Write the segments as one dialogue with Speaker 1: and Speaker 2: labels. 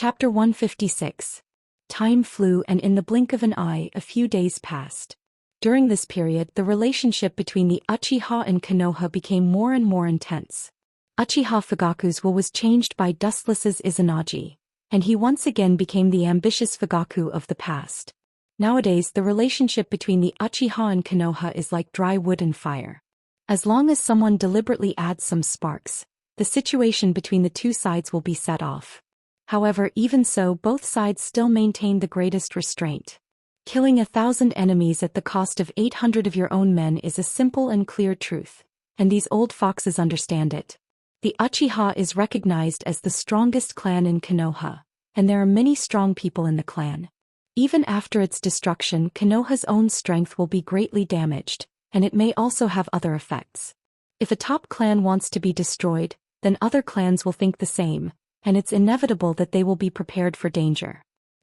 Speaker 1: Chapter 156. Time flew, and in the blink of an eye a few days passed. During this period, the relationship between the Uchiha and Konoha became more and more intense. Uchiha Fugaku's will was changed by Dustless's Izanagi, and he once again became the ambitious Fugaku of the past. Nowadays, the relationship between the Uchiha and Konoha is like dry wood and fire. As long as someone deliberately adds some sparks, the situation between the two sides will be set off. However, even so, both sides still maintain the greatest restraint. Killing 1,000 enemies at the cost of 800 of your own men is a simple and clear truth, and these old foxes understand it. The Uchiha is recognized as the strongest clan in Konoha, and there are many strong people in the clan. Even after its destruction, Konoha's own strength will be greatly damaged, and it may also have other effects. If a top clan wants to be destroyed, then other clans will think the same, and it's inevitable that they will be prepared for danger.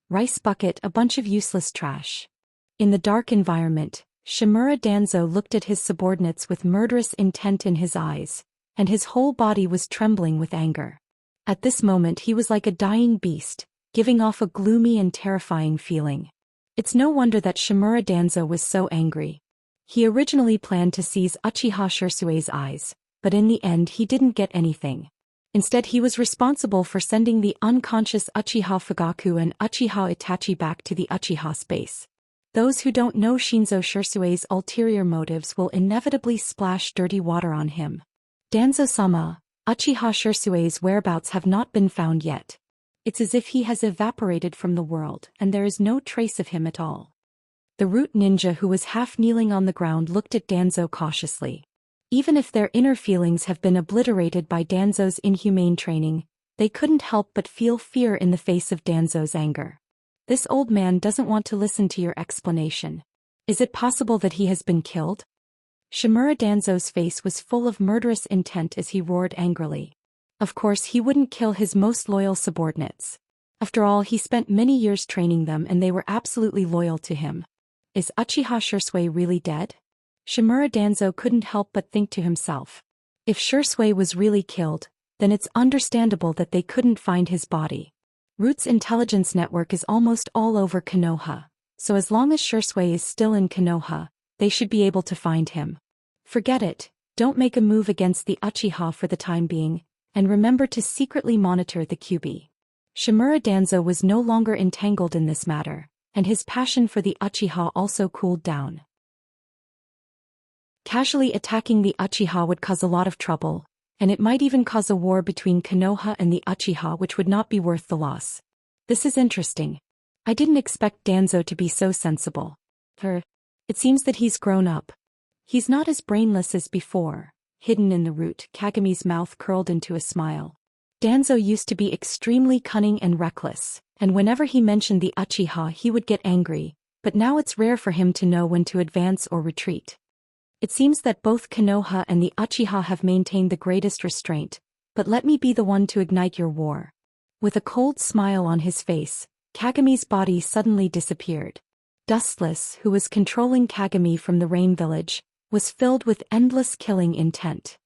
Speaker 1: Rice bucket, a bunch of useless trash. In the dark environment, Shimura Danzo looked at his subordinates with murderous intent in his eyes, and his whole body was trembling with anger. At this moment he was like a dying beast, giving off a gloomy and terrifying feeling. It's no wonder that Shimura Danzo was so angry. He originally planned to seize Uchiha Shirsue's eyes, but in the end he didn't get anything. Instead, he was responsible for sending the unconscious Uchiha Fugaku and Uchiha Itachi back to the Uchiha space. Those who don't know Shinzo Shirsue's ulterior motives will inevitably splash dirty water on him. Danzo-sama, Uchiha Shirsue's whereabouts have not been found yet. It's as if he has evaporated from the world, and there is no trace of him at all. The root ninja, who was half kneeling on the ground, looked at Danzo cautiously. Even if their inner feelings have been obliterated by Danzo's inhumane training, they couldn't help but feel fear in the face of Danzo's anger. This old man doesn't want to listen to your explanation. Is it possible that he has been killed? Shimura Danzo's face was full of murderous intent as he roared angrily. Of course, he wouldn't kill his most loyal subordinates. After all, he spent many years training them and they were absolutely loyal to him. Is Uchiha Shirsue really dead? Shimura Danzo couldn't help but think to himself. If Shirsue was really killed, then it's understandable that they couldn't find his body. Root's intelligence network is almost all over Konoha, so as long as Shirsue is still in Konoha, they should be able to find him. Forget it, don't make a move against the Uchiha for the time being, and remember to secretly monitor the QB. Shimura Danzo was no longer entangled in this matter, and his passion for the Uchiha also cooled down. Casually attacking the Uchiha would cause a lot of trouble, and it might even cause a war between Konoha and the Uchiha, which would not be worth the loss. This is interesting. I didn't expect Danzo to be so sensible. It seems that he's grown up. He's not as brainless as before. Hidden in the root, Kagami's mouth curled into a smile. Danzo used to be extremely cunning and reckless, and whenever he mentioned the Uchiha he would get angry, but now it's rare for him to know when to advance or retreat. It seems that both Konoha and the Uchiha have maintained the greatest restraint, but let me be the one to ignite your war. With a cold smile on his face, Kagami's body suddenly disappeared. Dustless, who was controlling Kagami from the Rain Village, was filled with endless killing intent.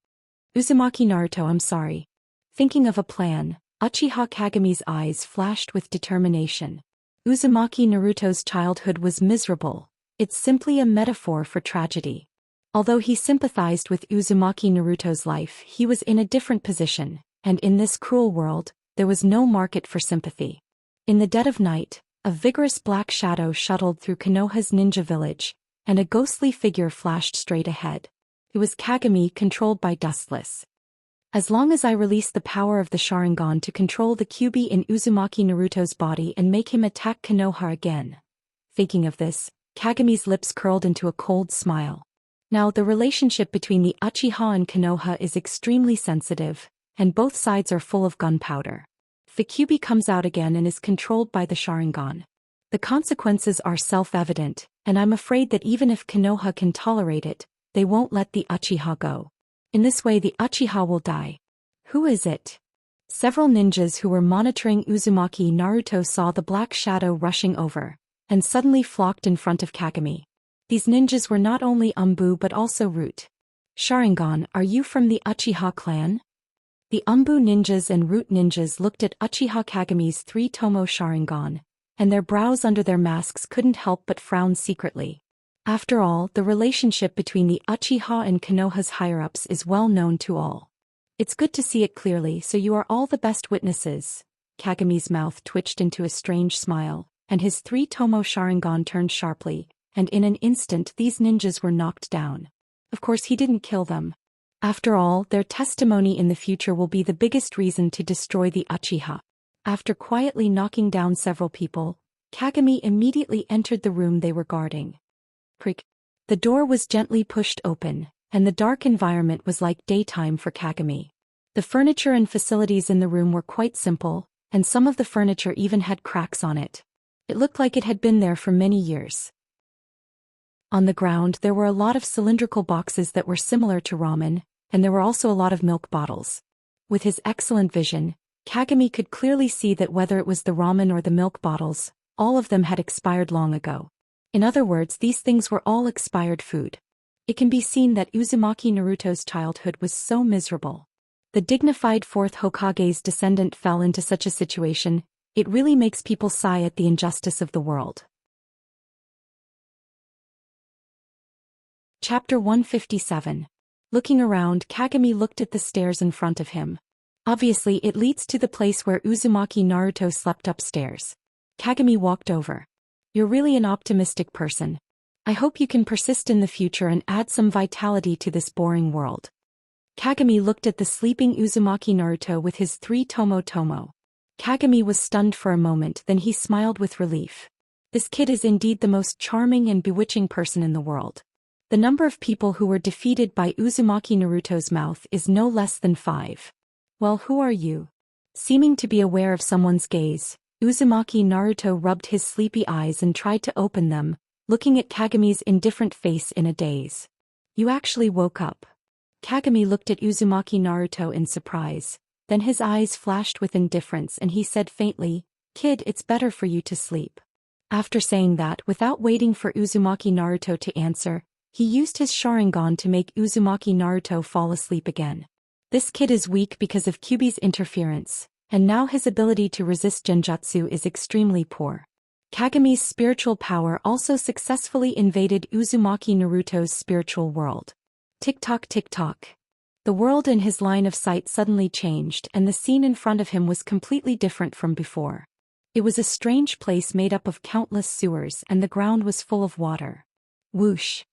Speaker 1: Uzumaki Naruto, I'm sorry. Thinking of a plan, Uchiha Kagami's eyes flashed with determination. Uzumaki Naruto's childhood was miserable. It's simply a metaphor for tragedy. Although he sympathized with Uzumaki Naruto's life, he was in a different position, and in this cruel world, there was no market for sympathy. In the dead of night, a vigorous black shadow shuttled through Konoha's ninja village, and a ghostly figure flashed straight ahead. It was Kagami, controlled by Dustless. As long as I release the power of the Sharingan to control the QB in Uzumaki Naruto's body and make him attack Konoha again. Thinking of this, Kagami's lips curled into a cold smile. Now, the relationship between the Uchiha and Konoha is extremely sensitive, and both sides are full of gunpowder. The QB comes out again and is controlled by the Sharingan. The consequences are self-evident, and I'm afraid that even if Konoha can tolerate it, they won't let the Uchiha go. In this way the Uchiha will die. Who is it? Several ninjas who were monitoring Uzumaki Naruto saw the black shadow rushing over, and suddenly flocked in front of Kagami. These ninjas were not only Umbu but also Root. Sharingan, are you from the Uchiha clan? The Umbu ninjas and Root ninjas looked at Uchiha Kagami's 3 Tomo Sharingan, and their brows under their masks couldn't help but frown secretly. After all, the relationship between the Uchiha and Konoha's higher-ups is well known to all. It's good to see it clearly, so you are all the best witnesses. Kagami's mouth twitched into a strange smile, and his 3 Tomo Sharingan turned sharply, and in an instant these ninjas were knocked down. Of course he didn't kill them. After all, their testimony in the future will be the biggest reason to destroy the Uchiha. After quietly knocking down several people, Kagami immediately entered the room they were guarding. Creak. The door was gently pushed open, and the dark environment was like daytime for Kagami. The furniture and facilities in the room were quite simple, and some of the furniture even had cracks on it. It looked like it had been there for many years. On the ground there were a lot of cylindrical boxes that were similar to ramen, and there were also a lot of milk bottles. With his excellent vision, Kagami could clearly see that whether it was the ramen or the milk bottles, all of them had expired long ago. In other words, these things were all expired food. It can be seen that Uzumaki Naruto's childhood was so miserable. The dignified 4th Hokage's descendant fell into such a situation. It really makes people sigh at the injustice of the world. Chapter 157. Looking around, Kagami looked at the stairs in front of him. Obviously, it leads to the place where Uzumaki Naruto slept upstairs. Kagami walked over. You're really an optimistic person. I hope you can persist in the future and add some vitality to this boring world. Kagami looked at the sleeping Uzumaki Naruto with his 3 Tomo. Kagami was stunned for a moment, then he smiled with relief. This kid is indeed the most charming and bewitching person in the world. The number of people who were defeated by Uzumaki Naruto's mouth is no less than 5. Well, who are you? Seeming to be aware of someone's gaze, Uzumaki Naruto rubbed his sleepy eyes and tried to open them, looking at Kagami's indifferent face in a daze. You actually woke up. Kagami looked at Uzumaki Naruto in surprise, then his eyes flashed with indifference and he said faintly, "Kid, it's better for you to sleep." After saying that, without waiting for Uzumaki Naruto to answer, he used his Sharingan to make Uzumaki Naruto fall asleep again. This kid is weak because of Kyuubi's interference, and now his ability to resist genjutsu is extremely poor. Kagami's spiritual power also successfully invaded Uzumaki Naruto's spiritual world. Tick-tock tick-tock. The world in his line of sight suddenly changed and the scene in front of him was completely different from before. It was a strange place made up of countless sewers and the ground was full of water. Whoosh.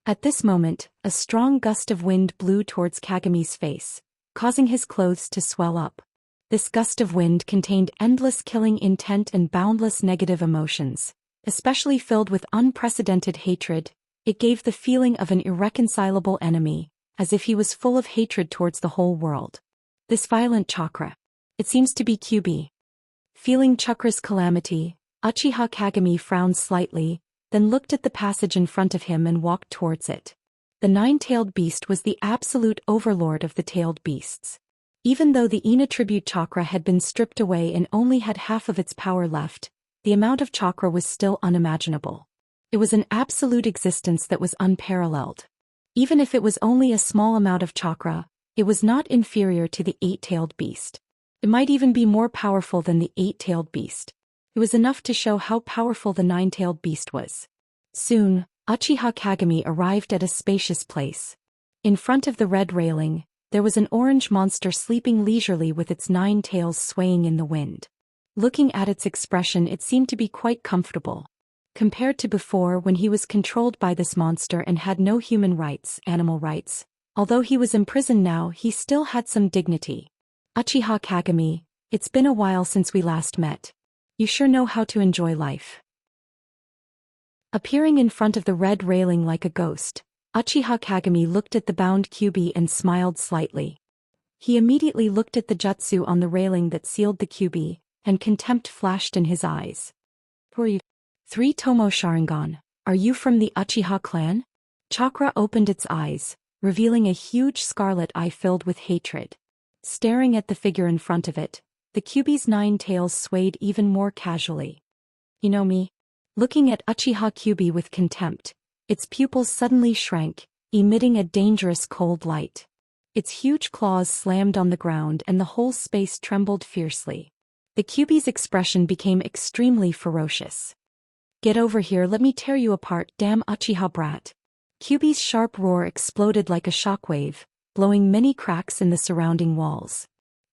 Speaker 1: At this moment, a strong gust of wind blew towards Kagami's face, causing his clothes to swell up. This gust of wind contained endless killing intent and boundless negative emotions, especially filled with unprecedented hatred. It gave the feeling of an irreconcilable enemy, as if he was full of hatred towards the whole world. This violent chakra. It seems to be Kyuubi. Feeling chakra's calamity, Uchiha Kagami frowned slightly, then looked at the passage in front of him and walked towards it. The 9-tailed beast was the absolute overlord of the tailed beasts. Even though the Ina tribute chakra had been stripped away and only had half of its power left, the amount of chakra was still unimaginable. It was an absolute existence that was unparalleled. Even if it was only a small amount of chakra, it was not inferior to the 8-tailed beast. It might even be more powerful than the 8-tailed beast. It was enough to show how powerful the 9-tailed beast was. Soon, Uchiha Kagami arrived at a spacious place. In front of the red railing, there was an orange monster sleeping leisurely with its 9 tails swaying in the wind. Looking at its expression, it seemed to be quite comfortable. Compared to before when he was controlled by this monster and had no human rights, animal rights, although he was imprisoned now, he still had some dignity. Uchiha Kagami, it's been a while since we last met. You sure know how to enjoy life. Appearing in front of the red railing like a ghost, Uchiha Kagami looked at the bound Kyuubi and smiled slightly. He immediately looked at the jutsu on the railing that sealed the Kyuubi, and contempt flashed in his eyes. Who are you? 3 Tomo Sharingan, are you from the Uchiha clan? Chakra opened its eyes, revealing a huge scarlet eye filled with hatred. Staring at the figure in front of it, the Kyuubi's 9 tails swayed even more casually. You know me? Looking at Uchiha Kyuubi with contempt, its pupils suddenly shrank, emitting a dangerous cold light. Its huge claws slammed on the ground and the whole space trembled fiercely. The Kyuubi's expression became extremely ferocious. "Get over here, let me tear you apart, damn Uchiha brat." Kyuubi's sharp roar exploded like a shockwave, blowing many cracks in the surrounding walls.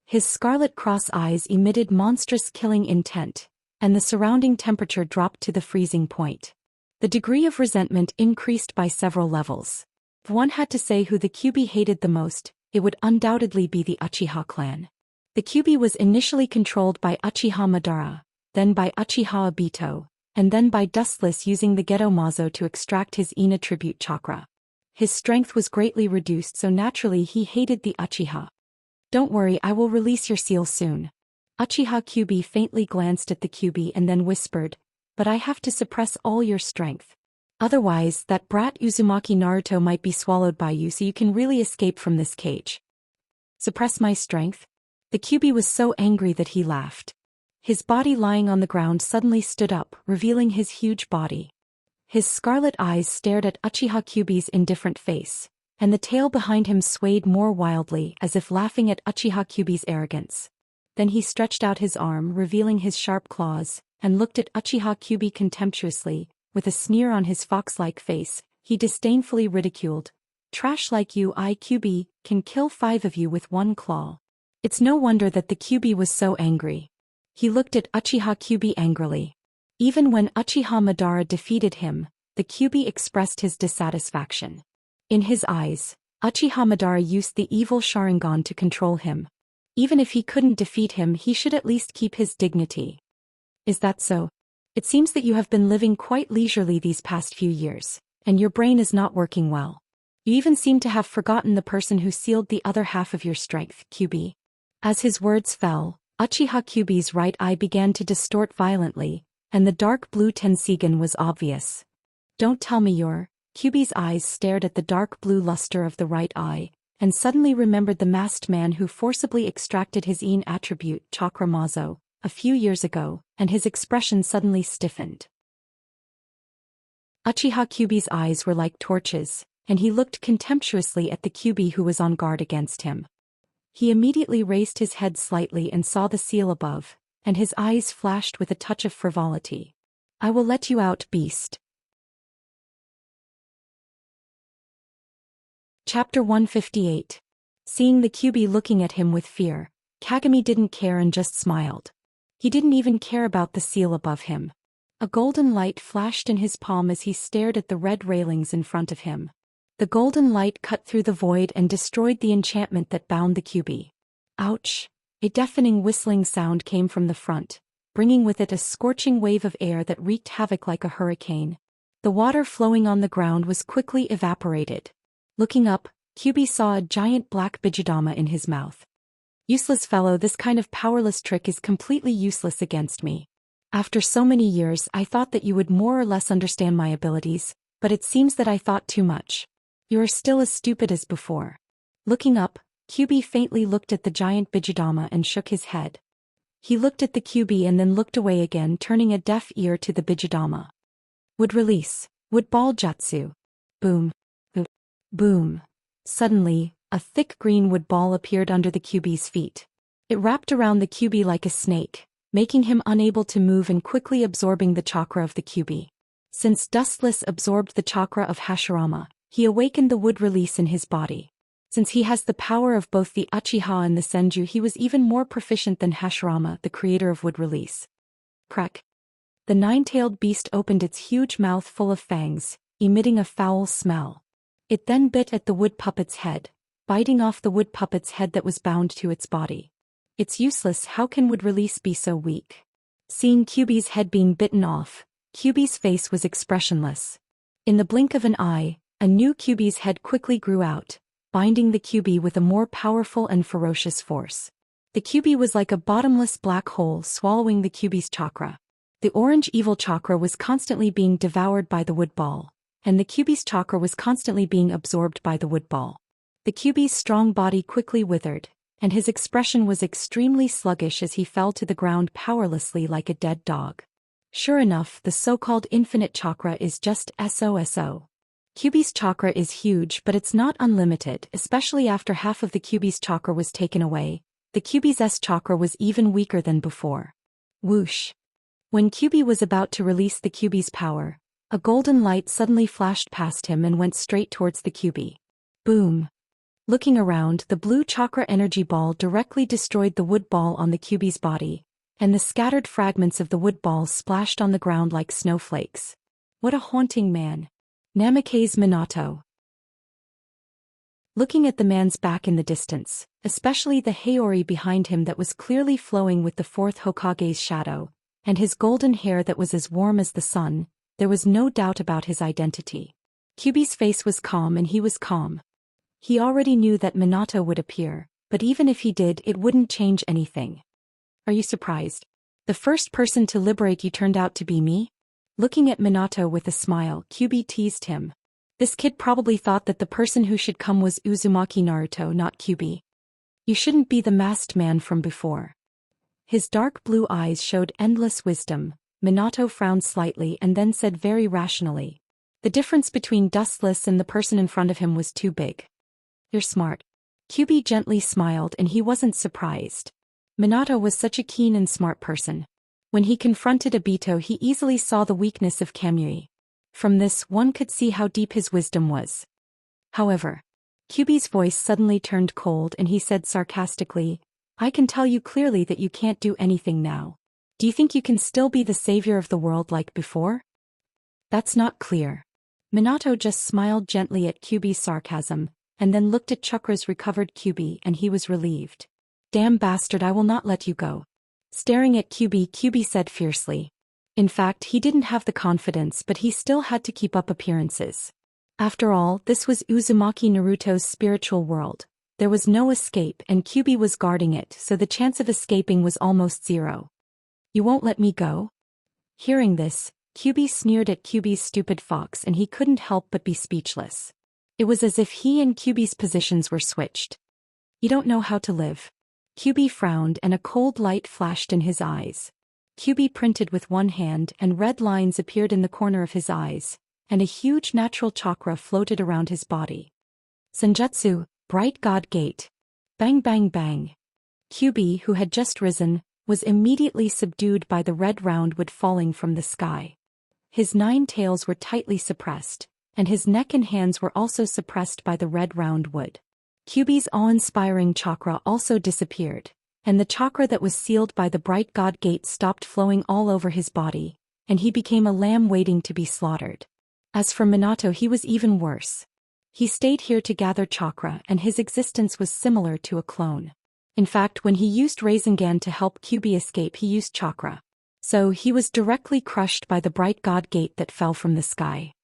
Speaker 1: His scarlet cross eyes emitted monstrous killing intent, and the surrounding temperature dropped to the freezing point. The degree of resentment increased by several levels. If one had to say who the Kyuubi hated the most, it would undoubtedly be the Uchiha clan. The Kyuubi was initially controlled by Uchiha Madara, then by Uchiha Obito, and then by Dustless using the Geto Mazo to extract his Ina tribute chakra. His strength was greatly reduced, so naturally he hated the Uchiha. "Don't worry, I will release your seal soon." Uchiha Kyuubi faintly glanced at the Kyuubi and then whispered, "But I have to suppress all your strength. Otherwise, that brat Uzumaki Naruto might be swallowed by you, so you can really escape from this cage." "Suppress my strength?" The Kyuubi was so angry that he laughed. His body lying on the ground suddenly stood up, revealing his huge body. His scarlet eyes stared at Uchiha Kyuubi's indifferent face, and the tail behind him swayed more wildly as if laughing at Uchiha Kyuubi's arrogance. Then he stretched out his arm, revealing his sharp claws, and looked at Uchiha Kyuubi contemptuously. With a sneer on his fox-like face, he disdainfully ridiculed, "Trash like you, Kyuubi, can kill 5 of you with one claw." It's no wonder that the Kyuubi was so angry. He looked at Uchiha Kyuubi angrily. Even when Uchiha Madara defeated him, the Kyuubi expressed his dissatisfaction. In his eyes, Uchiha Madara used the evil Sharingan to control him. Even if he couldn't defeat him, he should at least keep his dignity. "Is that so? It seems that you have been living quite leisurely these past few years, and your brain is not working well. You even seem to have forgotten the person who sealed the other half of your strength, Kyuubi." As his words fell, Uchiha Kyuubi's right eye began to distort violently, and the dark blue Tensigen was obvious. "Don't tell me you're..." Kyuubi's eyes stared at the dark blue luster of the right eye, and suddenly remembered the masked man who forcibly extracted his Yin attribute, Chakra Mazo, a few years ago, and his expression suddenly stiffened. Uchiha Kyuubi's eyes were like torches, and he looked contemptuously at the Kyuubi who was on guard against him. He immediately raised his head slightly and saw the seal above, and his eyes flashed with a touch of frivolity. "I will let you out, beast." Chapter 158. Seeing the Kyuubi looking at him with fear, Kagami didn't care and just smiled. He didn't even care about the seal above him. A golden light flashed in his palm as he stared at the red railings in front of him. The golden light cut through the void and destroyed the enchantment that bound the Kyuubi. Ouch! A deafening whistling sound came from the front, bringing with it a scorching wave of air that wreaked havoc like a hurricane. The water flowing on the ground was quickly evaporated. Looking up, Kyuubi saw a giant black Bijudama in his mouth. "Useless fellow, this kind of powerless trick is completely useless against me. After so many years, I thought that you would more or less understand my abilities, but it seems that I thought too much. You are still as stupid as before." Looking up, Kyuubi faintly looked at the giant Bijudama and shook his head. He looked at the Kyuubi and then looked away again, turning a deaf ear to the Bijudama. "Would release. Would ball jutsu." Boom. Boom. Suddenly, a thick green wood ball appeared under the Kyuubi's feet. It wrapped around the Kyuubi like a snake, making him unable to move and quickly absorbing the chakra of the Kyuubi. Since Dustless absorbed the chakra of Hashirama, he awakened the wood release in his body. Since he has the power of both the Uchiha and the Senju, he was even more proficient than Hashirama, the creator of wood release. Crack. The nine-tailed beast opened its huge mouth full of fangs, emitting a foul smell. It then bit at the wood puppet's head, biting off the wood puppet's head that was bound to its body. "It's useless, how can wood release be so weak?" Seeing Kyuubi's head being bitten off, Kyuubi's face was expressionless. In the blink of an eye, a new Kyuubi's head quickly grew out, binding the Kyuubi with a more powerful and ferocious force. The Kyuubi was like a bottomless black hole swallowing the Kyuubi's chakra. The orange evil chakra was constantly being devoured by the wood ball, and the Kyuubi's chakra was constantly being absorbed by the wood ball. The Kyuubi's strong body quickly withered, and his expression was extremely sluggish as he fell to the ground powerlessly like a dead dog. Sure enough, the so-called infinite chakra is just SOSO. Kyuubi's chakra is huge, but it's not unlimited, especially after half of the Kyuubi's chakra was taken away. The Kyuubi's chakra was even weaker than before. Whoosh. When Kyuubi was about to release the Kyuubi's power, a golden light suddenly flashed past him and went straight towards the Kyuubi. Boom. Looking around, the blue chakra energy ball directly destroyed the wood ball on the Kyuubi's body, and the scattered fragments of the wood balls splashed on the ground like snowflakes. What a haunting man. Namake's Minato. Looking at the man's back in the distance, especially the haori behind him that was clearly flowing with the fourth Hokage's shadow, and his golden hair that was as warm as the sun, there was no doubt about his identity. Kyuubi's face was calm and he was calm. He already knew that Minato would appear, but even if he did, it wouldn't change anything. Are you surprised? The first person to liberate you turned out to be me? Looking at Minato with a smile, Kyuubi teased him. This kid probably thought that the person who should come was Uzumaki Naruto, not Kyuubi. You shouldn't be the masked man from before. His dark blue eyes showed endless wisdom. Minato frowned slightly and then said very rationally. The difference between Dustless and the person in front of him was too big. You're smart. Kyuubi gently smiled and he wasn't surprised. Minato was such a keen and smart person. When he confronted Obito, he easily saw the weakness of Kamui. From this, one could see how deep his wisdom was. However, Kyuubi's voice suddenly turned cold and he said sarcastically, I can tell you clearly that you can't do anything now. Do you think you can still be the savior of the world like before? That's not clear. Minato just smiled gently at Kyuubi's sarcasm, and then looked at Chakra's recovered Kyuubi and he was relieved. Damn bastard, I will not let you go. Staring at Kyuubi, Kyuubi said fiercely. In fact, he didn't have the confidence, but he still had to keep up appearances. After all, this was Uzumaki Naruto's spiritual world. There was no escape and Kyuubi was guarding it, so the chance of escaping was almost zero. You won't let me go? Hearing this, Kyuubi sneered at Kyuubi's stupid fox and he couldn't help but be speechless. It was as if he and Kyuubi's positions were switched. You don't know how to live. Kyuubi frowned and a cold light flashed in his eyes. Kyuubi printed with one hand and red lines appeared in the corner of his eyes, and a huge natural chakra floated around his body. Senjutsu, Bright God Gate. Bang bang bang. Kyuubi, who had just risen, was immediately subdued by the red round wood falling from the sky. His 9 tails were tightly suppressed, and his neck and hands were also suppressed by the red round wood. Kyuubi's awe-inspiring chakra also disappeared, and the chakra that was sealed by the Bright God Gate stopped flowing all over his body, and he became a lamb waiting to be slaughtered. As for Minato, he was even worse. He stayed here to gather chakra and his existence was similar to a clone. In fact, when he used Rasengan to help Kyuubi escape, he used chakra. So he was directly crushed by the Bright God Gate that fell from the sky.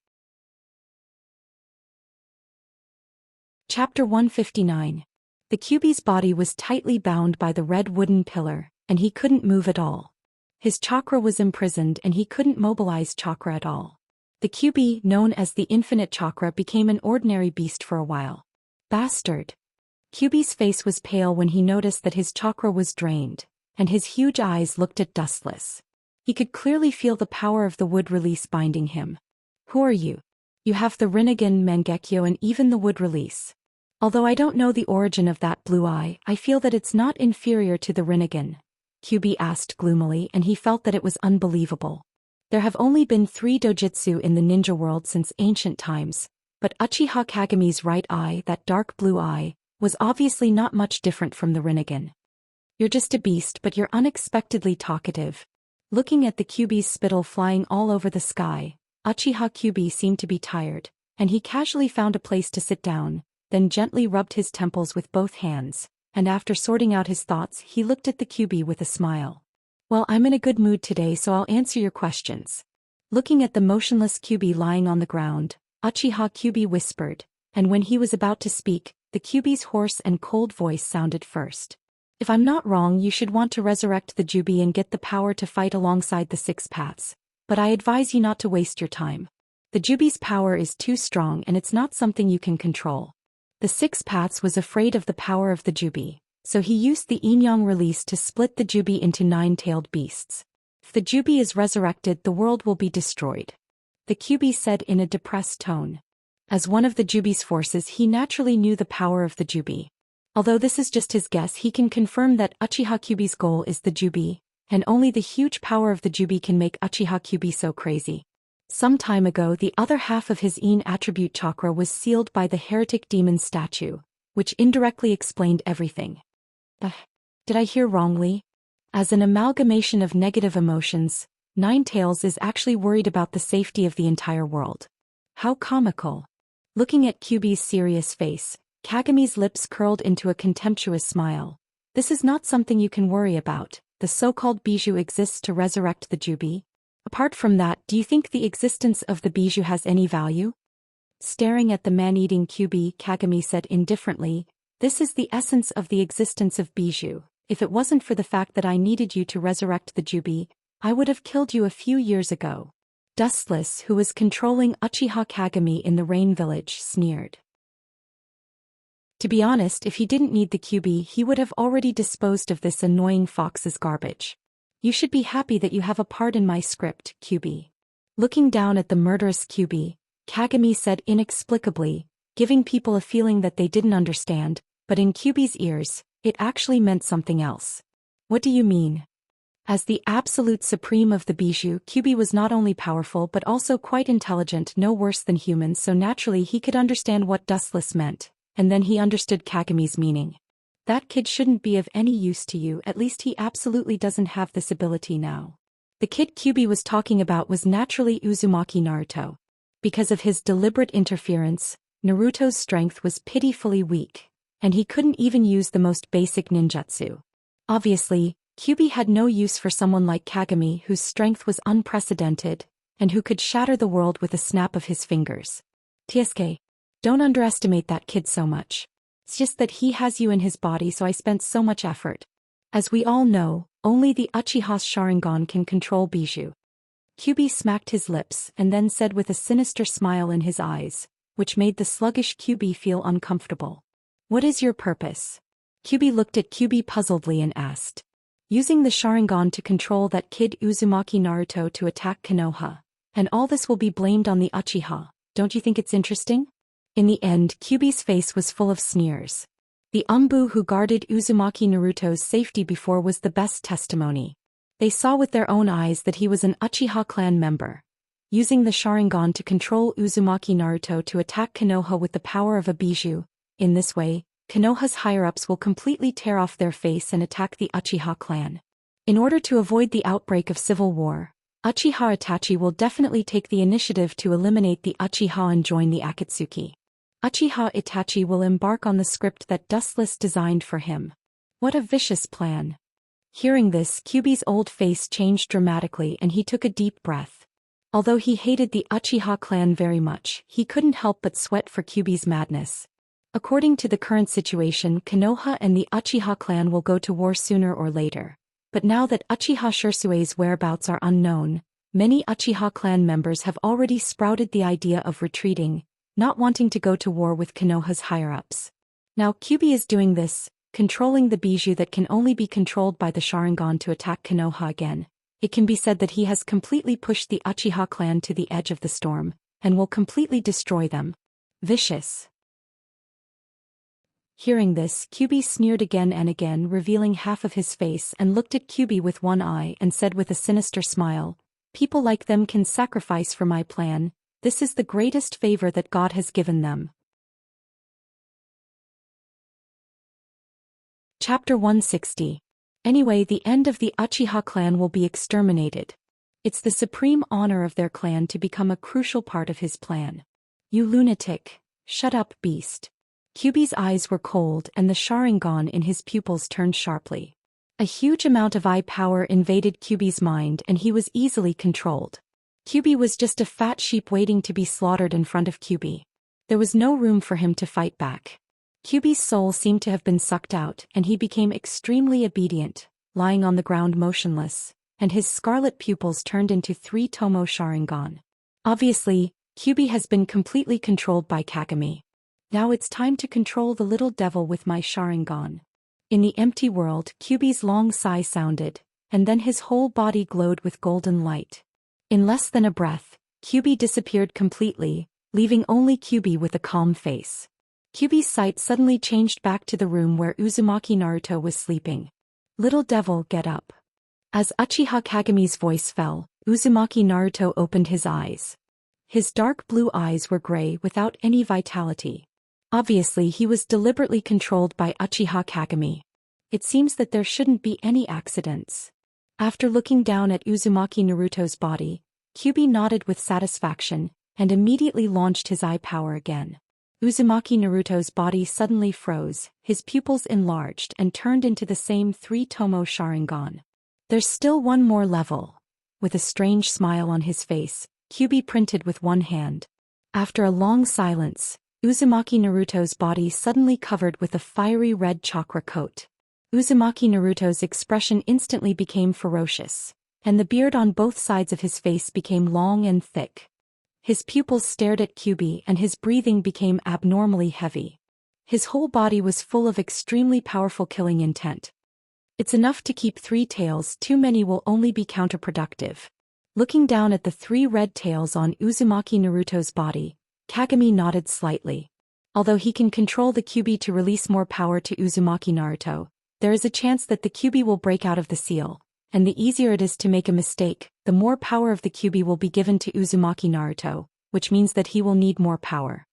Speaker 1: Chapter 159. The Kyuubi's body was tightly bound by the red wooden pillar, and he couldn't move at all. His chakra was imprisoned and he couldn't mobilize chakra at all. The Kyuubi, known as the Infinite Chakra, became an ordinary beast for a while. Bastard. Kyuubi's face was pale when he noticed that his chakra was drained, and his huge eyes looked at Dustless. He could clearly feel the power of the wood release binding him. Who are you? You have the Rinnegan, Mangekyo, and even the wood release. Although I don't know the origin of that blue eye, I feel that it's not inferior to the Rinnegan, Kyuubi asked gloomily, and he felt that it was unbelievable. There have only been 3 dojutsu in the ninja world since ancient times, but Uchiha Kagami's right eye, that dark blue eye, was obviously not much different from the Rinnegan. You're just a beast, but you're unexpectedly talkative. Looking at the Kyuubi's spittle flying all over the sky, Uchiha Kyuubi seemed to be tired, and he casually found a place to sit down, then gently rubbed his temples with both hands, and after sorting out his thoughts, he looked at the Kyuubi with a smile. Well, I'm in a good mood today, so I'll answer your questions. Looking at the motionless Kyuubi lying on the ground, Uchiha Kyuubi whispered, and when he was about to speak, the Kyuubi's hoarse and cold voice sounded first. If I'm not wrong, you should want to resurrect the Jubi and get the power to fight alongside the 6 paths, but I advise you not to waste your time. The Jubi's power is too strong and it's not something you can control. The 6 paths was afraid of the power of the Jubi, so he used the Inyang release to split the Jubi into 9-tailed beasts. If the Jubi is resurrected, the world will be destroyed. The Kyuubi said in a depressed tone. As one of the Jubi's forces, he naturally knew the power of the Jubi. Although this is just his guess, he can confirm that Uchiha Kyuubi's goal is the Jubi, and only the huge power of the Jubi can make Uchiha Kyuubi so crazy. Some time ago, the other half of his Ein attribute chakra was sealed by the heretic demon statue, which indirectly explained everything. Did I hear wrongly? As an amalgamation of negative emotions, Ninetales is actually worried about the safety of the entire world. How comical. Looking at Kyuubi's serious face, Kagami's lips curled into a contemptuous smile. This is not something you can worry about. The so-called bijou exists to resurrect the Jubi. Apart from that, do you think the existence of the bijou has any value? Staring at the man-eating Kyuubi, Kagami said indifferently, "This is the essence of the existence of bijou. If it wasn't for the fact that I needed you to resurrect the Jubi, I would have killed you a few years ago." Dustless, who was controlling Uchiha Kagami in the Rain Village, sneered. To be honest, if he didn't need the Kyuubi, he would have already disposed of this annoying fox's garbage. You should be happy that you have a part in my script, Kyuubi. Looking down at the murderous Kyuubi, Kagami said inexplicably, giving people a feeling that they didn't understand, but in Kyuubi's ears, it actually meant something else. What do you mean? As the absolute supreme of the bijou, Kyuubi was not only powerful but also quite intelligent, no worse than humans, so naturally he could understand what Dustless meant, and then he understood Kagami's meaning. That kid shouldn't be of any use to you, at least he absolutely doesn't have this ability now. The kid Kyuubi was talking about was naturally Uzumaki Naruto. Because of his deliberate interference, Naruto's strength was pitifully weak, and he couldn't even use the most basic ninjutsu. Obviously, Kyuubi had no use for someone like Kagami, whose strength was unprecedented, and who could shatter the world with a snap of his fingers. Tsuke, don't underestimate that kid so much. It's just that he has you in his body, so I spent so much effort. As we all know, only the Uchiha's Sharingan can control bijou. Kyuubi smacked his lips and then said with a sinister smile in his eyes, which made the sluggish Kyuubi feel uncomfortable. What is your purpose? Kyuubi looked at Kyuubi puzzledly and asked. Using the Sharingan to control that kid Uzumaki Naruto to attack Konoha. And all this will be blamed on the Uchiha. Don't you think it's interesting? In the end, Kyuubi's face was full of sneers. The Umbu who guarded Uzumaki Naruto's safety before was the best testimony. They saw with their own eyes that he was an Uchiha clan member. Using the Sharingan to control Uzumaki Naruto to attack Konoha with the power of a bijou. In this way, Konoha's higher-ups will completely tear off their face and attack the Uchiha clan. In order to avoid the outbreak of civil war, Uchiha Itachi will definitely take the initiative to eliminate the Uchiha and join the Akatsuki. Uchiha Itachi will embark on the script that Dustless designed for him. What a vicious plan. Hearing this, Kyuubi's old face changed dramatically and he took a deep breath. Although he hated the Uchiha clan very much, he couldn't help but sweat for Kyuubi's madness. According to the current situation, Konoha and the Uchiha clan will go to war sooner or later. But now that Uchiha Shirsue's whereabouts are unknown, many Uchiha clan members have already sprouted the idea of retreating, not wanting to go to war with Konoha's higher-ups. Now Kyuubi is doing this, controlling the bijou that can only be controlled by the Sharingan to attack Konoha again. It can be said that he has completely pushed the Uchiha clan to the edge of the storm, and will completely destroy them. Vicious. Hearing this, Kyuubi sneered again and again, revealing half of his face, and looked at Kyuubi with one eye and said with a sinister smile, "People like them can sacrifice for my plan. This is the greatest favor that God has given them." Chapter 160. Anyway, the end of the Uchiha clan will be exterminated. It's the supreme honor of their clan to become a crucial part of his plan. You lunatic. Shut up, beast. Kyuubi's eyes were cold and the Sharingan in his pupils turned sharply. A huge amount of eye power invaded Kyuubi's mind and he was easily controlled. Kyuubi was just a fat sheep waiting to be slaughtered in front of Kyuubi. There was no room for him to fight back. Kyuubi's soul seemed to have been sucked out and he became extremely obedient, lying on the ground motionless, and his scarlet pupils turned into 3 Tomo Sharingan. Obviously, Kyuubi has been completely controlled by Kagami. Now it's time to control the little devil with my Sharingan. In the empty world, Kyuubi's long sigh sounded, and then his whole body glowed with golden light. In less than a breath, Kyuubi disappeared completely, leaving only Kyubi with a calm face. Kyubi's sight suddenly changed back to the room where Uzumaki Naruto was sleeping. "Little devil, get up." As Uchiha Kagami's voice fell, Uzumaki Naruto opened his eyes. His dark blue eyes were gray without any vitality. Obviously he was deliberately controlled by Uchiha Kagami. It seems that there shouldn't be any accidents. After looking down at Uzumaki Naruto's body, Kyubi nodded with satisfaction, and immediately launched his eye power again. Uzumaki Naruto's body suddenly froze, his pupils enlarged and turned into the same three-tomo Sharingan. "There's still one more level." With a strange smile on his face, Kyubi printed with one hand. After a long silence, Uzumaki Naruto's body suddenly covered with a fiery red chakra coat. Uzumaki Naruto's expression instantly became ferocious, and the beard on both sides of his face became long and thick. His pupils stared at Kyubi and his breathing became abnormally heavy. His whole body was full of extremely powerful killing intent. "It's enough to keep 3 tails, too many will only be counterproductive." Looking down at the 3 red tails on Uzumaki Naruto's body, Kagami nodded slightly. Although he can control the Kyubi to release more power to Uzumaki Naruto, there is a chance that the Kyubi will break out of the seal, and the easier it is to make a mistake, the more power of the Kyubi will be given to Uzumaki Naruto, which means that he will need more power.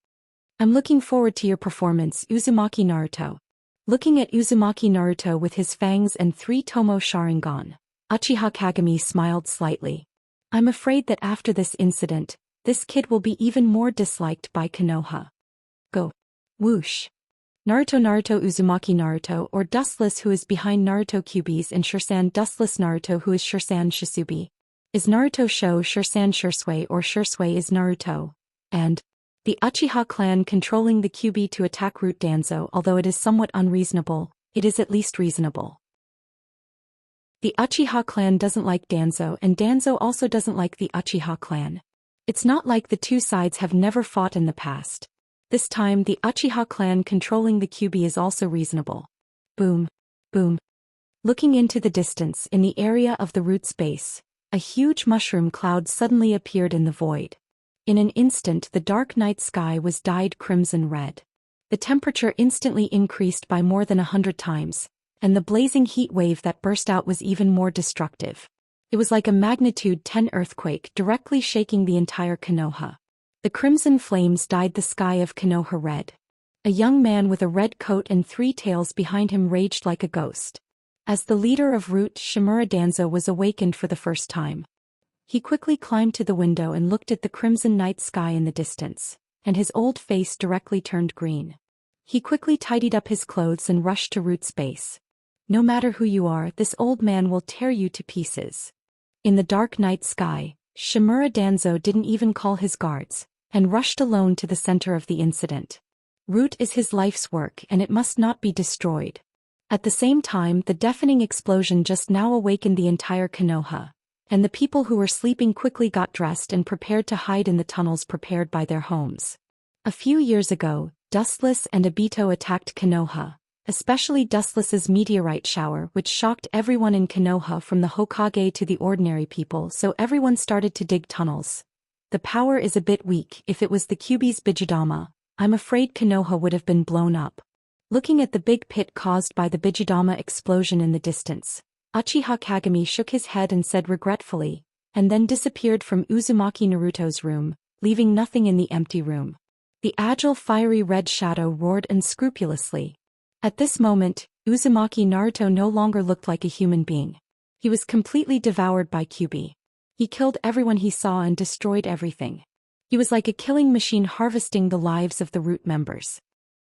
Speaker 1: "I'm looking forward to your performance, Uzumaki Naruto." Looking at Uzumaki Naruto with his fangs and 3-tomo Sharingan, Uchiha Kagami smiled slightly. "I'm afraid that after this incident, this kid will be even more disliked by Konoha." Go. Whoosh. Naruto Uzumaki Naruto or Dustless, who is behind Naruto Kyubi's and Shursan Dustless Naruto, who is Shursan Shisubi. Is Naruto Sho Shursan Shursui or Shursui is Naruto? And the Uchiha clan controlling the Kyubi to attack Root Danzo. Although it is somewhat unreasonable, it is at least reasonable. The Uchiha clan doesn't like Danzo and Danzo also doesn't like the Uchiha clan. It's not like the two sides have never fought in the past. This time the Uchiha clan controlling the Kyubi is also reasonable. Boom. Boom. Looking into the distance in the area of the root space, a huge mushroom cloud suddenly appeared in the void. In an instant the dark night sky was dyed crimson red. The temperature instantly increased by more than 100 times, and the blazing heat wave that burst out was even more destructive. It was like a magnitude 10 earthquake directly shaking the entire Konoha. The crimson flames dyed the sky of Konoha red. A young man with a red coat and 3 tails behind him raged like a ghost. As the leader of Root, Shimura Danzo was awakened for the first time. He quickly climbed to the window and looked at the crimson night sky in the distance, and his old face directly turned green. He quickly tidied up his clothes and rushed to Root's base. "No matter who you are, this old man will tear you to pieces." In the dark night sky, Shimura Danzo didn't even call his guards, and rushed alone to the center of the incident. Root is his life's work and it must not be destroyed. At the same time, the deafening explosion just now awakened the entire Konoha, and the people who were sleeping quickly got dressed and prepared to hide in the tunnels prepared by their homes. A few years ago, Dustless and Obito attacked Konoha, especially Dustless's meteorite shower, which shocked everyone in Konoha from the Hokage to the ordinary people, so everyone started to dig tunnels. The power is a bit weak. If it was the Kyubi's Bijidama, I'm afraid Konoha would have been blown up. Looking at the big pit caused by the Bijidama explosion in the distance, Uchiha Kagami shook his head and said regretfully, and then disappeared from Uzumaki Naruto's room, leaving nothing in the empty room. The agile fiery red shadow roared unscrupulously. At this moment, Uzumaki Naruto no longer looked like a human being. He was completely devoured by Kyubi. He killed everyone he saw and destroyed everything. He was like a killing machine harvesting the lives of the Root members.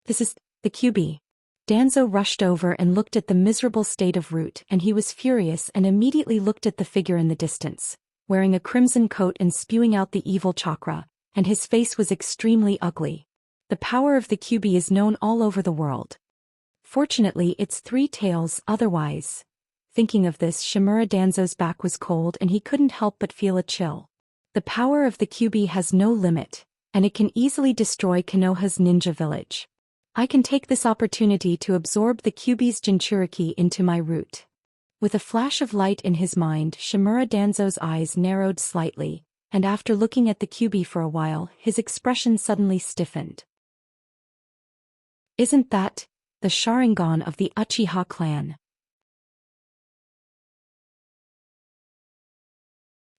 Speaker 1: "This is the Kyubi." Danzo rushed over and looked at the miserable state of Root, and he was furious and immediately looked at the figure in the distance, wearing a crimson coat and spewing out the evil chakra, and his face was extremely ugly. The power of the Kyubi is known all over the world. Fortunately, it's 3 tails, otherwise. Thinking of this, Shimura Danzo's back was cold and he couldn't help but feel a chill. The power of the Kyubi has no limit, and it can easily destroy Konoha's ninja village. I can take this opportunity to absorb the Kyubi's Jinchuriki into my root. With a flash of light in his mind, Shimura Danzo's eyes narrowed slightly, and after looking at the Kyuubi for a while, his expression suddenly stiffened. Isn't that the Sharingan of the Uchiha clan?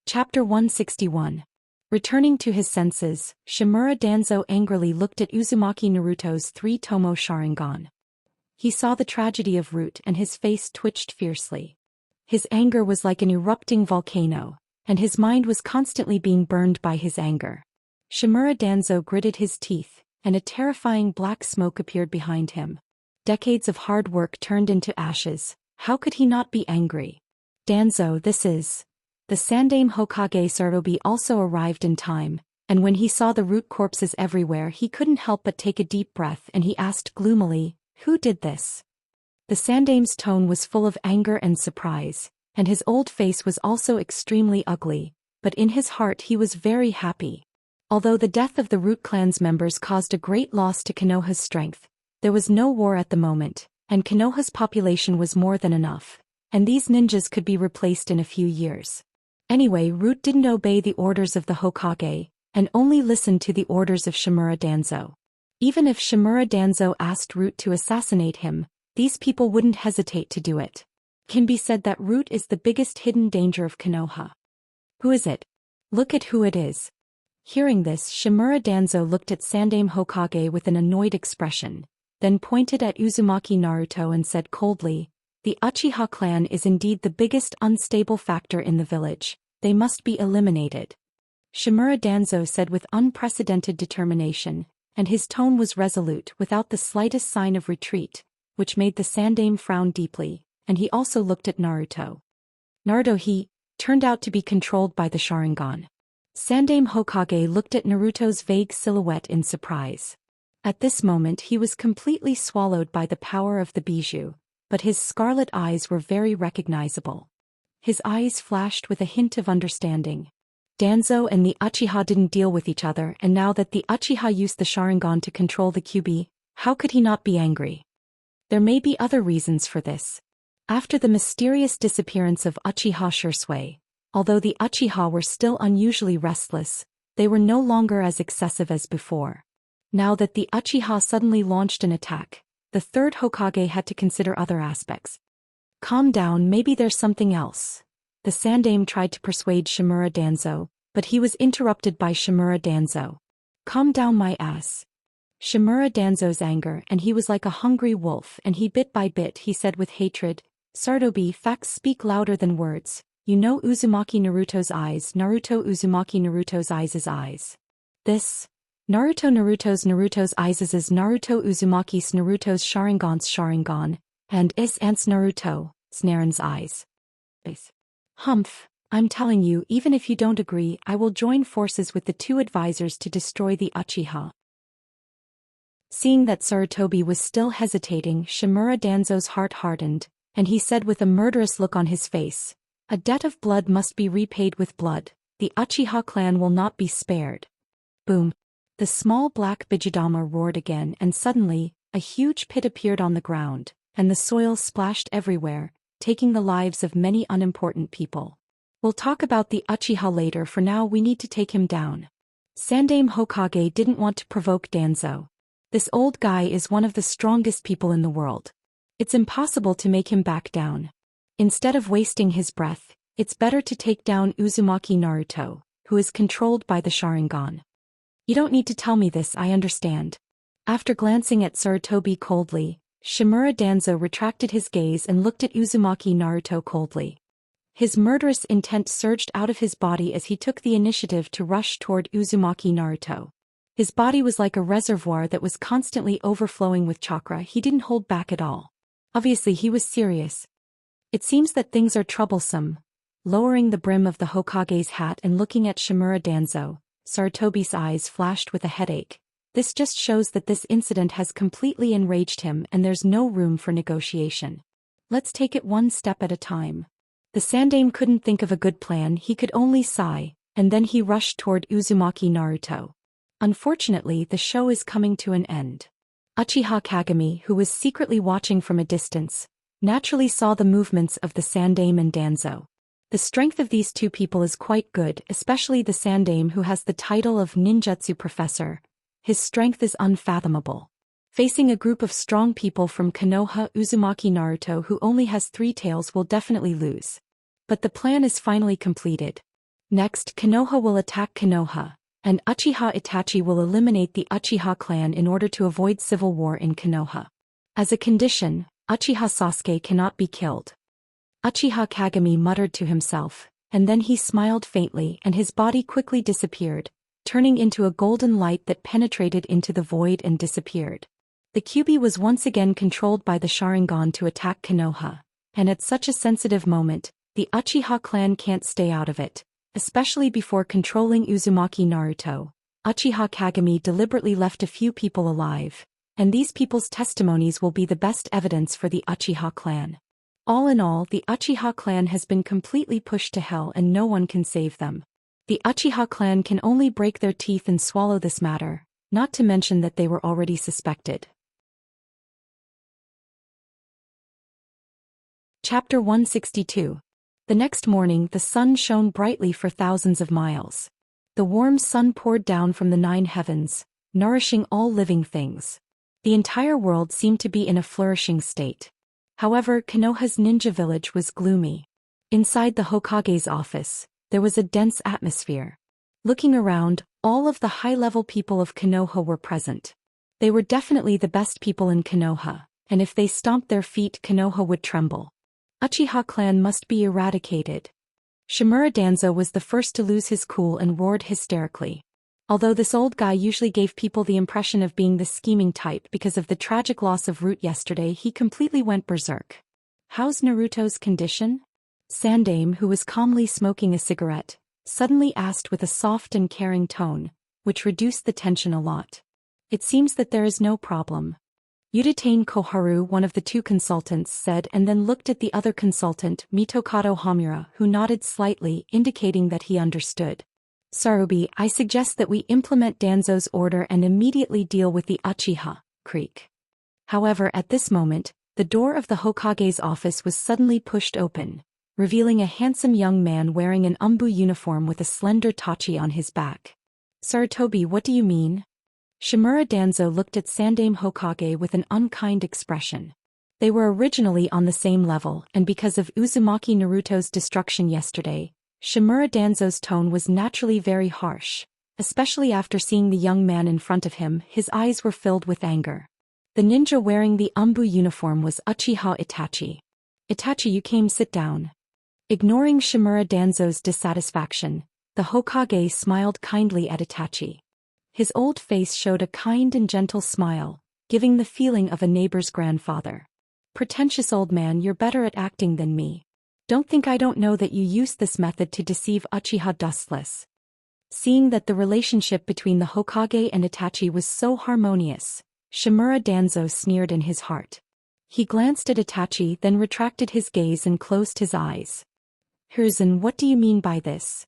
Speaker 1: Chapter 161. Returning to his senses, Shimura Danzo angrily looked at Uzumaki Naruto's three-tomo Sharingan. He saw the tragedy of Root and his face twitched fiercely. His anger was like an erupting volcano, and his mind was constantly being burned by his anger. Shimura Danzo gritted his teeth, and a terrifying black smoke appeared behind him. Decades of hard work turned into ashes. How could he not be angry? Danzo, this is... The Sandaime Hokage Sarutobi also arrived in time, and when he saw the Root corpses everywhere he couldn't help but take a deep breath and he asked gloomily, "Who did this?" The Sandaime's tone was full of anger and surprise, and his old face was also extremely ugly, but in his heart he was very happy. Although the death of the Root clan's members caused a great loss to Konoha's strength, there was no war at the moment, and Konoha's population was more than enough, and these ninjas could be replaced in a few years. Anyway, Root didn't obey the orders of the Hokage, and only listened to the orders of Shimura Danzo. Even if Shimura Danzo asked Root to assassinate him, these people wouldn't hesitate to do it. It can be said that Root is the biggest hidden danger of Konoha. Who is it? Look at who it is. Hearing this, Shimura Danzo looked at Sandaime Hokage with an annoyed expression, then pointed at Uzumaki Naruto and said coldly, "The Uchiha clan is indeed the biggest unstable factor in the village. They must be eliminated." Shimura Danzo said with unprecedented determination, and his tone was resolute without the slightest sign of retreat, which made the Sandaime frown deeply, and he also looked at Naruto. Naruto he turned out to be controlled by the Sharingan. Sandaime Hokage looked at Naruto's vague silhouette in surprise. At this moment he was completely swallowed by the power of the bijou, but his scarlet eyes were very recognizable. His eyes flashed with a hint of understanding. Danzo and the Uchiha didn't deal with each other, and now that the Uchiha used the Sharingan to control the Kyuubi, how could he not be angry? There may be other reasons for this. After the mysterious disappearance of Uchiha Shisui, although the Uchiha were still unusually restless, they were no longer as excessive as before. Now that the Uchiha suddenly launched an attack, the third Hokage had to consider other aspects. Calm down, maybe there's something else. The Sandaime tried to persuade Shimura Danzo, but he was interrupted by Shimura Danzo. Calm down my ass. Shimura Danzo's anger, and he was like a hungry wolf, and bit by bit he said with hatred, "Sarutobi, facts speak louder than words. You know Uzumaki Naruto's eyes, Naruto Uzumaki Naruto's eyes. This... Naruto's eyes is Naruto Uzumaki's Naruto's Sharingan, and is ants Naruto, Snaren's eyes. Humph, I'm telling you, even if you don't agree, I will join forces with the two advisors to destroy the Uchiha." Seeing that Sarutobi was still hesitating, Shimura Danzo's heart hardened, and he said with a murderous look on his face, "A debt of blood must be repaid with blood. The Uchiha clan will not be spared." Boom. The small black Bijudama roared again, and suddenly, a huge pit appeared on the ground, and the soil splashed everywhere, taking the lives of many unimportant people. We'll talk about the Uchiha later, for now we need to take him down. Sandaime Hokage didn't want to provoke Danzo. This old guy is one of the strongest people in the world. It's impossible to make him back down. Instead of wasting his breath, it's better to take down Uzumaki Naruto, who is controlled by the Sharingan. You don't need to tell me this, I understand. After glancing at Sarutobi coldly, Shimura Danzo retracted his gaze and looked at Uzumaki Naruto coldly. His murderous intent surged out of his body as he took the initiative to rush toward Uzumaki Naruto. His body was like a reservoir that was constantly overflowing with chakra. He didn't hold back at all. Obviously he was serious. It seems that things are troublesome. Lowering the brim of the Hokage's hat and looking at Shimura Danzo, Sarutobi's eyes flashed with a headache. This just shows that this incident has completely enraged him and there's no room for negotiation. Let's take it one step at a time. The Sandaime couldn't think of a good plan, he could only sigh, and then he rushed toward Uzumaki Naruto. Unfortunately, the show is coming to an end. Uchiha Kagami, who was secretly watching from a distance, naturally saw the movements of the Sandaime and Danzo. The strength of these two people is quite good, especially the Sandaime who has the title of ninjutsu professor. His strength is unfathomable. Facing a group of strong people from Konoha, Uzumaki Naruto who only has 3 tails will definitely lose. But the plan is finally completed. Next, Konoha will attack Konoha, and Uchiha Itachi will eliminate the Uchiha clan in order to avoid civil war in Konoha. As a condition, Uchiha Sasuke cannot be killed. Uchiha Kagami muttered to himself, and then he smiled faintly and his body quickly disappeared, turning into a golden light that penetrated into the void and disappeared. The Kyuubi was once again controlled by the Sharingan to attack Konoha, and at such a sensitive moment, the Uchiha clan can't stay out of it, especially before controlling Uzumaki Naruto. Uchiha Kagami deliberately left a few people alive, and these people's testimonies will be the best evidence for the Uchiha clan. All in all, the Uchiha clan has been completely pushed to hell and no one can save them. The Uchiha clan can only break their teeth and swallow this matter, not to mention that they were already suspected. Chapter 162. The next morning the sun shone brightly for thousands of miles. The warm sun poured down from the 9 heavens, nourishing all living things. The entire world seemed to be in a flourishing state. However, Konoha's ninja village was gloomy. Inside the Hokage's office, there was a dense atmosphere. Looking around, all of the high-level people of Konoha were present. They were definitely the best people in Konoha, and if they stomped their feet, Konoha would tremble. Uchiha clan must be eradicated. Shimura Danzo was the first to lose his cool and roared hysterically. Although this old guy usually gave people the impression of being the scheming type because of the tragic loss of Root yesterday, he completely went berserk. How's Naruto's condition? Sandaime, who was calmly smoking a cigarette, suddenly asked with a soft and caring tone, which reduced the tension a lot. It seems that there is no problem. Udatain Koharu, one of the 2 consultants, said and then looked at the other consultant, Mitokado Hamura, who nodded slightly, indicating that he understood. Sarubi, I suggest that we implement Danzo's order and immediately deal with the Uchiha Creek. However, at this moment, the door of the Hokage's office was suddenly pushed open, revealing a handsome young man wearing an umbu uniform with a slender tachi on his back. Sarutobi, what do you mean? Shimura Danzo looked at Sandaime Hokage with an unkind expression. They were originally on the same level, and because of Uzumaki Naruto's destruction yesterday, Shimura Danzo's tone was naturally very harsh, especially after seeing the young man in front of him. His eyes were filled with anger. The ninja wearing the umbu uniform was Uchiha Itachi. Itachi, you came, sit down. Ignoring Shimura Danzo's dissatisfaction, the Hokage smiled kindly at Itachi. His old face showed a kind and gentle smile, giving the feeling of a neighbor's grandfather. Pretentious old man, you're better at acting than me. Don't think I don't know that you used this method to deceive Uchiha Dustless. Seeing that the relationship between the Hokage and Itachi was so harmonious, Shimura Danzo sneered in his heart. He glanced at Itachi, then retracted his gaze and closed his eyes. Hiruzen, what do you mean by this?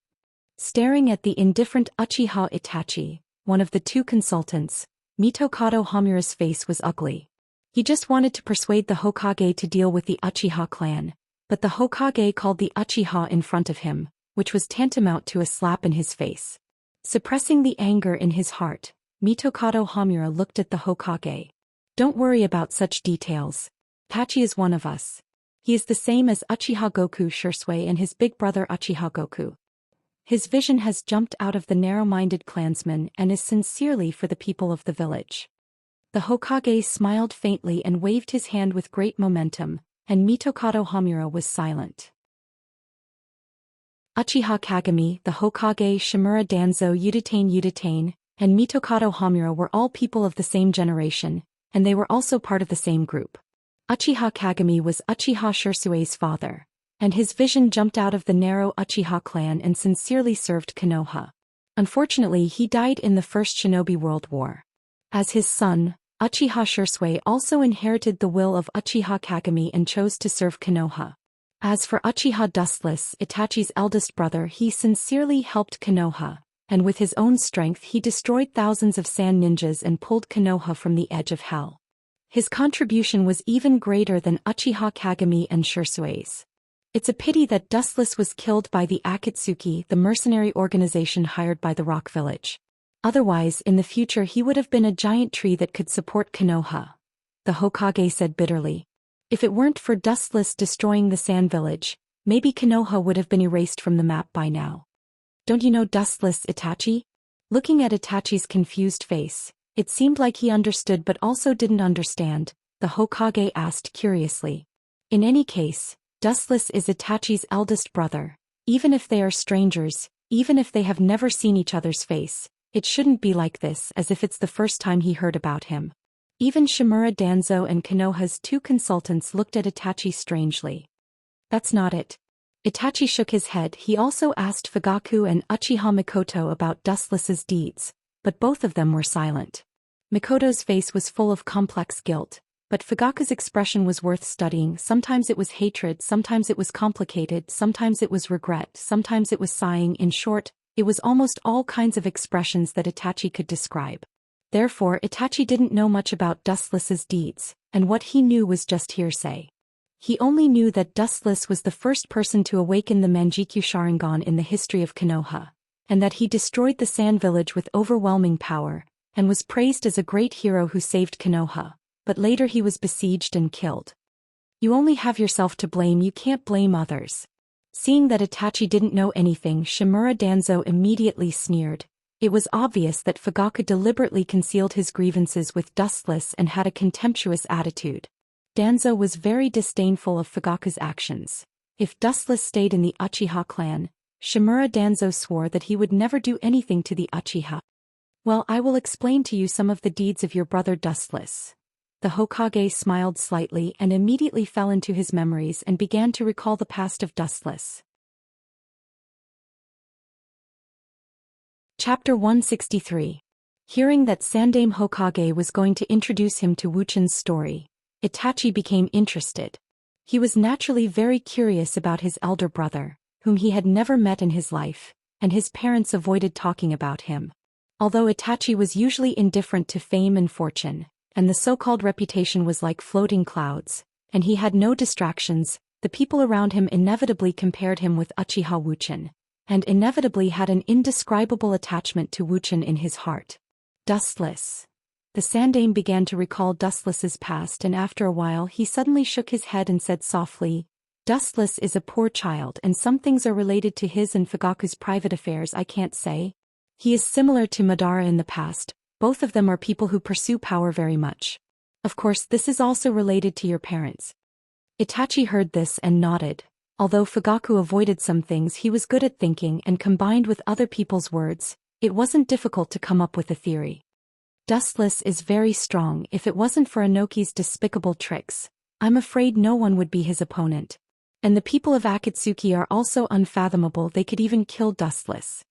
Speaker 1: Staring at the indifferent Uchiha Itachi, one of the 2 consultants, Mitokado Hamura's face was ugly. He just wanted to persuade the Hokage to deal with the Uchiha clan, but the Hokage called the Uchiha in front of him, which was tantamount to a slap in his face. Suppressing the anger in his heart, Mitokado Hamura looked at the Hokage. Don't worry about such details. Itachi is one of us. He is the same as Uchiha Goku Shisui and his big brother Uchiha Goku. His vision has jumped out of the narrow-minded clansman and is sincerely for the people of the village. The Hokage smiled faintly and waved his hand with great momentum, and Mitokado Hamura was silent. Uchiha Kagami, the Hokage, Shimura Danzo, Udatain, and Mitokado Hamura were all people of the same generation, and they were also part of the same group. Uchiha Kagami was Uchiha Shisui's father, and his vision jumped out of the narrow Uchiha clan and sincerely served Konoha. Unfortunately, he died in the First Shinobi World War. As his son, Uchiha Shisui also inherited the will of Uchiha Kagami and chose to serve Konoha. As for Uchiha Dustless, Itachi's eldest brother, he sincerely helped Konoha, and with his own strength he destroyed thousands of sand ninjas and pulled Konoha from the edge of hell. His contribution was even greater than Uchiha Kagami and Shisui's. It's a pity that Dustless was killed by the Akatsuki, the mercenary organization hired by the Rock Village. Otherwise, in the future he would have been a giant tree that could support Konoha. The Hokage said bitterly. If it weren't for Dustless destroying the Sand Village, maybe Konoha would have been erased from the map by now. Don't you know Dustless, Itachi? Looking at Itachi's confused face, it seemed like he understood but also didn't understand, the Hokage asked curiously. In any case, Dustless is Itachi's eldest brother. Even if they are strangers, even if they have never seen each other's face, it shouldn't be like this, as if it's the first time he heard about him. Even Shimura Danzo and Konoha's two consultants looked at Itachi strangely. That's not it. Itachi shook his head. He also asked Fugaku and Uchiha Mikoto about Dustless's deeds, but both of them were silent. Mikoto's face was full of complex guilt, but Fugaku's expression was worth studying. Sometimes it was hatred, sometimes it was complicated, sometimes it was regret, sometimes it was sighing. In short, it was almost all kinds of expressions that Itachi could describe. Therefore, Itachi didn't know much about Dustless's deeds, and what he knew was just hearsay. He only knew that Dustless was the first person to awaken the Manjikyu Sharingan in the history of Konoha, and that he destroyed the Sand Village with overwhelming power, and was praised as a great hero who saved Konoha, but later he was besieged and killed. You only have yourself to blame, you can't blame others. Seeing that Itachi didn't know anything, Shimura Danzo immediately sneered. It was obvious that Fugaku deliberately concealed his grievances with Dustless and had a contemptuous attitude. Danzo was very disdainful of Fugaku's actions. If Dustless stayed in the Uchiha clan, Shimura Danzo swore that he would never do anything to the Uchiha. Well, I will explain to you some of the deeds of your brother Dustless. The Hokage smiled slightly and immediately fell into his memories and began to recall the past of Dustless. Chapter 163. Hearing that Sandaime Hokage was going to introduce him to Wuchan's story, Itachi became interested. He was naturally very curious about his elder brother, whom he had never met in his life, and his parents avoided talking about him. Although Itachi was usually indifferent to fame and fortune, and the so-called reputation was like floating clouds, and he had no distractions, the people around him inevitably compared him with Uchiha Wuchan, and inevitably had an indescribable attachment to Wuchan in his heart. Dustless. The Sandaime began to recall Dustless's past, and after a while he suddenly shook his head and said softly, Dustless is a poor child, and some things are related to his and Fugaku's private affairs I can't say. He is similar to Madara in the past. Both of them are people who pursue power very much. Of course, this is also related to your parents. Itachi heard this and nodded. Although Fugaku avoided some things, he was good at thinking, and combined with other people's words, it wasn't difficult to come up with a theory. Dustless is very strong. If it wasn't for Inoki's despicable tricks, I'm afraid no one would be his opponent. And the people of Akatsuki are also unfathomable, they could even kill Dustless.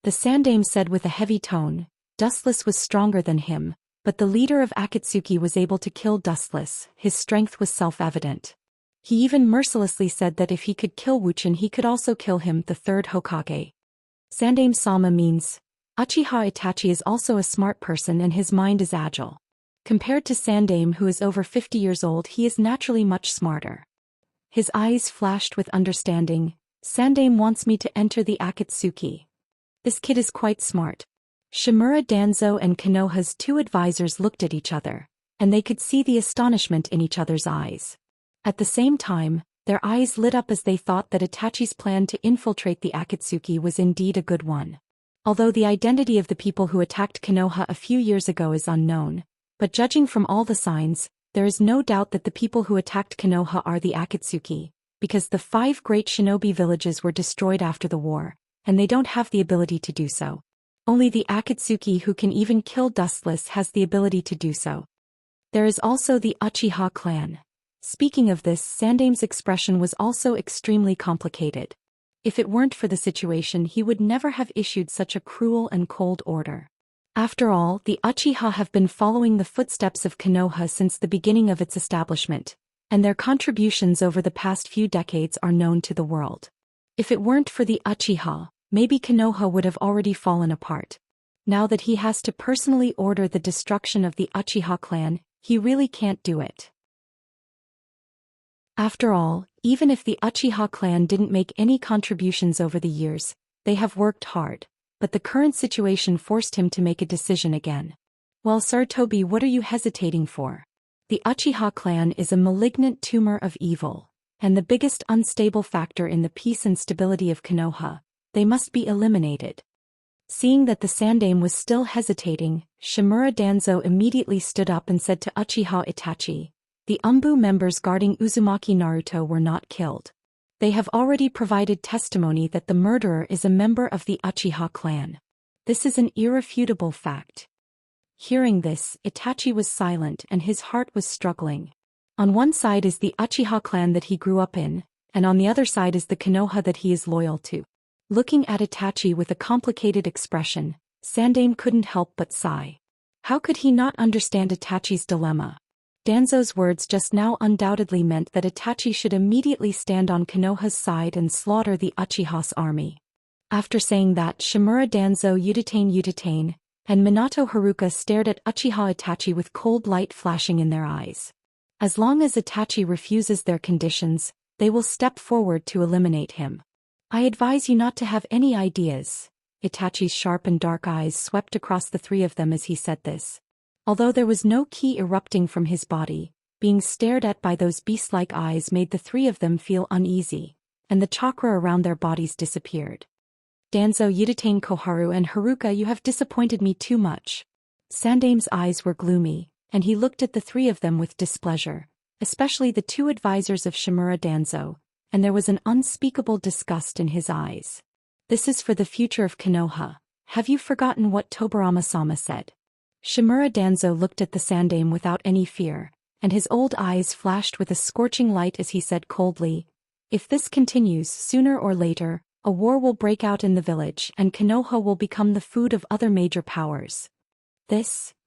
Speaker 1: The Sandaime said with a heavy tone. Dustless was stronger than him, but the leader of Akatsuki was able to kill Dustless. His strength was self-evident. He even mercilessly said that if he could kill Wuchan he could also kill him, the third Hokage. Sandaime-sama means, Uchiha Itachi is also a smart person and his mind is agile. Compared to Sandaime, who is over 50 years old, he is naturally much smarter. His eyes flashed with understanding. Sandaime wants me to enter the Akatsuki. This kid is quite smart. Shimura Danzo and Konoha's two advisors looked at each other, and they could see the astonishment in each other's eyes. At the same time, their eyes lit up as they thought that Itachi's plan to infiltrate the Akatsuki was indeed a good one. Although the identity of the people who attacked Konoha a few years ago is unknown, but judging from all the signs, there is no doubt that the people who attacked Konoha are the Akatsuki, because the 5 great shinobi villages were destroyed after the war, and they don't have the ability to do so. Only the Akatsuki, who can even kill Dustless, has the ability to do so. There is also the Uchiha clan. Speaking of this, Sandaime's expression was also extremely complicated. If it weren't for the situation, he would never have issued such a cruel and cold order. After all, the Uchiha have been following the footsteps of Konoha since the beginning of its establishment, and their contributions over the past few decades are known to the world. If it weren't for the Uchiha, maybe Konoha would have already fallen apart. Now that he has to personally order the destruction of the Uchiha clan, he really can't do it. After all, Even if the Uchiha clan didn't make any contributions over the years, they have worked hard, but the current situation forced him to make a decision again. Well, Sir Toby, what are you hesitating for? The Uchiha clan is a malignant tumor of evil, and the biggest unstable factor in the peace and stability of Konoha. They must be eliminated. Seeing that the Sandaime was still hesitating, Shimura Danzo immediately stood up and said to Uchiha Itachi, "The Umbu members guarding Uzumaki Naruto were not killed. They have already provided testimony that the murderer is a member of the Uchiha clan. This is an irrefutable fact." Hearing this, Itachi was silent and his heart was struggling. On one side is the Uchiha clan that he grew up in, and on the other side is the Konoha that he is loyal to. Looking at Itachi with a complicated expression, Sandaime couldn't help but sigh. How could he not understand Itachi's dilemma? Danzo's words just now undoubtedly meant that Itachi should immediately stand on Konoha's side and slaughter the Uchiha's army. After saying that, Shimura Danzo Utatane, and Minato Haruka stared at Uchiha Itachi with cold light flashing in their eyes. As long as Itachi refuses their conditions, they will step forward to eliminate him. I advise you not to have any ideas. Itachi's sharp and dark eyes swept across the three of them as he said this. Although there was no ki erupting from his body, being stared at by those beast-like eyes made the three of them feel uneasy, and the chakra around their bodies disappeared. Danzo Utatane Koharu and Haruka, you have disappointed me too much. Sandaime's eyes were gloomy, and he looked at the three of them with displeasure, especially the two advisors of Shimura Danzo, and there was an unspeakable disgust in his eyes. This is for the future of Konoha. Have you forgotten what Tobirama-sama said? Shimura Danzo looked at the Sandaime without any fear, and his old eyes flashed with a scorching light as he said coldly, "If this continues, sooner or later, a war will break out in the village and Konoha will become the food of other major powers."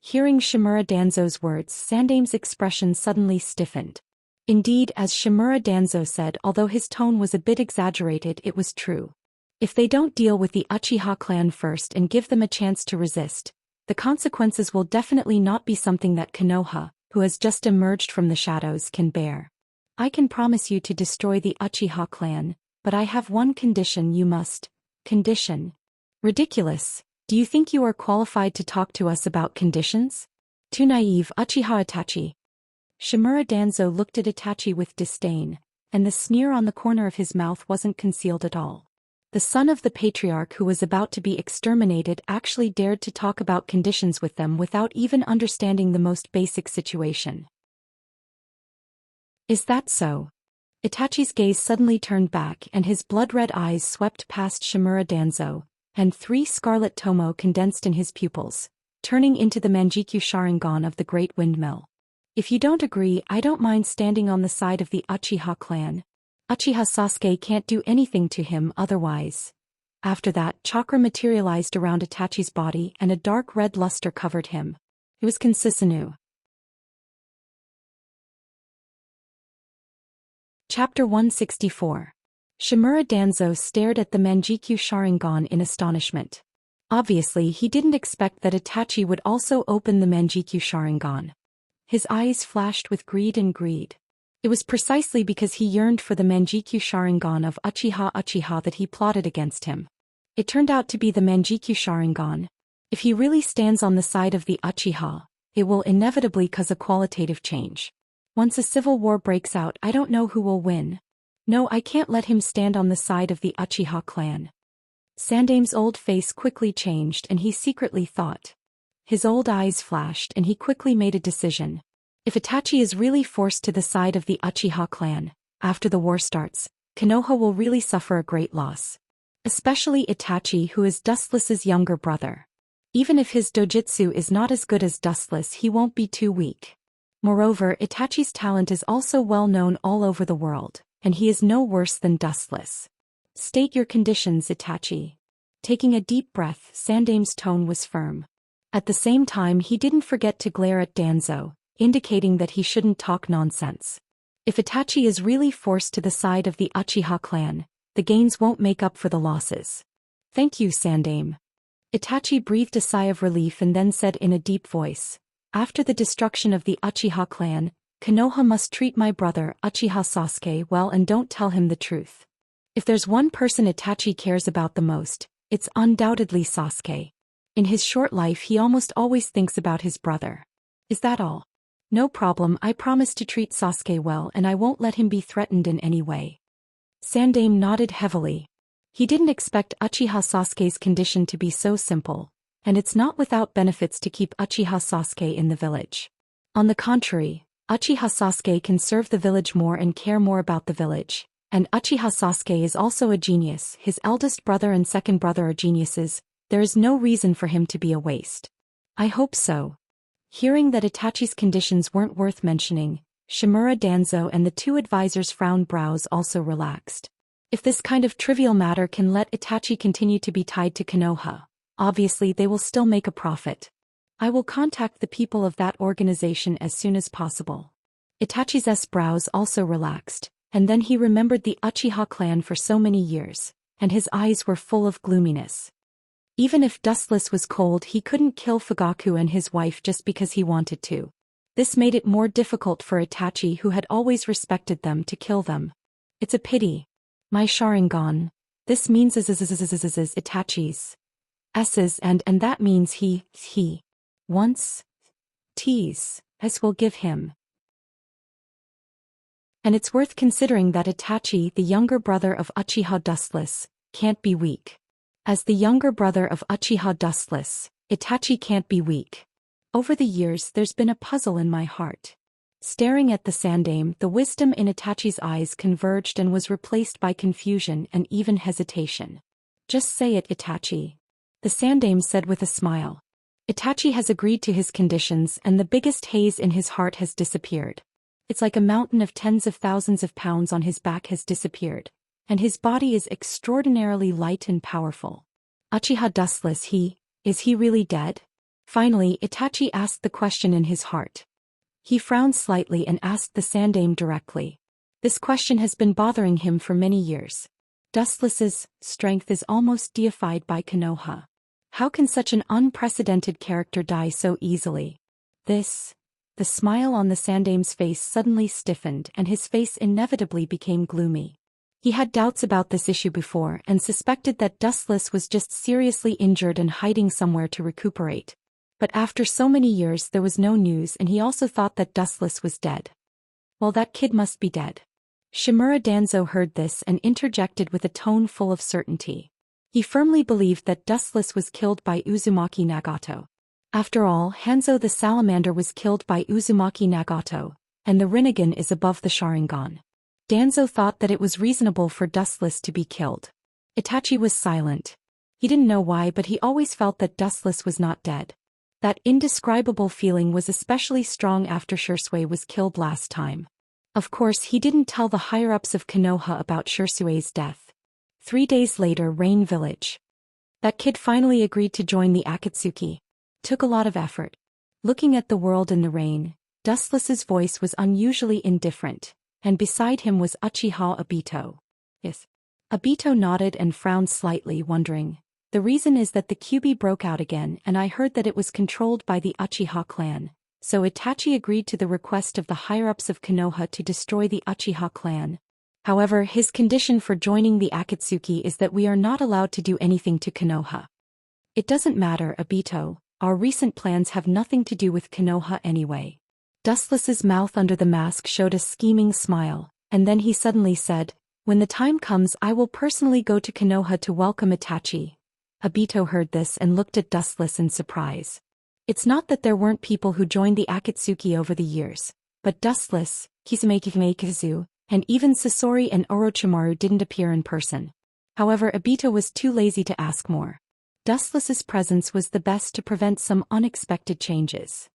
Speaker 1: Hearing Shimura Danzo's words, Sandaime's expression suddenly stiffened. Indeed, as Shimura Danzo said, although his tone was a bit exaggerated, it was true. If they don't deal with the Uchiha clan first and give them a chance to resist, the consequences will definitely not be something that Konoha, who has just emerged from the shadows, can bear. I can promise you to destroy the Uchiha clan, but I have one condition you must. Condition? Ridiculous. Do you think you are qualified to talk to us about conditions? Too naive, Uchiha Itachi. Shimura Danzo looked at Itachi with disdain, and the sneer on the corner of his mouth wasn't concealed at all. The son of the patriarch who was about to be exterminated actually dared to talk about conditions with them without even understanding the most basic situation. Is that so? Itachi's gaze suddenly turned back and his blood-red eyes swept past Shimura Danzo, and 3 scarlet tomo condensed in his pupils, turning into the Manjikyu Sharingan of the Great Windmill. If you don't agree, I don't mind standing on the side of the Uchiha clan. Uchiha Sasuke can't do anything to him otherwise. After that, chakra materialized around Itachi's body and a dark red luster covered him. It was Kinsisanu. Chapter 164. Shimura Danzo stared at the Manjikyu Sharingan in astonishment. Obviously, he didn't expect that Itachi would also open the Manjikyu Sharingan. His eyes flashed with greed. It was precisely because he yearned for the Manjikyu Sharingan of Uchiha that he plotted against him. It turned out to be the Manjikyu Sharingan. If he really stands on the side of the Uchiha, it will inevitably cause a qualitative change. Once a civil war breaks out, I don't know who will win. No, I can't let him stand on the side of the Uchiha clan. Sandaime's old face quickly changed and he secretly thought. His old eyes flashed and he quickly made a decision. If Itachi is really forced to the side of the Uchiha clan, after the war starts, Konoha will really suffer a great loss. Especially Itachi, who is Dustless's younger brother. Even if his dojutsu is not as good as Dustless, he won't be too weak. Moreover, Itachi's talent is also well known all over the world, and he is no worse than Dustless. State your conditions, Itachi. Taking a deep breath, Sandaime's tone was firm. At the same time, he didn't forget to glare at Danzo, indicating that he shouldn't talk nonsense. If Itachi is really forced to the side of the Uchiha clan, the gains won't make up for the losses. Thank you, Sandaime. Itachi breathed a sigh of relief and then said in a deep voice, after the destruction of the Uchiha clan, Konoha must treat my brother Uchiha Sasuke well and don't tell him the truth. If there's one person Itachi cares about the most, it's undoubtedly Sasuke. In his short life he almost always thinks about his brother. Is that all? No problem, I promise to treat Sasuke well and I won't let him be threatened in any way. Sandaime nodded heavily. He didn't expect Uchiha Sasuke's condition to be so simple, and it's not without benefits to keep Uchiha Sasuke in the village. On the contrary, Uchiha Sasuke can serve the village more and care more about the village, and Uchiha Sasuke is also a genius, his eldest brother and second brother are geniuses, there is no reason for him to be a waste. I hope so. Hearing that Itachi's conditions weren't worth mentioning, Shimura Danzo and the two advisors' frowned brows also relaxed. If this kind of trivial matter can let Itachi continue to be tied to Konoha, obviously they will still make a profit. I will contact the people of that organization as soon as possible. Itachi's brows also relaxed, and then he remembered the Uchiha clan for so many years, and his eyes were full of gloominess. Even if Dustless was cold, he couldn't kill Fugaku and his wife just because he wanted to. This made it more difficult for Itachi, who had always respected them, to kill them. It's a pity. My Sharingan. This means Itachi's S's and that means he wants T's S will give him. And it's worth considering that Itachi, the younger brother of Uchiha Dustless, can't be weak. As the younger brother of Uchiha Dustless, Itachi can't be weak. Over the years there's been a puzzle in my heart. Staring at the Sandaime, the wisdom in Itachi's eyes converged and was replaced by confusion and even hesitation. Just say it, Itachi. The Sandaime said with a smile. Itachi has agreed to his conditions and the biggest haze in his heart has disappeared. It's like a mountain of tens of thousands of pounds on his back has disappeared, and his body is extraordinarily light and powerful. Uchiha Dustless, is he really dead? Finally, Itachi asked the question in his heart. He frowned slightly and asked the Sandaime directly. This question has been bothering him for many years. Dustless's strength is almost deified by Konoha. How can such an unprecedented character die so easily? The smile on the Sandaime's face suddenly stiffened and his face inevitably became gloomy. He had doubts about this issue before and suspected that Dustless was just seriously injured and hiding somewhere to recuperate. But after so many years there was no news and he also thought that Dustless was dead. Well, that kid must be dead. Shimura Danzo heard this and interjected with a tone full of certainty. He firmly believed that Dustless was killed by Uzumaki Nagato. After all, Hanzo the Salamander was killed by Uzumaki Nagato, and the Rinnegan is above the Sharingan. Danzo thought that it was reasonable for Dustless to be killed. Itachi was silent. He didn't know why, but he always felt that Dustless was not dead. That indescribable feeling was especially strong after Shisui was killed last time. Of course, he didn't tell the higher-ups of Konoha about Shisui's death. 3 days later, Rain Village. That kid finally agreed to join the Akatsuki. Took a lot of effort. Looking at the world in the rain, Dustless's voice was unusually indifferent, and beside him was Uchiha Obito. Yes. Obito nodded and frowned slightly, wondering. The reason is that the Kyuubi broke out again and I heard that it was controlled by the Uchiha clan, so Itachi agreed to the request of the higher-ups of Konoha to destroy the Uchiha clan. However, his condition for joining the Akatsuki is that we are not allowed to do anything to Konoha. It doesn't matter, Obito, our recent plans have nothing to do with Konoha anyway. Dustless's mouth under the mask showed a scheming smile, and then he suddenly said, when the time comes I will personally go to Konoha to welcome Itachi. Obito heard this and looked at Dustless in surprise. It's not that there weren't people who joined the Akatsuki over the years, but Dustless, Kisame and even Sasori and Orochimaru didn't appear in person. However, Obito was too lazy to ask more. Dustless's presence was the best to prevent some unexpected changes.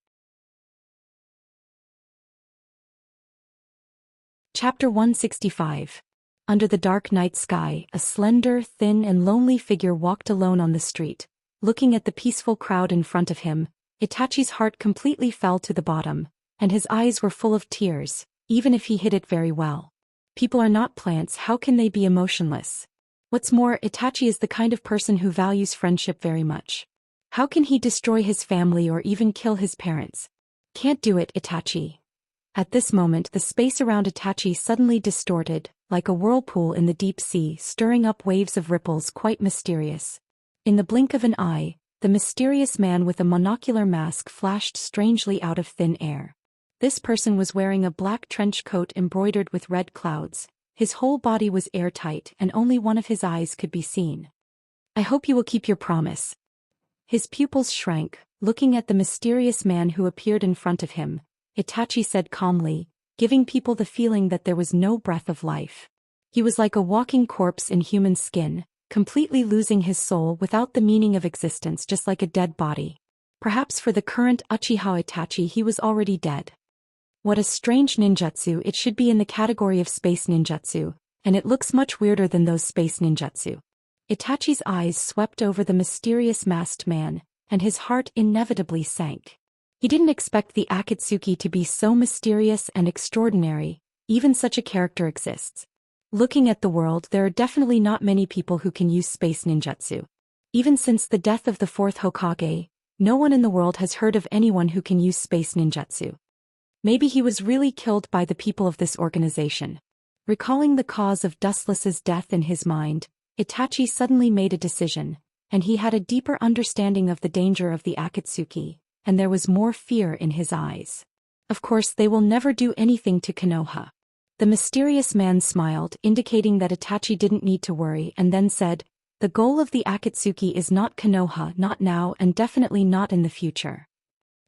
Speaker 1: Chapter 165. Under the dark night sky, a slender, thin and lonely figure walked alone on the street. Looking at the peaceful crowd in front of him, Itachi's heart completely fell to the bottom, and his eyes were full of tears, even if he hid it very well. People are not plants, how can they be emotionless? What's more, Itachi is the kind of person who values friendship very much. How can he destroy his family or even kill his parents? Can't do it, Itachi. At this moment the space around Itachi suddenly distorted, like a whirlpool in the deep sea, stirring up waves of ripples quite mysterious. In the blink of an eye, the mysterious man with a monocular mask flashed strangely out of thin air. This person was wearing a black trench coat embroidered with red clouds. His whole body was airtight and only one of his eyes could be seen. "I hope you will keep your promise." His pupils shrank, looking at the mysterious man who appeared in front of him. Itachi said calmly, giving people the feeling that there was no breath of life. He was like a walking corpse in human skin, completely losing his soul without the meaning of existence, just like a dead body. Perhaps for the current Uchiha Itachi he was already dead. What a strange ninjutsu. It should be in the category of space ninjutsu, and it looks much weirder than those space ninjutsu. Itachi's eyes swept over the mysterious masked man, and his heart inevitably sank. He didn't expect the Akatsuki to be so mysterious and extraordinary. Even such a character exists. Looking at the world, there are definitely not many people who can use space ninjutsu. Even since the death of the fourth Hokage, no one in the world has heard of anyone who can use space ninjutsu. Maybe he was really killed by the people of this organization. Recalling the cause of Dustless's death in his mind, Itachi suddenly made a decision, and he had a deeper understanding of the danger of the Akatsuki, and there was more fear in his eyes. Of course they will never do anything to Konoha. The mysterious man smiled, indicating that Itachi didn't need to worry, and then said, "The goal of the Akatsuki is not Konoha, not now and definitely not in the future.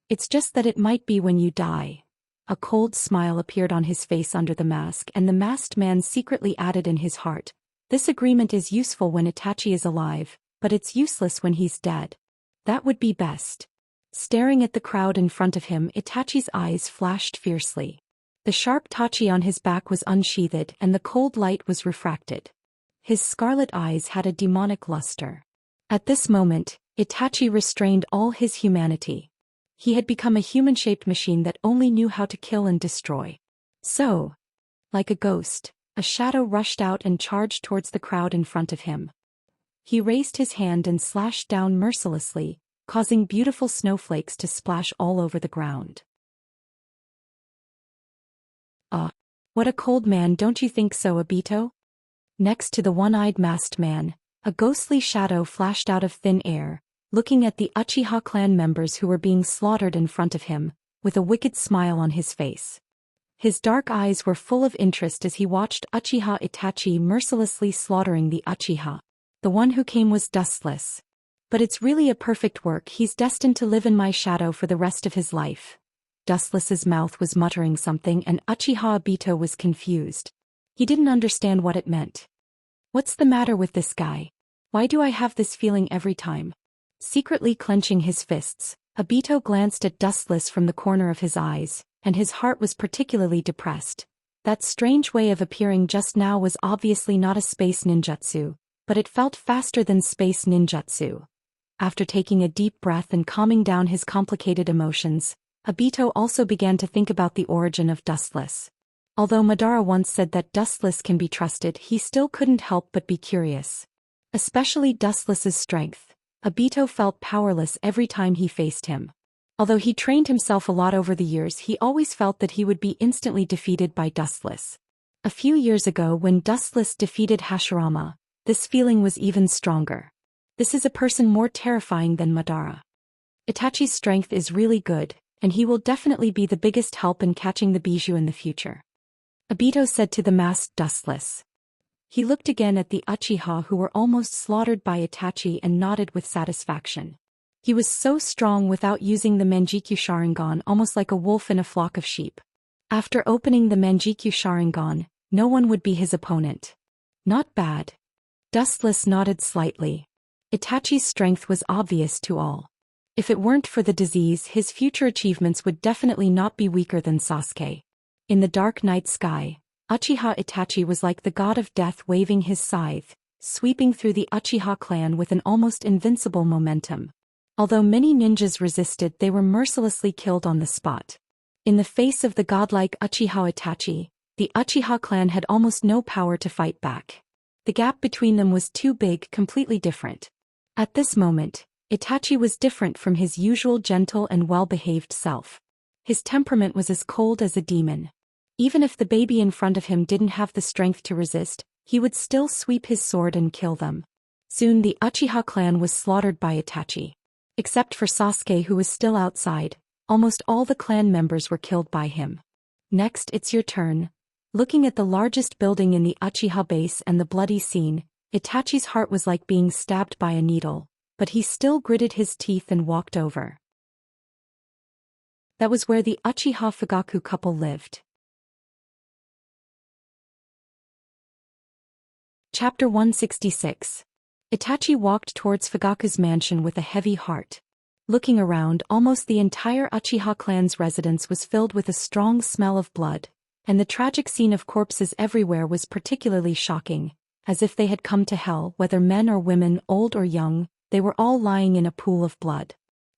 Speaker 1: It's just that it might be when you die." A cold smile appeared on his face under the mask, and the masked man secretly added in his heart, "This agreement is useful when Itachi is alive, but it's useless when he's dead. That would be best." Staring at the crowd in front of him, Itachi's eyes flashed fiercely. The sharp tachi on his back was unsheathed and the cold light was refracted. His scarlet eyes had a demonic luster. At this moment, Itachi restrained all his humanity. He had become a human-shaped machine that only knew how to kill and destroy. So, like a ghost, a shadow rushed out and charged towards the crowd in front of him. He raised his hand and slashed down mercilessly, causing beautiful snowflakes to splash all over the ground. What a cold man, don't you think so, Obito? Next to the one-eyed masked man, a ghostly shadow flashed out of thin air, looking at the Uchiha clan members who were being slaughtered in front of him, with a wicked smile on his face. His dark eyes were full of interest as he watched Uchiha Itachi mercilessly slaughtering the Uchiha. The one who came was Dustless. But it's really a perfect work. He's destined to live in my shadow for the rest of his life. Dustless's mouth was muttering something and Uchiha Obito was confused. He didn't understand what it meant. What's the matter with this guy? Why do I have this feeling every time? Secretly clenching his fists, Obito glanced at Dustless from the corner of his eyes, and his heart was particularly depressed. That strange way of appearing just now was obviously not a space ninjutsu, but it felt faster than space ninjutsu. After taking a deep breath and calming down his complicated emotions, Obito also began to think about the origin of Dustless. Although Madara once said that Dustless can be trusted, he still couldn't help but be curious. Especially Dustless's strength. Obito felt powerless every time he faced him. Although he trained himself a lot over the years, he always felt that he would be instantly defeated by Dustless. A few years ago when Dustless defeated Hashirama, this feeling was even stronger. This is a person more terrifying than Madara. Itachi's strength is really good, and he will definitely be the biggest help in catching the Bijou in the future. Obito said to the masked Dustless. He looked again at the Uchiha who were almost slaughtered by Itachi and nodded with satisfaction. He was so strong without using the Manjikyu Sharingan, almost like a wolf in a flock of sheep. After opening the Manjikyu Sharingan, no one would be his opponent. Not bad. Dustless nodded slightly. Itachi's strength was obvious to all. If it weren't for the disease, his future achievements would definitely not be weaker than Sasuke. In the dark night sky, Uchiha Itachi was like the god of death waving his scythe, sweeping through the Uchiha clan with an almost invincible momentum. Although many ninjas resisted, they were mercilessly killed on the spot. In the face of the godlike Uchiha Itachi, the Uchiha clan had almost no power to fight back. The gap between them was too big, completely different. At this moment, Itachi was different from his usual gentle and well-behaved self. His temperament was as cold as a demon. Even if the baby in front of him didn't have the strength to resist, he would still sweep his sword and kill them. Soon the Uchiha clan was slaughtered by Itachi. Except for Sasuke, who was still outside, almost all the clan members were killed by him. Next, it's your turn. Looking at the largest building in the Uchiha base and the bloody scene, Itachi's heart was like being stabbed by a needle, but he still gritted his teeth and walked over. That was where the Uchiha Fugaku couple lived. Chapter 166. Itachi walked towards Fugaku's mansion with a heavy heart. Looking around, almost the entire Uchiha clan's residence was filled with a strong smell of blood, and the tragic scene of corpses everywhere was particularly shocking, as if they had come to hell. Whether men or women, old or young, they were all lying in a pool of blood.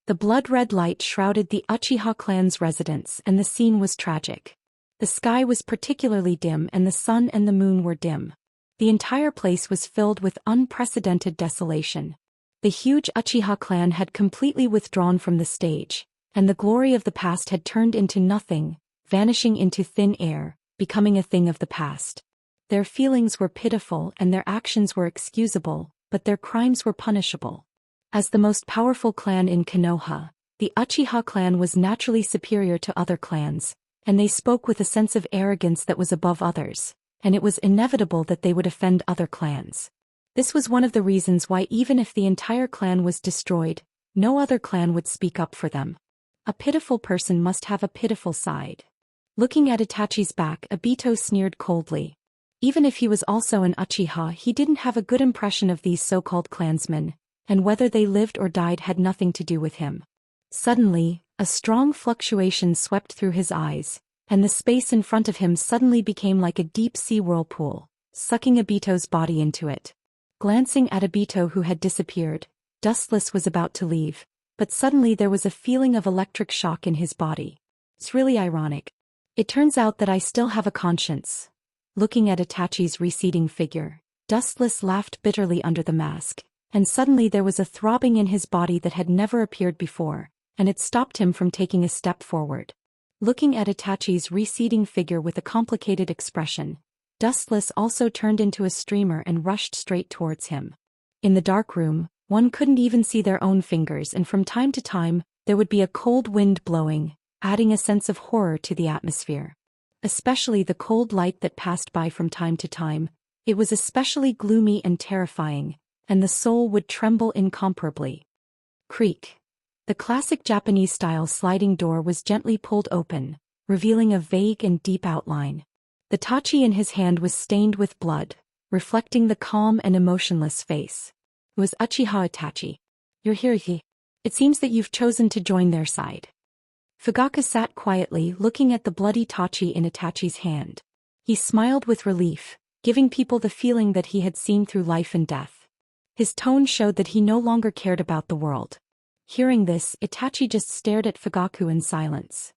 Speaker 1: The blood-red light shrouded the Uchiha clan's residence, and the scene was tragic. The sky was particularly dim and the sun and the moon were dim. The entire place was filled with unprecedented desolation. The huge Uchiha clan had completely withdrawn from the stage, and the glory of the past had turned into nothing, vanishing into thin air, becoming a thing of the past. Their feelings were pitiful and their actions were excusable, but their crimes were punishable. As the most powerful clan in Konoha, the Uchiha clan was naturally superior to other clans, and they spoke with a sense of arrogance that was above others, and it was inevitable that they would offend other clans. This was one of the reasons why even if the entire clan was destroyed, no other clan would speak up for them. A pitiful person must have a pitiful side. Looking at Itachi's back, Obito sneered coldly. Even if he was also an Uchiha, he didn't have a good impression of these so-called clansmen, and whether they lived or died had nothing to do with him. Suddenly, a strong fluctuation swept through his eyes, and the space in front of him suddenly became like a deep-sea whirlpool, sucking Obito's body into it. Glancing at Obito, who had disappeared, Dustless was about to leave, but suddenly there was a feeling of electric shock in his body. It's really ironic. It turns out that I still have a conscience. Looking at Itachi's receding figure, Dustless laughed bitterly under the mask, and suddenly there was a throbbing in his body that had never appeared before, and it stopped him from taking a step forward. Looking at Itachi's receding figure with a complicated expression, Dustless also turned into a streamer and rushed straight towards him. In the dark room, one couldn't even see their own fingers, and from time to time, there would be a cold wind blowing, adding a sense of horror to the atmosphere. Especially the cold light that passed by from time to time, it was especially gloomy and terrifying, and the soul would tremble incomparably. Creak. The classic Japanese-style sliding door was gently pulled open, revealing a vague and deep outline. The tachi in his hand was stained with blood, reflecting the calm and emotionless face. It was Uchiha Itachi. You're here, he. It seems that you've chosen to join their side. Fugaku sat quietly, looking at the bloody tachi in Itachi's hand. He smiled with relief, giving people the feeling that he had seen through life and death. His tone showed that he no longer cared about the world. Hearing this, Itachi just stared at Fugaku in silence.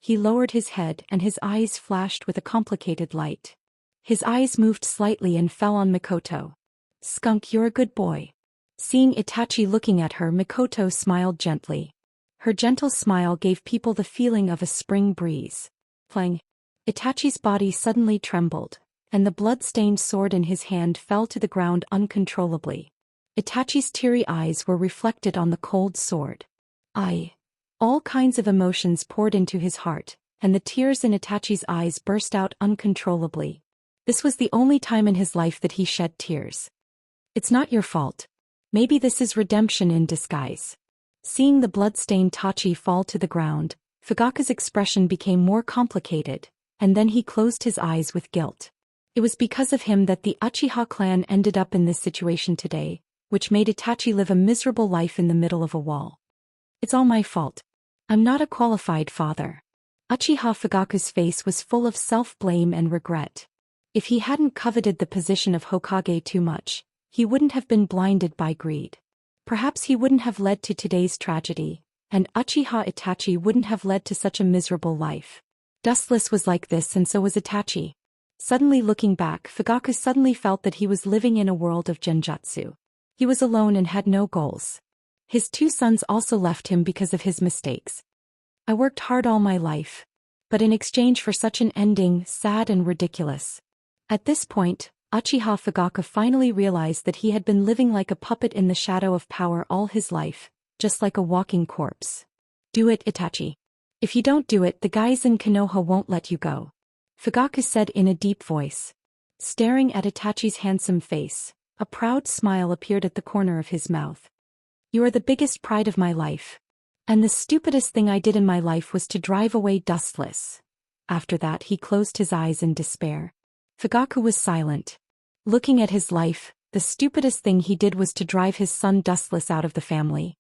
Speaker 1: He lowered his head and his eyes flashed with a complicated light. His eyes moved slightly and fell on Mikoto. Skunk, you're a good boy. Seeing Itachi looking at her, Mikoto smiled gently. Her gentle smile gave people the feeling of a spring breeze. Clang. Itachi's body suddenly trembled, and the blood-stained sword in his hand fell to the ground uncontrollably. Itachi's teary eyes were reflected on the cold sword. All kinds of emotions poured into his heart, and the tears in Itachi's eyes burst out uncontrollably. This was the only time in his life that he shed tears. It's not your fault. Maybe this is redemption in disguise. Seeing the blood-stained tachi fall to the ground, Fugaku's expression became more complicated, and then he closed his eyes with guilt. It was because of him that the Uchiha clan ended up in this situation today, which made Itachi live a miserable life in the middle of a wall. It's all my fault. I'm not a qualified father. Uchiha Fugaku's face was full of self-blame and regret. If he hadn't coveted the position of Hokage too much, he wouldn't have been blinded by greed. Perhaps he wouldn't have led to today's tragedy, and Uchiha Itachi wouldn't have led to such a miserable life. Dustless was like this, and so was Itachi. Suddenly looking back, Fugaku suddenly felt that he was living in a world of genjutsu. He was alone and had no goals. His two sons also left him because of his mistakes. I worked hard all my life. But in exchange for such an ending, sad and ridiculous. At this point, Uchiha Fugaku finally realized that he had been living like a puppet in the shadow of power all his life, just like a walking corpse. Do it, Itachi. If you don't do it, the guys in Konoha won't let you go. Fugaku said in a deep voice. Staring at Itachi's handsome face, a proud smile appeared at the corner of his mouth. You are the biggest pride of my life. And the stupidest thing I did in my life was to drive away Dustless. After that he closed his eyes in despair. Fugaku was silent. Looking at his life, the stupidest thing he did was to drive his son Dustless out of the family.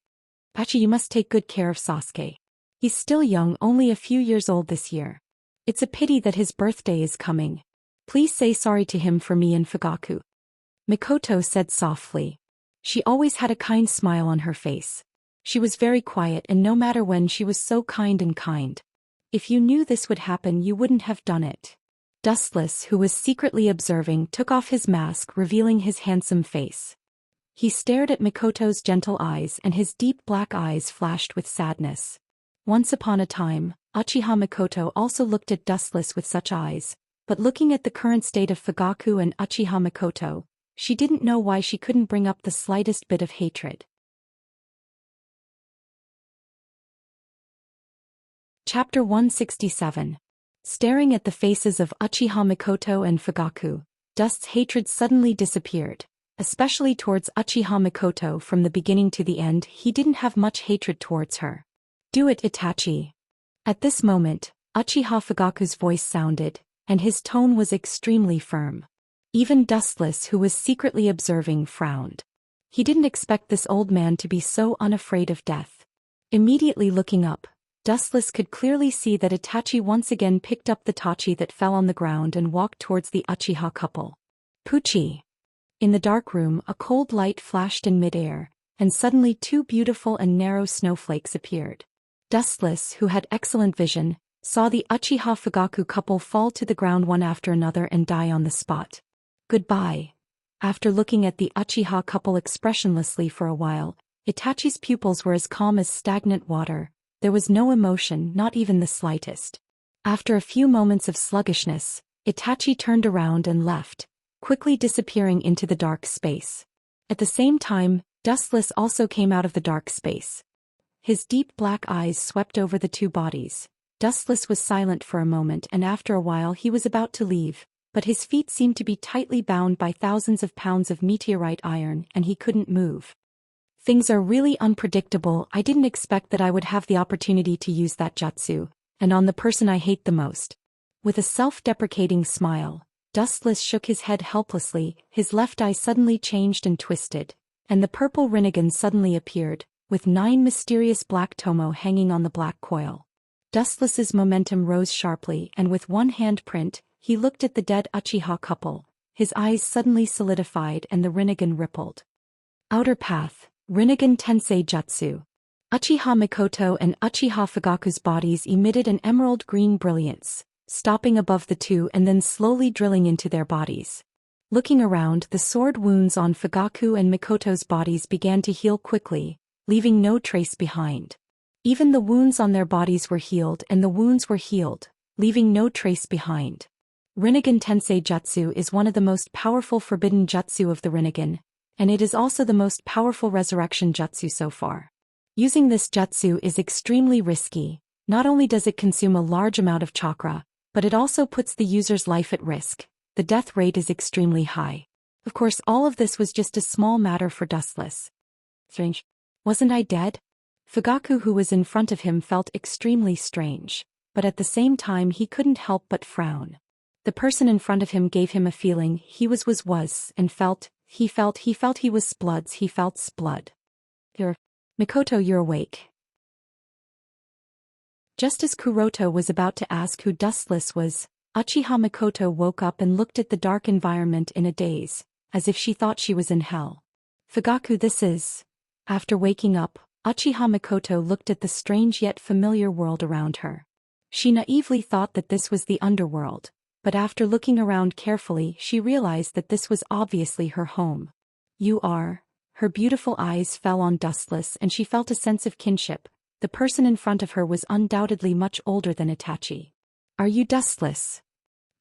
Speaker 1: Itachi, you must take good care of Sasuke. He's still young, only a few years old this year. It's a pity that his birthday is coming. Please say sorry to him for me and Fugaku. Mikoto said softly. She always had a kind smile on her face. She was very quiet, and no matter when, she was so kind and kind. If you knew this would happen, you wouldn't have done it. Dustless, who was secretly observing, took off his mask, revealing his handsome face. He stared at Mikoto's gentle eyes, and his deep black eyes flashed with sadness. Once upon a time, Uchiha Mikoto also looked at Dustless with such eyes, but looking at the current state of Fugaku and Uchiha Mikoto, she didn't know why she couldn't bring up the slightest bit of hatred. Chapter 167. Staring at the faces of Uchiha Mikoto and Fugaku, Dust's hatred suddenly disappeared, especially towards Uchiha Mikoto. From the beginning to the end, he didn't have much hatred towards her. Do it, Itachi. At this moment, Uchiha Fugaku's voice sounded, and his tone was extremely firm. Even Dustless, who was secretly observing, frowned. He didn't expect this old man to be so unafraid of death. Immediately looking up, Dustless could clearly see that Itachi once again picked up the tachi that fell on the ground and walked towards the Uchiha couple. Puchi. In the dark room, a cold light flashed in midair, and suddenly two beautiful and narrow snowflakes appeared. Dustless, who had excellent vision, saw the Uchiha Fugaku couple fall to the ground one after another and die on the spot. Goodbye. After looking at the Uchiha couple expressionlessly for a while, Itachi's pupils were as calm as stagnant water. There was no emotion, not even the slightest. After a few moments of sluggishness, Itachi turned around and left, quickly disappearing into the dark space. At the same time, Dustless also came out of the dark space. His deep black eyes swept over the two bodies. Dustless was silent for a moment, and after a while he was about to leave, but his feet seemed to be tightly bound by thousands of pounds of meteorite iron, and he couldn't move. Things are really unpredictable. I didn't expect that I would have the opportunity to use that jutsu, and on the person I hate the most. With a self-deprecating smile, Dustless shook his head helplessly, his left eye suddenly changed and twisted, and the purple Rinnegan suddenly appeared, with 9 mysterious black tomo hanging on the black coil. Dustless's momentum rose sharply, and with one handprint, he looked at the dead Uchiha couple. His eyes suddenly solidified and the Rinnegan rippled. Outer Path. Rinnegan Tensei Jutsu. Uchiha Mikoto and Uchiha Fugaku's bodies emitted an emerald green brilliance, stopping above the two and then slowly drilling into their bodies. Looking around, the sword wounds on Fugaku and Mikoto's bodies began to heal quickly, leaving no trace behind. Even the wounds on their bodies were healed, and the wounds were healed, leaving no trace behind. Rinnegan Tensei Jutsu is one of the most powerful forbidden jutsu of the Rinnegan, and it is also the most powerful resurrection jutsu so far. Using this jutsu is extremely risky. Not only does it consume a large amount of chakra, but it also puts the user's life at risk. The death rate is extremely high. Of course, all of this was just a small matter for Dustless. Strange. Wasn't I dead? Fugaku, who was in front of him, felt extremely strange, but at the same time he couldn't help but frown. The person in front of him gave him a feeling he was, and felt. He felt he was sploods. He felt splud. Mikoto, you're awake. Just as Kuroto was about to ask who Dustless was, Uchiha Mikoto woke up and looked at the dark environment in a daze, as if she thought she was in hell. Fugaku, this is... After waking up, Uchiha Mikoto looked at the strange yet familiar world around her. She naively thought that this was the underworld, but after looking around carefully she realized that this was obviously her home. You are... Her beautiful eyes fell on Dustless and she felt a sense of kinship, the person in front of her was undoubtedly much older than Itachi. Are you dustless?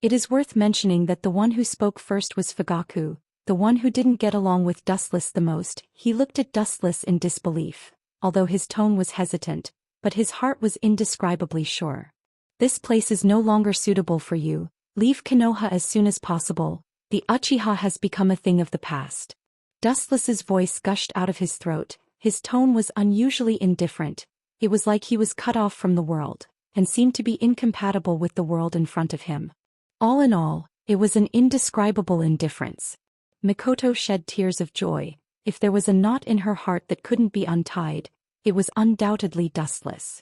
Speaker 1: It is worth mentioning that the one who spoke first was Fugaku, the one who didn't get along with Dustless the most. He looked at Dustless in disbelief, although his tone was hesitant, but his heart was indescribably sure. This place is no longer suitable for you. Leave Konoha as soon as possible. The Uchiha has become a thing of the past. Dustless's voice gushed out of his throat. His tone was unusually indifferent. It was like he was cut off from the world, and seemed to be incompatible with the world in front of him. All in all, it was an indescribable indifference. Mikoto shed tears of joy. If there was a knot in her heart that couldn't be untied, it was undoubtedly Dustless.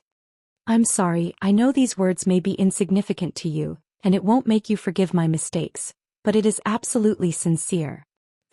Speaker 1: I'm sorry, I know these words may be insignificant to you, and it won't make you forgive my mistakes, but it is absolutely sincere.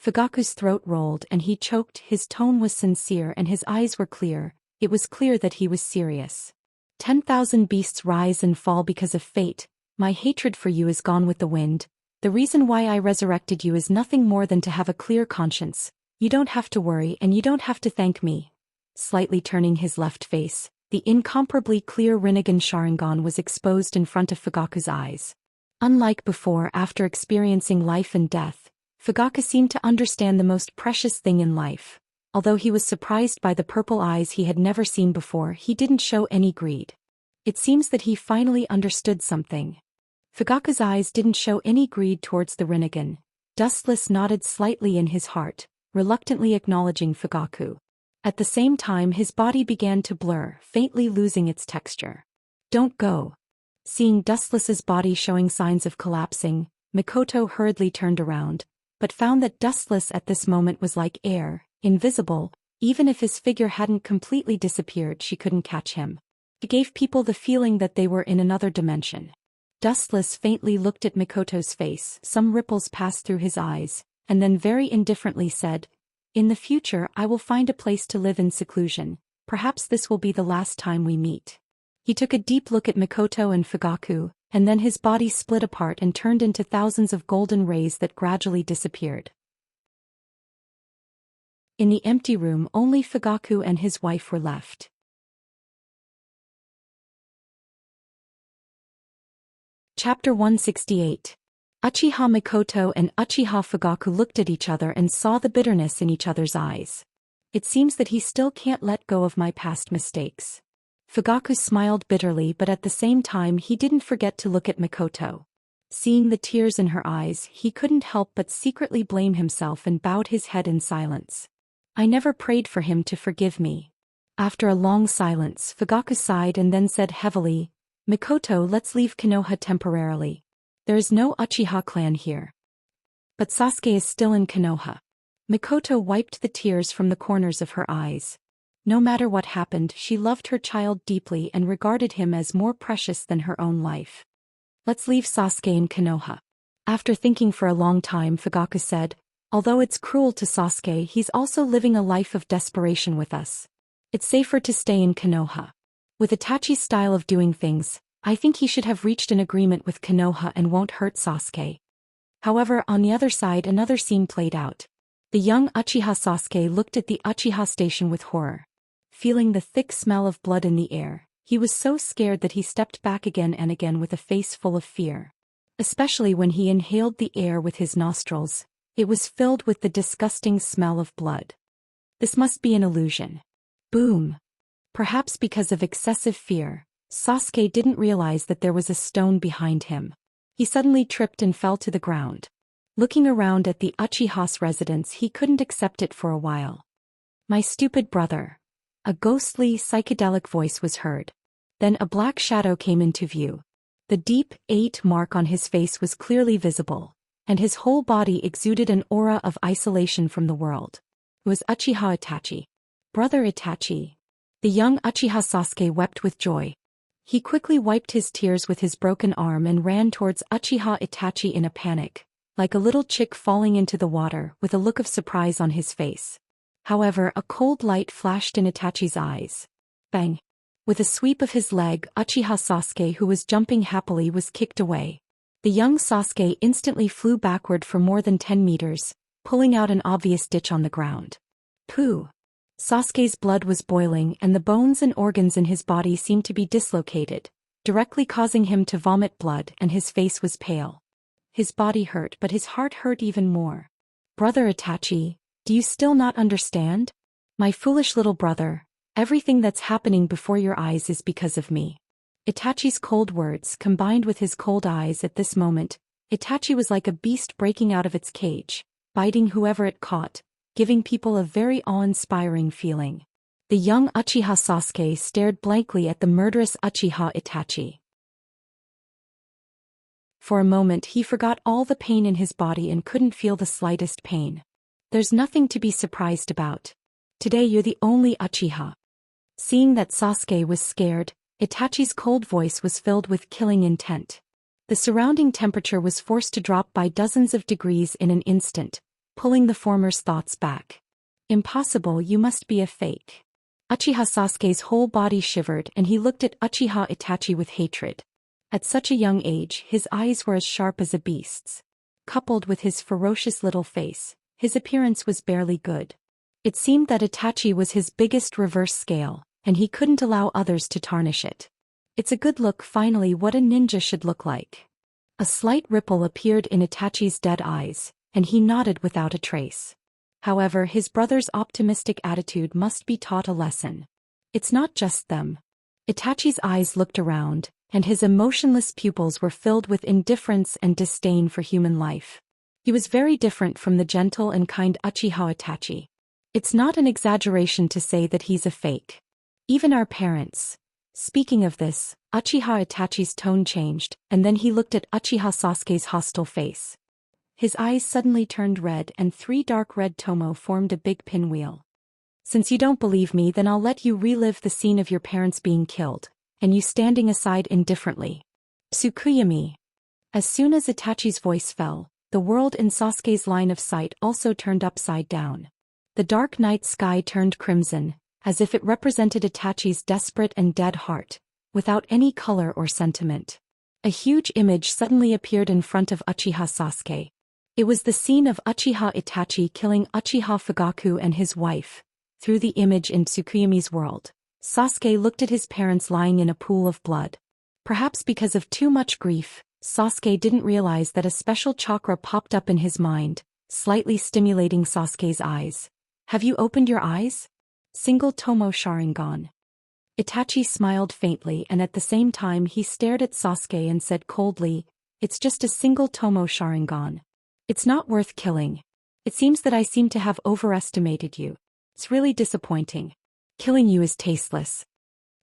Speaker 1: Fugaku's throat rolled and he choked. His tone was sincere and his eyes were clear. It was clear that he was serious. 10,000 beasts rise and fall because of fate. My hatred for you is gone with the wind. The reason why I resurrected you is nothing more than to have a clear conscience. You don't have to worry and you don't have to thank me. Slightly turning his left face, the incomparably clear Rinnegan Sharingan was exposed in front of Fugaku's eyes. Unlike before, after experiencing life and death, Fugaku seemed to understand the most precious thing in life. Although he was surprised by the purple eyes he had never seen before, he didn't show any greed. It seems that he finally understood something. Fugaku's eyes didn't show any greed towards the Rinnegan. Dustless nodded slightly in his heart, reluctantly acknowledging Fugaku. At the same time his body began to blur, faintly losing its texture. Don't go. Seeing Dustless's body showing signs of collapsing, Mikoto hurriedly turned around, but found that Dustless at this moment was like air, invisible. Even if his figure hadn't completely disappeared, she couldn't catch him. It gave people the feeling that they were in another dimension. Dustless faintly looked at Mikoto's face. Some ripples passed through his eyes, and then very indifferently said, "In the future I will find a place to live in seclusion. Perhaps this will be the last time we meet." He took a deep look at Mikoto and Fugaku, and then his body split apart and turned into thousands of golden rays that gradually disappeared. In the empty room, only Fugaku and his wife were left. Chapter 168. Uchiha Mikoto and Uchiha Fugaku looked at each other and saw the bitterness in each other's eyes. It seems that he still can't let go of my past mistakes. Fugaku smiled bitterly, but at the same time he didn't forget to look at Mikoto. Seeing the tears in her eyes, he couldn't help but secretly blame himself and bowed his head in silence. I never prayed for him to forgive me. After a long silence, Fugaku sighed and then said heavily, "Mikoto, let's leave Konoha temporarily. There is no Uchiha clan here." "But Sasuke is still in Konoha." Mikoto wiped the tears from the corners of her eyes. No matter what happened, she loved her child deeply and regarded him as more precious than her own life. "Let's leave Sasuke in Konoha." After thinking for a long time, Fugaku said, "Although it's cruel to Sasuke, he's also living a life of desperation with us. It's safer to stay in Konoha. With Itachi's style of doing things, I think he should have reached an agreement with Konoha and won't hurt Sasuke." However, on the other side another scene played out. The young Uchiha Sasuke looked at the Uchiha station with horror. Feeling the thick smell of blood in the air, he was so scared that he stepped back again and again with a face full of fear. Especially when he inhaled the air with his nostrils, it was filled with the disgusting smell of blood. This must be an illusion. Boom! Perhaps because of excessive fear, Sasuke didn't realize that there was a stone behind him. He suddenly tripped and fell to the ground. Looking around at the Uchiha's residence, he couldn't accept it for a while. "My stupid brother." A ghostly, psychedelic voice was heard. Then a black shadow came into view. The deep 8 mark on his face was clearly visible, and his whole body exuded an aura of isolation from the world. It was Uchiha Itachi. "Brother Itachi." The young Uchiha Sasuke wept with joy. He quickly wiped his tears with his broken arm and ran towards Uchiha Itachi in a panic, like a little chick falling into the water, with a look of surprise on his face. However, a cold light flashed in Itachi's eyes. Bang! With a sweep of his leg, Uchiha Sasuke, who was jumping happily, was kicked away. The young Sasuke instantly flew backward for more than 10 meters, pulling out an obvious ditch on the ground. Pooh! Sasuke's blood was boiling and the bones and organs in his body seemed to be dislocated, directly causing him to vomit blood, and his face was pale. His body hurt, but his heart hurt even more. Brother Itachi, do you still not understand? My foolish little brother, everything that's happening before your eyes is because of me. Itachi's cold words combined with his cold eyes at this moment, Itachi was like a beast breaking out of its cage, biting whoever it caught, giving people a very awe-inspiring feeling. The young Uchiha Sasuke stared blankly at the murderous Uchiha Itachi. For a moment he forgot all the pain in his body and couldn't feel the slightest pain. There's nothing to be surprised about. Today you're the only Uchiha. Seeing that Sasuke was scared, Itachi's cold voice was filled with killing intent. The surrounding temperature was forced to drop by dozens of degrees in an instant, pulling the former's thoughts back. Impossible, you must be a fake. Uchiha Sasuke's whole body shivered and he looked at Uchiha Itachi with hatred. At such a young age, his eyes were as sharp as a beast's. Coupled with his ferocious little face, his appearance was barely good. It seemed that Itachi was his biggest reverse scale, and he couldn't allow others to tarnish it. It's a good look, finally, what a ninja should look like. A slight ripple appeared in Itachi's dead eyes, and he nodded without a trace. However, his brother's optimistic attitude must be taught a lesson. It's not just them. Itachi's eyes looked around, and his emotionless pupils were filled with indifference and disdain for human life. He was very different from the gentle and kind Uchiha Itachi. It's not an exaggeration to say that he's a fake. Even our parents. Speaking of this, Uchiha Itachi's tone changed, and then he looked at Uchiha Sasuke's hostile face. His eyes suddenly turned red and 3 dark red tomo formed a big pinwheel. Since you don't believe me, then I'll let you relive the scene of your parents being killed, and you standing aside indifferently. Tsukuyami. As soon as Itachi's voice fell, the world in Sasuke's line of sight also turned upside down. The dark night sky turned crimson, as if it represented Itachi's desperate and dead heart, without any color or sentiment. A huge image suddenly appeared in front of Uchiha Sasuke. It was the scene of Uchiha Itachi killing Uchiha Fugaku and his wife. Through the image in Tsukuyami's world, Sasuke looked at his parents lying in a pool of blood. Perhaps because of too much grief, Sasuke didn't realize that a special chakra popped up in his mind, slightly stimulating Sasuke's eyes. Have you opened your eyes? Single Tomo Sharingan. Itachi smiled faintly, and at the same time he stared at Sasuke and said coldly, "It's just a single Tomo Sharingan. It's not worth killing. It seems that I seem to have overestimated you. It's really disappointing. Killing you is tasteless."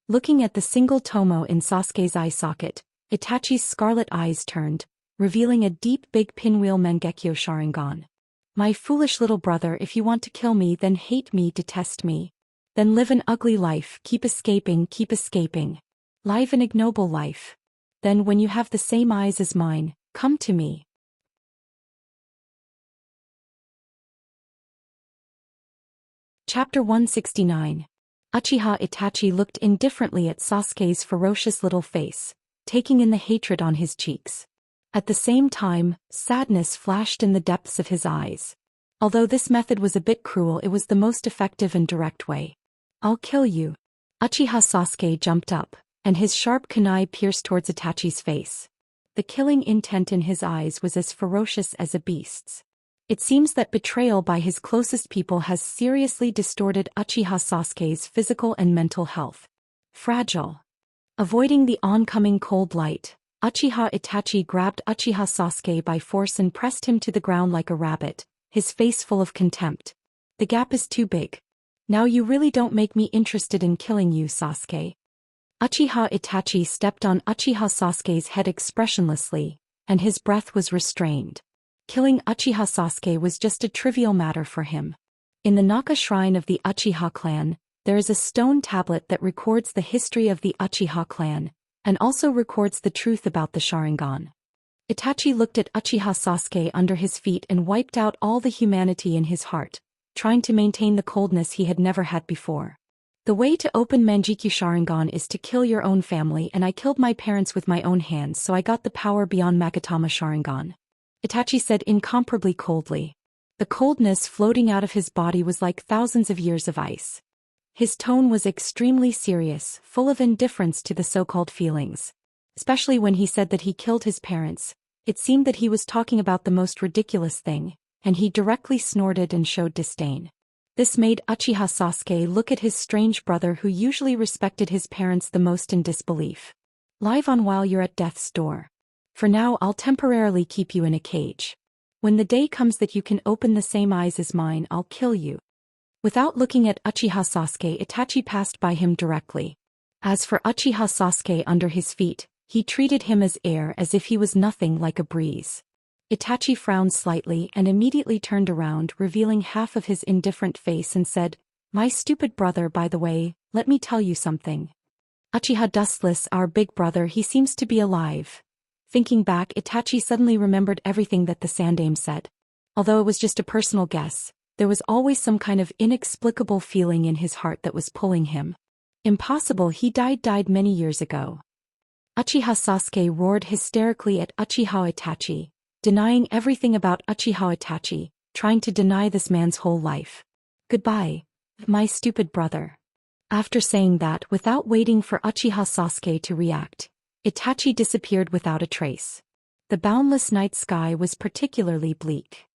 Speaker 1: Looking at the single Tomo in Sasuke's eye socket, Itachi's scarlet eyes turned, revealing a deep big pinwheel Mangekyo Sharingan. My foolish little brother, if you want to kill me, then hate me, detest me. Then live an ugly life, keep escaping, live an ignoble life. Then when you have the same eyes as mine, come to me. Chapter 169. Uchiha Itachi looked indifferently at Sasuke's ferocious little face, taking in the hatred on his cheeks. At the same time, sadness flashed in the depths of his eyes. Although this method was a bit cruel, it was the most effective and direct way. I'll kill you. Uchiha Sasuke jumped up, and his sharp kunai pierced towards Itachi's face. The killing intent in his eyes was as ferocious as a beast's. It seems that betrayal by his closest people has seriously distorted Uchiha Sasuke's physical and mental health. Fragile. Avoiding the oncoming cold light, Uchiha Itachi grabbed Uchiha Sasuke by force and pressed him to the ground like a rabbit, his face full of contempt. The gap is too big. Now you really don't make me interested in killing you, Sasuke. Uchiha Itachi stepped on Uchiha Sasuke's head expressionlessly, and his breath was restrained. Killing Uchiha Sasuke was just a trivial matter for him. In the Naka shrine of the Uchiha clan, there is a stone tablet that records the history of the Uchiha clan, and also records the truth about the Sharingan. Itachi looked at Uchiha Sasuke under his feet and wiped out all the humanity in his heart, trying to maintain the coldness he had never had before. The way to open Manjikyu Sharingan is to kill your own family, and I killed my parents with my own hands, so I got the power beyond Makatama Sharingan. Itachi said incomparably coldly. The coldness floating out of his body was like thousands of years of ice. His tone was extremely serious, full of indifference to the so-called feelings. Especially when he said that he killed his parents, it seemed that he was talking about the most ridiculous thing, and he directly snorted and showed disdain. This made Uchiha Sasuke look at his strange brother who usually respected his parents the most in disbelief. Live on while you're at death's door. For now I'll temporarily keep you in a cage. When the day comes that you can open the same eyes as mine, I'll kill you. Without looking at Uchiha Sasuke, Itachi passed by him directly. As for Uchiha Sasuke under his feet, he treated him as air, as if he was nothing, like a breeze. Itachi frowned slightly and immediately turned around, revealing half of his indifferent face, and said, "My stupid brother, by the way, let me tell you something. Uchiha Dustless, our big brother, he seems to be alive." Thinking back, Itachi suddenly remembered everything that the Sandaime said. Although it was just a personal guess, there was always some kind of inexplicable feeling in his heart that was pulling him. Impossible, he died many years ago. Uchiha Sasuke roared hysterically at Uchiha Itachi, denying everything about Uchiha Itachi, trying to deny this man's whole life. "Goodbye, my stupid brother." After saying that, without waiting for Uchiha Sasuke to react, Itachi disappeared without a trace. The boundless night sky was particularly bleak.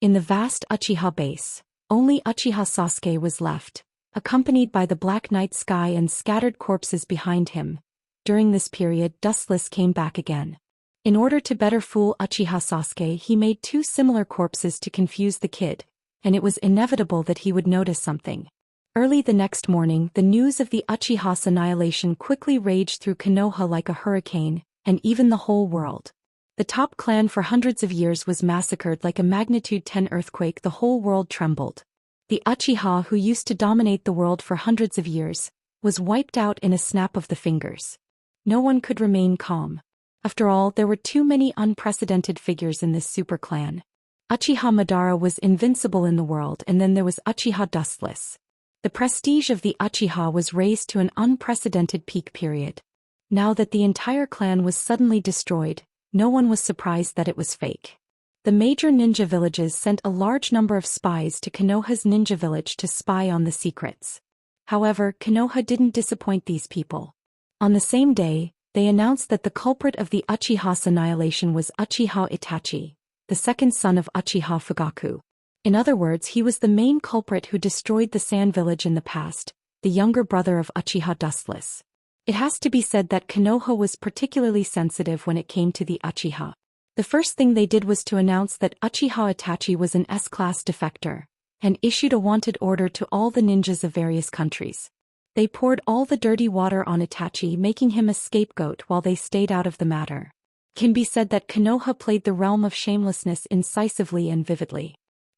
Speaker 1: In the vast Uchiha base, only Uchiha Sasuke was left, accompanied by the black night sky and scattered corpses behind him. During this period, Dustless came back again. In order to better fool Uchiha Sasuke, he made two similar corpses to confuse the kid, and it was inevitable that he would notice something. Early the next morning, the news of the Uchiha's annihilation quickly raged through Konoha like a hurricane, and even the whole world. The top clan for hundreds of years was massacred like a magnitude 10 earthquake. The whole world trembled. The Uchiha, who used to dominate the world for hundreds of years, was wiped out in a snap of the fingers. No one could remain calm. After all, there were too many unprecedented figures in this super clan. Uchiha Madara was invincible in the world, and then there was Uchiha Dustless. The prestige of the Uchiha was raised to an unprecedented peak period. Now that the entire clan was suddenly destroyed, no one was surprised that it was fake. The major ninja villages sent a large number of spies to Konoha's ninja village to spy on the secrets. However, Konoha didn't disappoint these people. On the same day, they announced that the culprit of the Uchiha's annihilation was Uchiha Itachi, the second son of Uchiha Fugaku. In other words, he was the main culprit who destroyed the Sand Village in the past, the younger brother of Uchiha Dustless. It has to be said that Konoha was particularly sensitive when it came to the Uchiha. The first thing they did was to announce that Uchiha Itachi was an S-class defector, and issued a wanted order to all the ninjas of various countries. They poured all the dirty water on Itachi, making him a scapegoat while they stayed out of the matter. It can be said that Konoha played the realm of shamelessness incisively and vividly.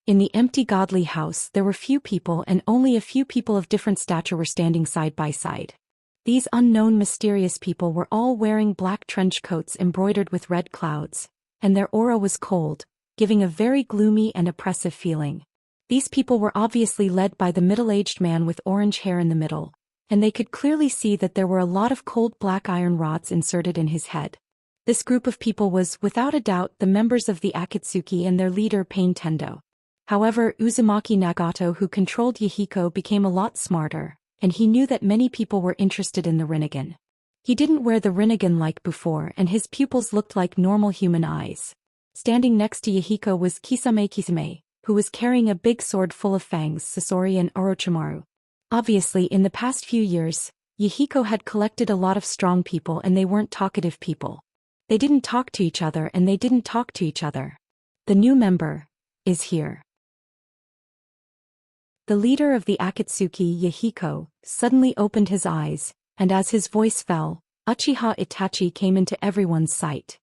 Speaker 1: In the empty godly house, there were few people, and only a few people of different stature were standing side by side. These unknown mysterious people were all wearing black trench coats embroidered with red clouds, and their aura was cold, giving a very gloomy and oppressive feeling. These people were obviously led by the middle-aged man with orange hair in the middle, and they could clearly see that there were a lot of cold black iron rods inserted in his head. This group of people was, without a doubt, the members of the Akatsuki and their leader Pain Tendo. However, Uzumaki Nagato, who controlled Yahiko, became a lot smarter, and he knew that many people were interested in the Rinnegan. He didn't wear the Rinnegan like before, and his pupils looked like normal human eyes. Standing next to Yahiko was Kisame, who was carrying a big sword full of fangs, Sasori and Orochimaru. Obviously, in the past few years, Yahiko had collected a lot of strong people, and they weren't talkative people. They didn't talk to each other, and they didn't talk to each other. The new member is here. The leader of the Akatsuki, Yahiko, suddenly opened his eyes, and as his voice fell, Uchiha Itachi came into everyone's sight.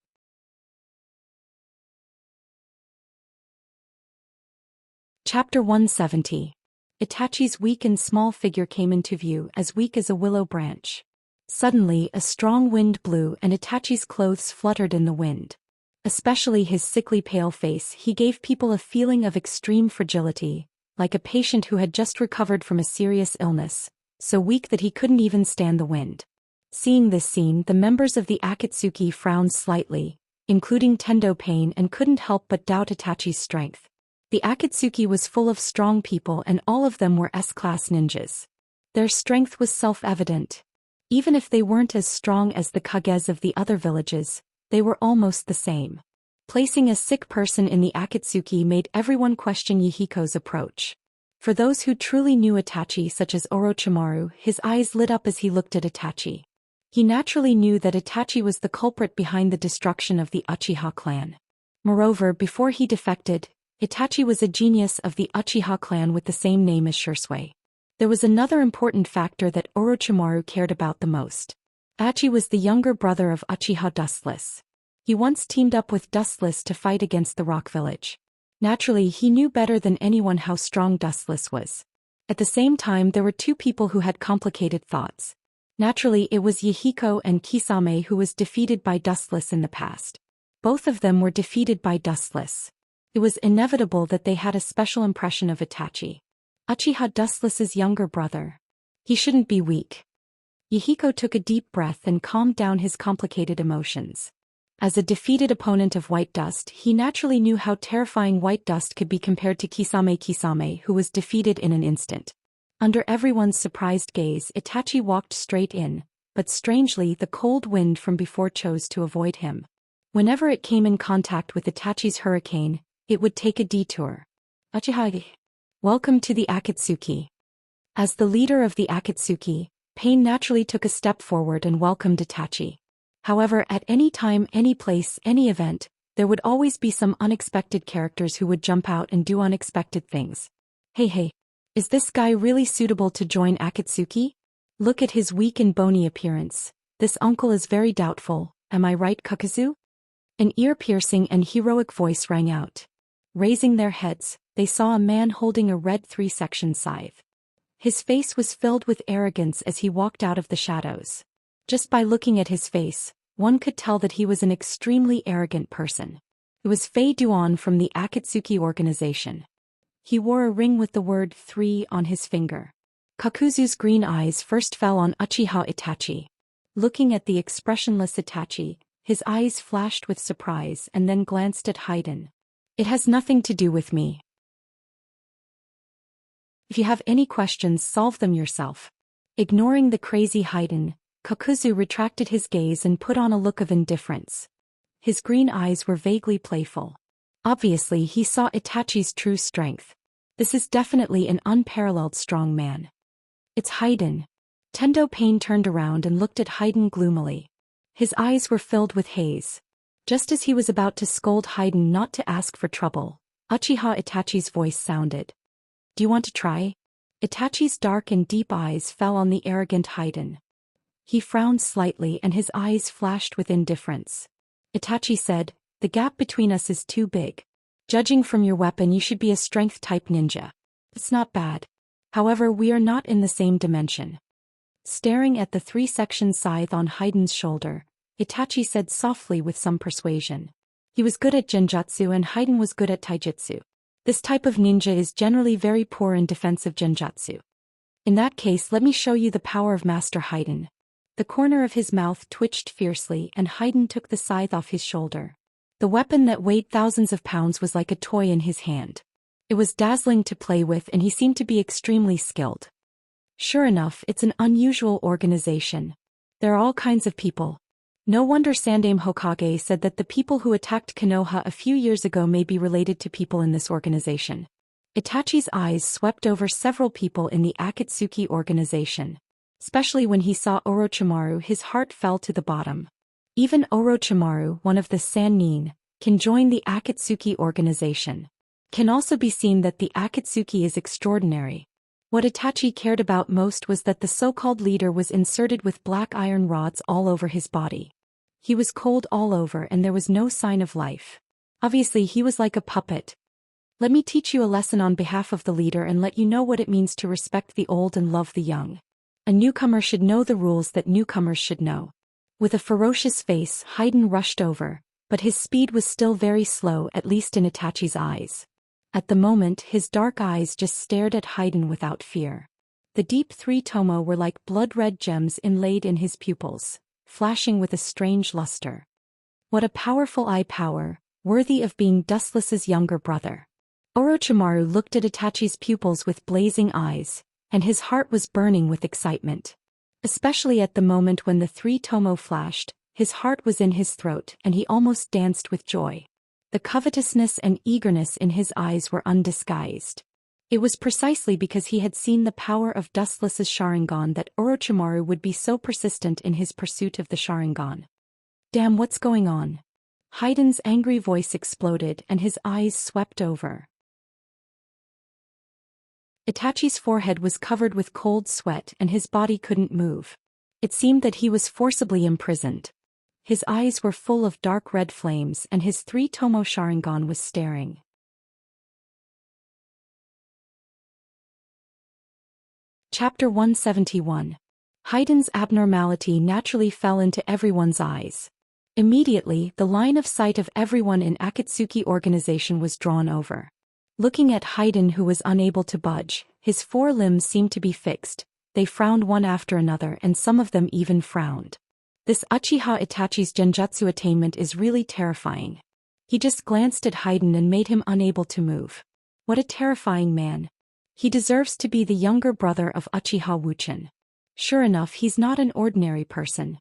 Speaker 1: Chapter 170. Itachi's weak and small figure came into view, as weak as a willow branch. Suddenly, a strong wind blew and Itachi's clothes fluttered in the wind. Especially his sickly pale face, he gave people a feeling of extreme fragility, like a patient who had just recovered from a serious illness, so weak that he couldn't even stand the wind. Seeing this scene, the members of the Akatsuki frowned slightly, including Tendo Pain, and couldn't help but doubt Itachi's strength. The Akatsuki was full of strong people and all of them were S-class ninjas. Their strength was self-evident. Even if they weren't as strong as the Kages of the other villages, they were almost the same. Placing a sick person in the Akatsuki made everyone question Yahiko's approach. For those who truly knew Itachi, such as Orochimaru, his eyes lit up as he looked at Itachi. He naturally knew that Itachi was the culprit behind the destruction of the Uchiha clan. Moreover, before he defected, Itachi was a genius of the Uchiha clan with the same name as Shisui. There was another important factor that Orochimaru cared about the most. Itachi was the younger brother of Uchiha Dustless. He once teamed up with Dustless to fight against the Rock Village. Naturally, he knew better than anyone how strong Dustless was. At the same time, there were two people who had complicated thoughts. Naturally, it was Yahiko and Kisame who was defeated by Dustless in the past. Both of them were defeated by Dustless. It was inevitable that they had a special impression of Itachi. Uchiha Dustless's younger brother. He shouldn't be weak. Yahiko took a deep breath and calmed down his complicated emotions. As a defeated opponent of White Dust, he naturally knew how terrifying White Dust could be compared to Kisame, who was defeated in an instant. Under everyone's surprised gaze, Itachi walked straight in, but strangely the cold wind from before chose to avoid him. Whenever it came in contact with Itachi's hurricane, it would take a detour. Uchiha. Welcome to the Akatsuki. As the leader of the Akatsuki, Pain naturally took a step forward and welcomed Itachi. However, at any time, any place, any event, there would always be some unexpected characters who would jump out and do unexpected things. Hey, is this guy really suitable to join Akatsuki? Look at his weak and bony appearance. This uncle is very doubtful, am I right, Kakazu? An ear-piercing and heroic voice rang out. Raising their heads, they saw a man holding a red 3-section scythe. His face was filled with arrogance as he walked out of the shadows. Just by looking at his face, one could tell that he was an extremely arrogant person. It was Fei Duan from the Akatsuki organization. He wore a ring with the word 3 on his finger. Kakuzu's green eyes first fell on Uchiha Itachi. Looking at the expressionless Itachi, his eyes flashed with surprise and then glanced at Haiden. It has nothing to do with me. If you have any questions, solve them yourself. Ignoring the crazy Haiden, Kakuzu retracted his gaze and put on a look of indifference. His green eyes were vaguely playful. Obviously, he saw Itachi's true strength. This is definitely an unparalleled strong man. It's Haiden. Tendo Pain turned around and looked at Haiden gloomily. His eyes were filled with haze. Just as he was about to scold Haiden not to ask for trouble, Uchiha Itachi's voice sounded. Do you want to try? Itachi's dark and deep eyes fell on the arrogant Haiden. He frowned slightly and his eyes flashed with indifference. Itachi said, the gap between us is too big. Judging from your weapon, you should be a strength-type ninja. It's not bad. However, we are not in the same dimension. Staring at the 3-section scythe on Haiden's shoulder, Itachi said softly with some persuasion. He was good at genjutsu and Haiden was good at taijutsu. This type of ninja is generally very poor in defensive genjutsu. In that case, let me show you the power of Master Haiden. The corner of his mouth twitched fiercely and Haiden took the scythe off his shoulder. The weapon that weighed thousands of pounds was like a toy in his hand. It was dazzling to play with and he seemed to be extremely skilled. Sure enough, it's an unusual organization. There are all kinds of people. No wonder Sandaime Hokage said that the people who attacked Konoha a few years ago may be related to people in this organization. Itachi's eyes swept over several people in the Akatsuki organization. Especially when he saw Orochimaru, his heart fell to the bottom. Even Orochimaru, one of the Sannin, can join the Akatsuki organization. Can also be seen that the Akatsuki is extraordinary. What Itachi cared about most was that the so-called leader was inserted with black iron rods all over his body. He was cold all over and there was no sign of life. Obviously, he was like a puppet. Let me teach you a lesson on behalf of the leader and let you know what it means to respect the old and love the young. A newcomer should know the rules that newcomers should know. With a ferocious face, Haiden rushed over, but his speed was still very slow, at least in Itachi's eyes. At the moment, his dark eyes just stared at Haiden without fear. The deep 3 tomo were like blood-red gems inlaid in his pupils, flashing with a strange luster. What a powerful eye power, worthy of being Dustless's younger brother. Orochimaru looked at Itachi's pupils with blazing eyes, and his heart was burning with excitement. Especially at the moment when the three tomo flashed, his heart was in his throat and he almost danced with joy. The covetousness and eagerness in his eyes were undisguised. It was precisely because he had seen the power of Dustless's Sharingan that Orochimaru would be so persistent in his pursuit of the Sharingan. Damn, what's going on? Haiden's angry voice exploded and his eyes swept over. Itachi's forehead was covered with cold sweat and his body couldn't move. It seemed that he was forcibly imprisoned. His eyes were full of dark red flames and his three-tomo Sharingan was staring. Chapter 171. Haiden's abnormality naturally fell into everyone's eyes. Immediately, the line of sight of everyone in Akatsuki organization was drawn over. Looking at Haiden, who was unable to budge, his four limbs seemed to be fixed. They frowned one after another and some of them even frowned. This Uchiha Itachi's genjutsu attainment is really terrifying. He just glanced at Haiden and made him unable to move. What a terrifying man. He deserves to be the younger brother of Uchiha Wuchen. Sure enough, he's not an ordinary person.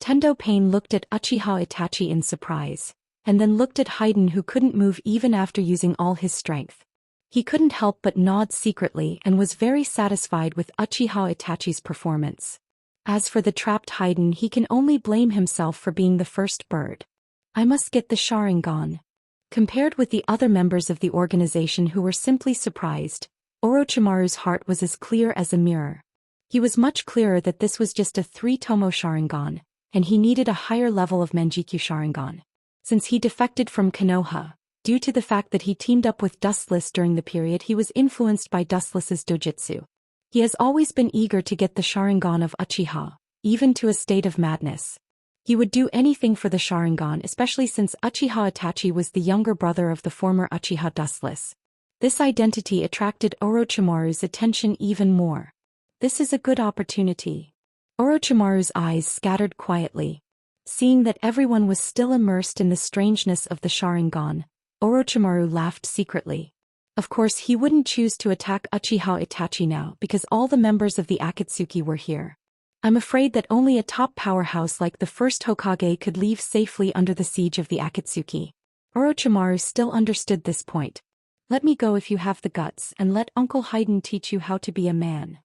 Speaker 1: Tendo Pain looked at Uchiha Itachi in surprise, and then looked at Haiden, who couldn't move even after using all his strength. He couldn't help but nod secretly and was very satisfied with Uchiha Itachi's performance. As for the trapped Haiden, he can only blame himself for being the first bird. I must get the Sharingan. Compared with the other members of the organization who were simply surprised, Orochimaru's heart was as clear as a mirror. He was much clearer that this was just a three-tomo Sharingan, and he needed a higher level of Manjikyu Sharingan. Since he defected from Konoha, due to the fact that he teamed up with Dustless during the period he was influenced by Dustless's dojutsu. He has always been eager to get the Sharingan of Uchiha, even to a state of madness. He would do anything for the Sharingan, especially since Uchiha Itachi was the younger brother of the former Uchiha Dustless. This identity attracted Orochimaru's attention even more. This is a good opportunity. Orochimaru's eyes scattered quietly. Seeing that everyone was still immersed in the strangeness of the Sharingan, Orochimaru laughed secretly. Of course, he wouldn't choose to attack Uchiha Itachi now because all the members of the Akatsuki were here. I'm afraid that only a top powerhouse like the first Hokage could leave safely under the siege of the Akatsuki. Orochimaru still understood this point. Let me go if you have the guts, and let Uncle Haiden teach you how to be a man.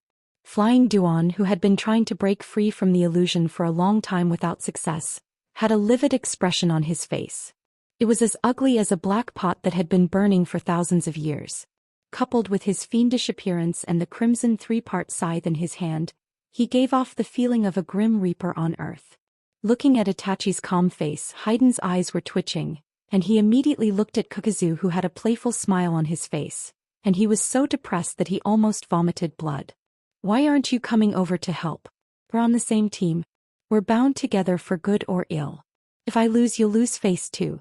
Speaker 1: Flying Duan, who had been trying to break free from the illusion for a long time without success, had a livid expression on his face. It was as ugly as a black pot that had been burning for thousands of years. Coupled with his fiendish appearance and the crimson three-part scythe in his hand, he gave off the feeling of a grim reaper on earth. Looking at Itachi's calm face, Haiden's eyes were twitching, and he immediately looked at Kakazu, who had a playful smile on his face, and he was so depressed that he almost vomited blood. Why aren't you coming over to help? We're on the same team. We're bound together for good or ill. If I lose, you'll lose face too.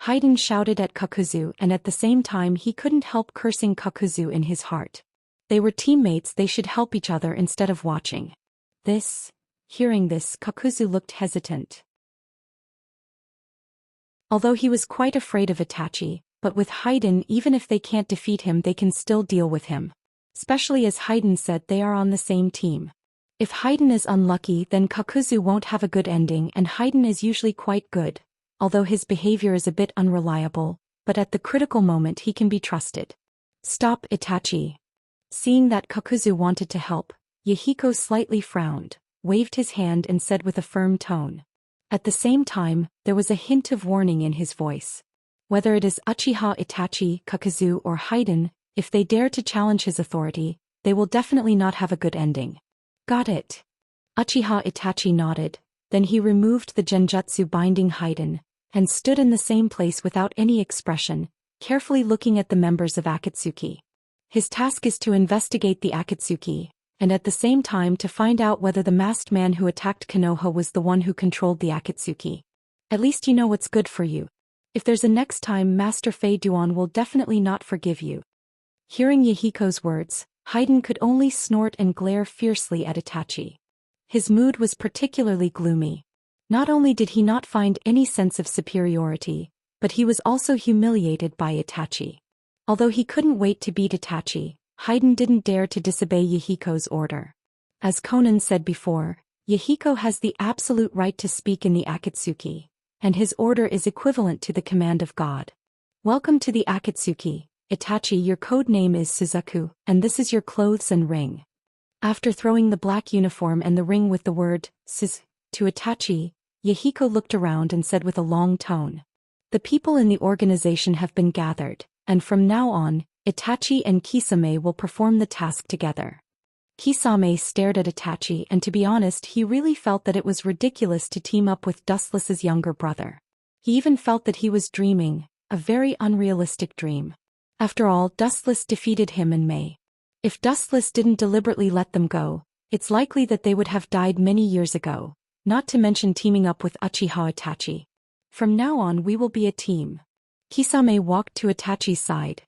Speaker 1: Haiden shouted at Kakazu, and at the same time he couldn't help cursing Kakazu in his heart. They were teammates, they should help each other instead of watching. Hearing this, Kakazu looked hesitant. Although he was quite afraid of Itachi, but with Haiden, even if they can't defeat him, they can still deal with him. Especially as Haiden said they are on the same team. If Haiden is unlucky, then Kakuzu won't have a good ending, and Haiden is usually quite good, although his behavior is a bit unreliable, but at the critical moment he can be trusted. Stop, Itachi. Seeing that Kakuzu wanted to help, Yahiko slightly frowned, waved his hand and said with a firm tone. At the same time, there was a hint of warning in his voice. Whether it is Uchiha Itachi, Kakuzu or Haiden, if they dare to challenge his authority, they will definitely not have a good ending. Got it. Uchiha Itachi nodded, then he removed the genjutsu binding Haiden, and stood in the same place without any expression, carefully looking at the members of Akatsuki. His task is to investigate the Akatsuki, and at the same time to find out whether the masked man who attacked Konoha was the one who controlled the Akatsuki. At least you know what's good for you. If there's a next time, Master Fei Duan will definitely not forgive you. Hearing Yahiko's words, Haiden could only snort and glare fiercely at Itachi. His mood was particularly gloomy. Not only did he not find any sense of superiority, but he was also humiliated by Itachi. Although he couldn't wait to beat Itachi, Haiden didn't dare to disobey Yahiko's order. As Conan said before, Yahiko has the absolute right to speak in the Akatsuki, and his order is equivalent to the command of God. Welcome to the Akatsuki, Itachi. Your code name is Suzaku, and this is your clothes and ring. After throwing the black uniform and the ring with the word, Suz, to Itachi, Yahiko looked around and said with a long tone. The people in the organization have been gathered, and from now on, Itachi and Kisame will perform the task together. Kisame stared at Itachi, and to be honest, he really felt that it was ridiculous to team up with Dustless's younger brother. He even felt that he was dreaming, a very unrealistic dream. After all, Dustless defeated him in May. If Dustless didn't deliberately let them go, it's likely that they would have died many years ago, not to mention teaming up with Uchiha Itachi. From now on we will be a team. Kisame walked to Itachi's side.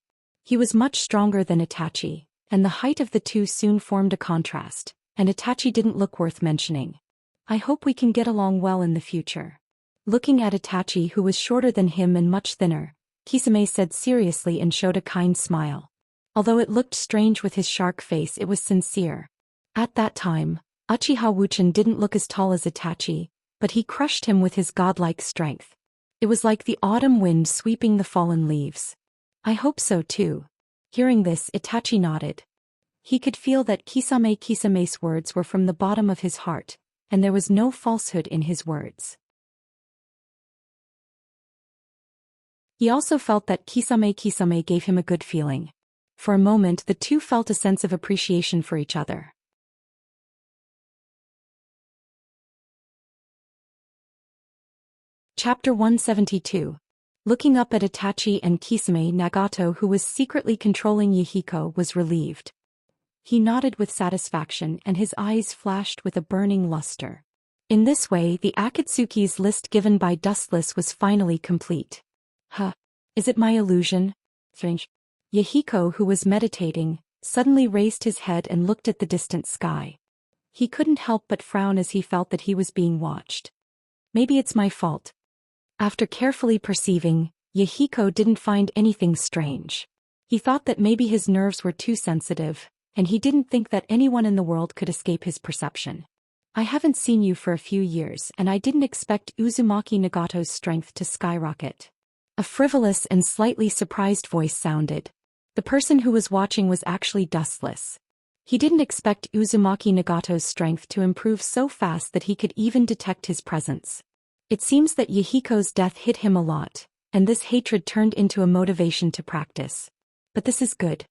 Speaker 1: He was much stronger than Itachi, and the height of the two soon formed a contrast, and Itachi didn't look worth mentioning. I hope we can get along well in the future. Looking at Itachi, who was shorter than him and much thinner, Kisame said seriously and showed a kind smile. Although it looked strange with his shark face, it was sincere. At that time, Uchiha Wuchen didn't look as tall as Itachi, but he crushed him with his godlike strength. It was like the autumn wind sweeping the fallen leaves. I hope so too. Hearing this, Itachi nodded. He could feel that Kisame's words were from the bottom of his heart, and there was no falsehood in his words. He also felt that Kisame gave him a good feeling. For a moment the two felt a sense of appreciation for each other. Chapter 172. Looking up at Itachi and Kisame, Nagato, who was secretly controlling Yahiko, was relieved. He nodded with satisfaction and his eyes flashed with a burning luster. In this way, the Akatsuki's list given by Dustless was finally complete. Is it my illusion? Strange. Yahiko, who was meditating, suddenly raised his head and looked at the distant sky. He couldn't help but frown as he felt that he was being watched. Maybe it's my fault. After carefully perceiving, Yahiko didn't find anything strange. He thought that maybe his nerves were too sensitive, and he didn't think that anyone in the world could escape his perception. I haven't seen you for a few years, and I didn't expect Uzumaki Nagato's strength to skyrocket. A frivolous and slightly surprised voice sounded. The person who was watching was actually Dustless. He didn't expect Uzumaki Nagato's strength to improve so fast that he could even detect his presence. It seems that Yahiko's death hit him a lot, and this hatred turned into a motivation to practice. But this is good.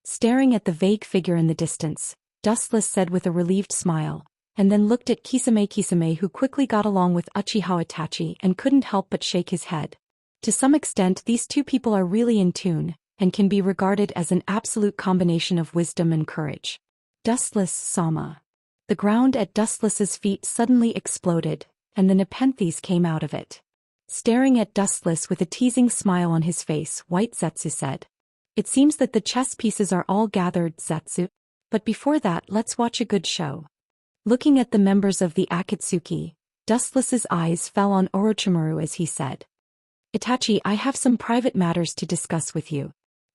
Speaker 1: Staring at the vague figure in the distance, Dustless said with a relieved smile, and then looked at Kisame, who quickly got along with Uchiha Itachi and couldn't help but shake his head. To some extent, these two people are really in tune, and can be regarded as an absolute combination of wisdom and courage. Dustless Sama. The ground at Dustless's feet suddenly exploded, and the Nepenthes came out of it. Staring at Dustless with a teasing smile on his face, White Zetsu said. It seems that the chess pieces are all gathered, Zetsu. But before that, let's watch a good show. Looking at the members of the Akatsuki, Dustless's eyes fell on Orochimaru as he said. Itachi, I have some private matters to discuss with you.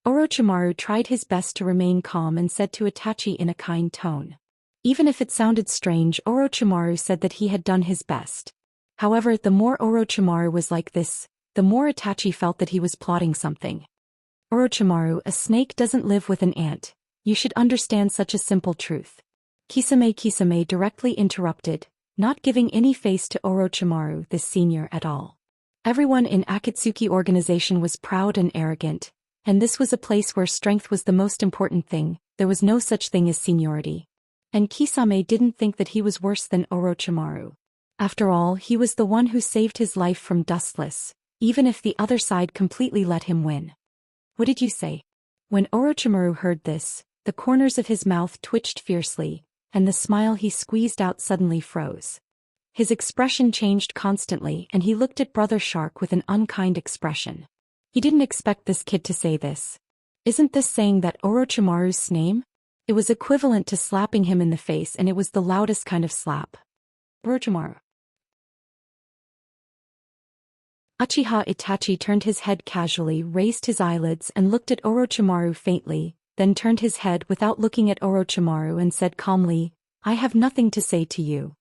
Speaker 1: Orochimaru tried his best to remain calm and said to Itachi in a kind tone. Even if it sounded strange, Orochimaru said that he had done his best. However, the more Orochimaru was like this, the more Itachi felt that he was plotting something. Orochimaru, a snake doesn't live with an ant. You should understand such a simple truth. Kisame directly interrupted, not giving any face to Orochimaru, the senior, at all. Everyone in Akatsuki organization was proud and arrogant, and this was a place where strength was the most important thing. There was no such thing as seniority. And Kisame didn't think that he was worse than Orochimaru. After all, he was the one who saved his life from Dustless, even if the other side completely let him win. What did you say? When Orochimaru heard this, the corners of his mouth twitched fiercely, and the smile he squeezed out suddenly froze. His expression changed constantly, and he looked at Brother Shark with an unkind expression. He didn't expect this kid to say this. Isn't this saying that Orochimaru's name? It was equivalent to slapping him in the face, and it was the loudest kind of slap. Orochimaru. Uchiha Itachi turned his head casually, raised his eyelids and looked at Orochimaru faintly, then turned his head without looking at Orochimaru and said calmly, "I have nothing to say to you."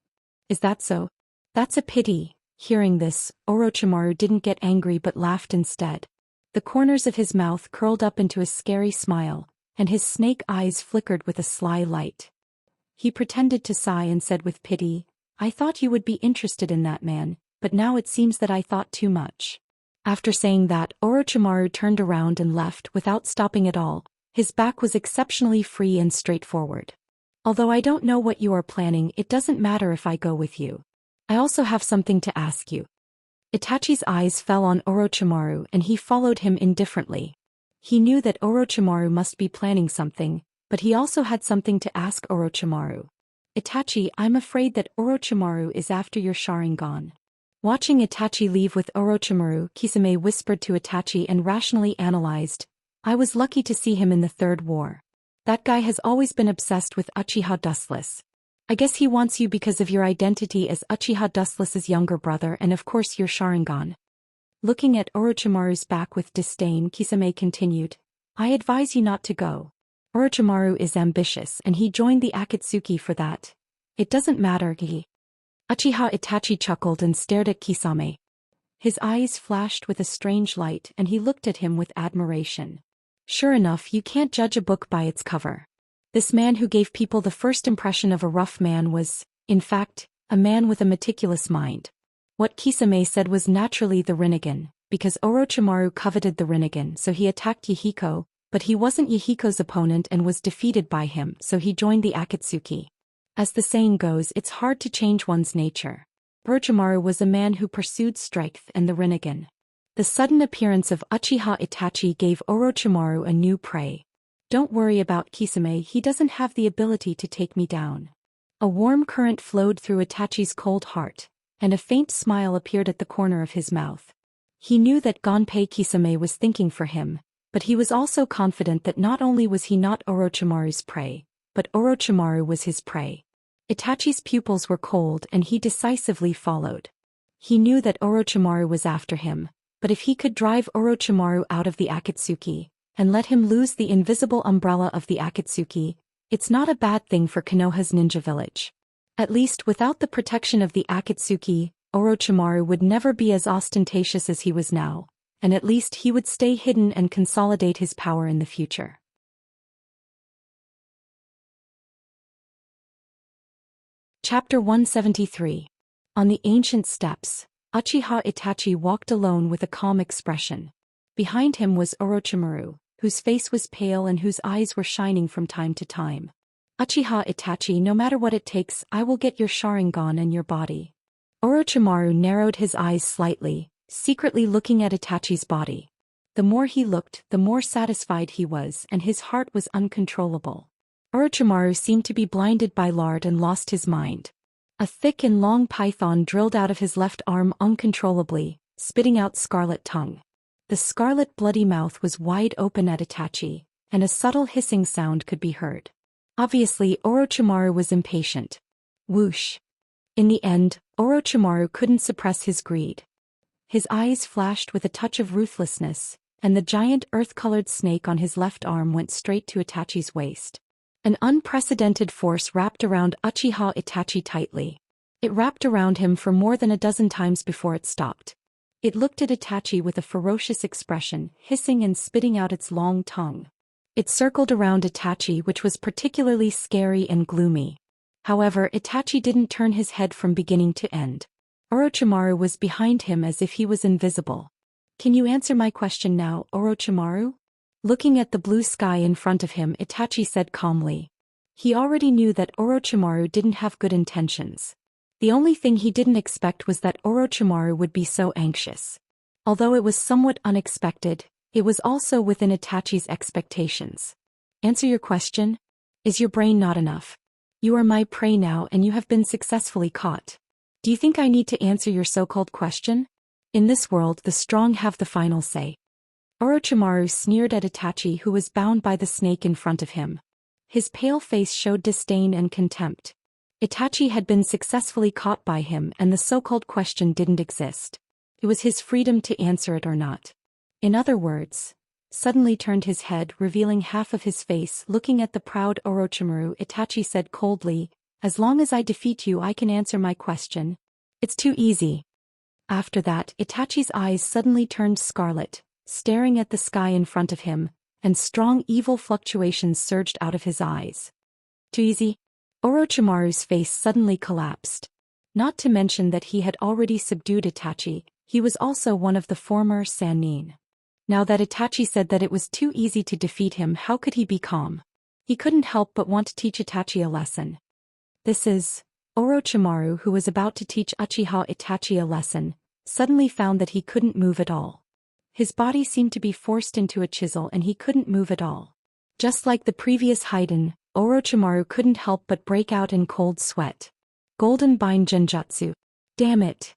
Speaker 1: "Is that so?" "That's a pity." Hearing this, Orochimaru didn't get angry but laughed instead. The corners of his mouth curled up into a scary smile, and his snake eyes flickered with a sly light. He pretended to sigh and said with pity, "I thought you would be interested in that man, but now it seems that I thought too much." After saying that, Orochimaru turned around and left without stopping at all. His back was exceptionally free and straightforward. "Although I don't know what you are planning, it doesn't matter if I go with you. I also have something to ask you." Itachi's eyes fell on Orochimaru and he followed him indifferently. He knew that Orochimaru must be planning something, but he also had something to ask Orochimaru. "Itachi, I'm afraid that Orochimaru is after your Sharingan." Watching Itachi leave with Orochimaru, Kisame whispered to Itachi and rationally analyzed, "I was lucky to see him in the Third War. That guy has always been obsessed with Uchiha Dustless. I guess he wants you because of your identity as Uchiha Dustless's younger brother and of course your Sharingan." Looking at Orochimaru's back with disdain, Kisame continued, "I advise you not to go. Orochimaru is ambitious and he joined the Akatsuki for that. It doesn't matter." Uchiha Itachi chuckled and stared at Kisame. His eyes flashed with a strange light and he looked at him with admiration. "Sure enough, you can't judge a book by its cover. This man who gave people the first impression of a rough man was, in fact, a man with a meticulous mind." What Kisame said was naturally the Rinnegan, because Orochimaru coveted the Rinnegan, so he attacked Yahiko, but he wasn't Yahiko's opponent and was defeated by him, so he joined the Akatsuki. As the saying goes, it's hard to change one's nature. Orochimaru was a man who pursued strength and the Rinnegan. The sudden appearance of Uchiha Itachi gave Orochimaru a new prey. "Don't worry about Kisame, he doesn't have the ability to take me down." A warm current flowed through Itachi's cold heart, and a faint smile appeared at the corner of his mouth. He knew that Gonpei Kisame was thinking for him, but he was also confident that not only was he not Orochimaru's prey, but Orochimaru was his prey. Itachi's pupils were cold and he decisively followed. He knew that Orochimaru was after him, but if he could drive Orochimaru out of the Akatsuki, and let him lose the invisible umbrella of the Akatsuki, it's not a bad thing for Konoha's ninja village. At least without the protection of the Akatsuki, Orochimaru would never be as ostentatious as he was now, and at least he would stay hidden and consolidate his power in the future. Chapter 173. On the ancient steps, Uchiha Itachi walked alone with a calm expression. Behind him was Orochimaru, whose face was pale and whose eyes were shining from time to time. "Uchiha Itachi, no matter what it takes, I will get your Sharingan and your body." Orochimaru narrowed his eyes slightly, secretly looking at Itachi's body. The more he looked, the more satisfied he was, and his heart was uncontrollable. Orochimaru seemed to be blinded by lard and lost his mind. A thick and long python drilled out of his left arm uncontrollably, spitting out scarlet tongue. The scarlet bloody mouth was wide open at Itachi, and a subtle hissing sound could be heard. Obviously, Orochimaru was impatient. Whoosh. In the end, Orochimaru couldn't suppress his greed. His eyes flashed with a touch of ruthlessness, and the giant earth-colored snake on his left arm went straight to Itachi's waist. An unprecedented force wrapped around Uchiha Itachi tightly. It wrapped around him for more than a dozen times before it stopped. It looked at Itachi with a ferocious expression, hissing and spitting out its long tongue. It circled around Itachi, which was particularly scary and gloomy. However, Itachi didn't turn his head from beginning to end. Orochimaru was behind him as if he was invisible. "Can you answer my question now, Orochimaru?" Looking at the blue sky in front of him, Itachi said calmly. He already knew that Orochimaru didn't have good intentions. The only thing he didn't expect was that Orochimaru would be so anxious. Although it was somewhat unexpected, it was also within Itachi's expectations. "Answer your question? Is your brain not enough? You are my prey now and you have been successfully caught. Do you think I need to answer your so-called question? In this world, the strong have the final say." Orochimaru sneered at Itachi, who was bound by the snake in front of him. His pale face showed disdain and contempt. Itachi had been successfully caught by him and the so-called question didn't exist. It was his freedom to answer it or not. In other words, suddenly turned his head, revealing half of his face, looking at the proud Orochimaru. Itachi said coldly, "As long as I defeat you, I can answer my question. It's too easy." After that, Itachi's eyes suddenly turned scarlet, staring at the sky in front of him, and strong evil fluctuations surged out of his eyes. Too easy? Orochimaru's face suddenly collapsed. Not to mention that he had already subdued Itachi, he was also one of the former Sannin. Now that Itachi said that it was too easy to defeat him, how could he be calm? He couldn't help but want to teach Itachi a lesson. This is Orochimaru, who was about to teach Uchiha Itachi a lesson, suddenly found that he couldn't move at all. His body seemed to be forced into a chisel and he couldn't move at all. Just like the previous Haiden, Orochimaru couldn't help but break out in cold sweat. Golden Bind Genjutsu. Damn it.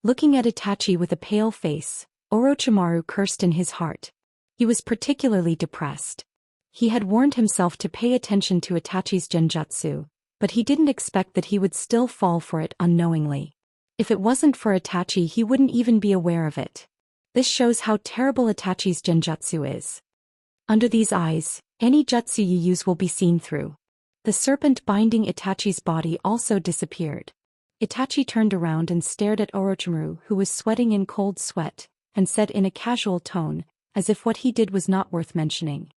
Speaker 1: Looking at Itachi with a pale face, Orochimaru cursed in his heart. He was particularly depressed. He had warned himself to pay attention to Itachi's genjutsu, but he didn't expect that he would still fall for it unknowingly. If it wasn't for Itachi, he wouldn't even be aware of it. This shows how terrible Itachi's genjutsu is. Under these eyes, any jutsu you use will be seen through. The serpent binding Itachi's body also disappeared. Itachi turned around and stared at Orochimaru, who was sweating in cold sweat, and said in a casual tone, as if what he did was not worth mentioning.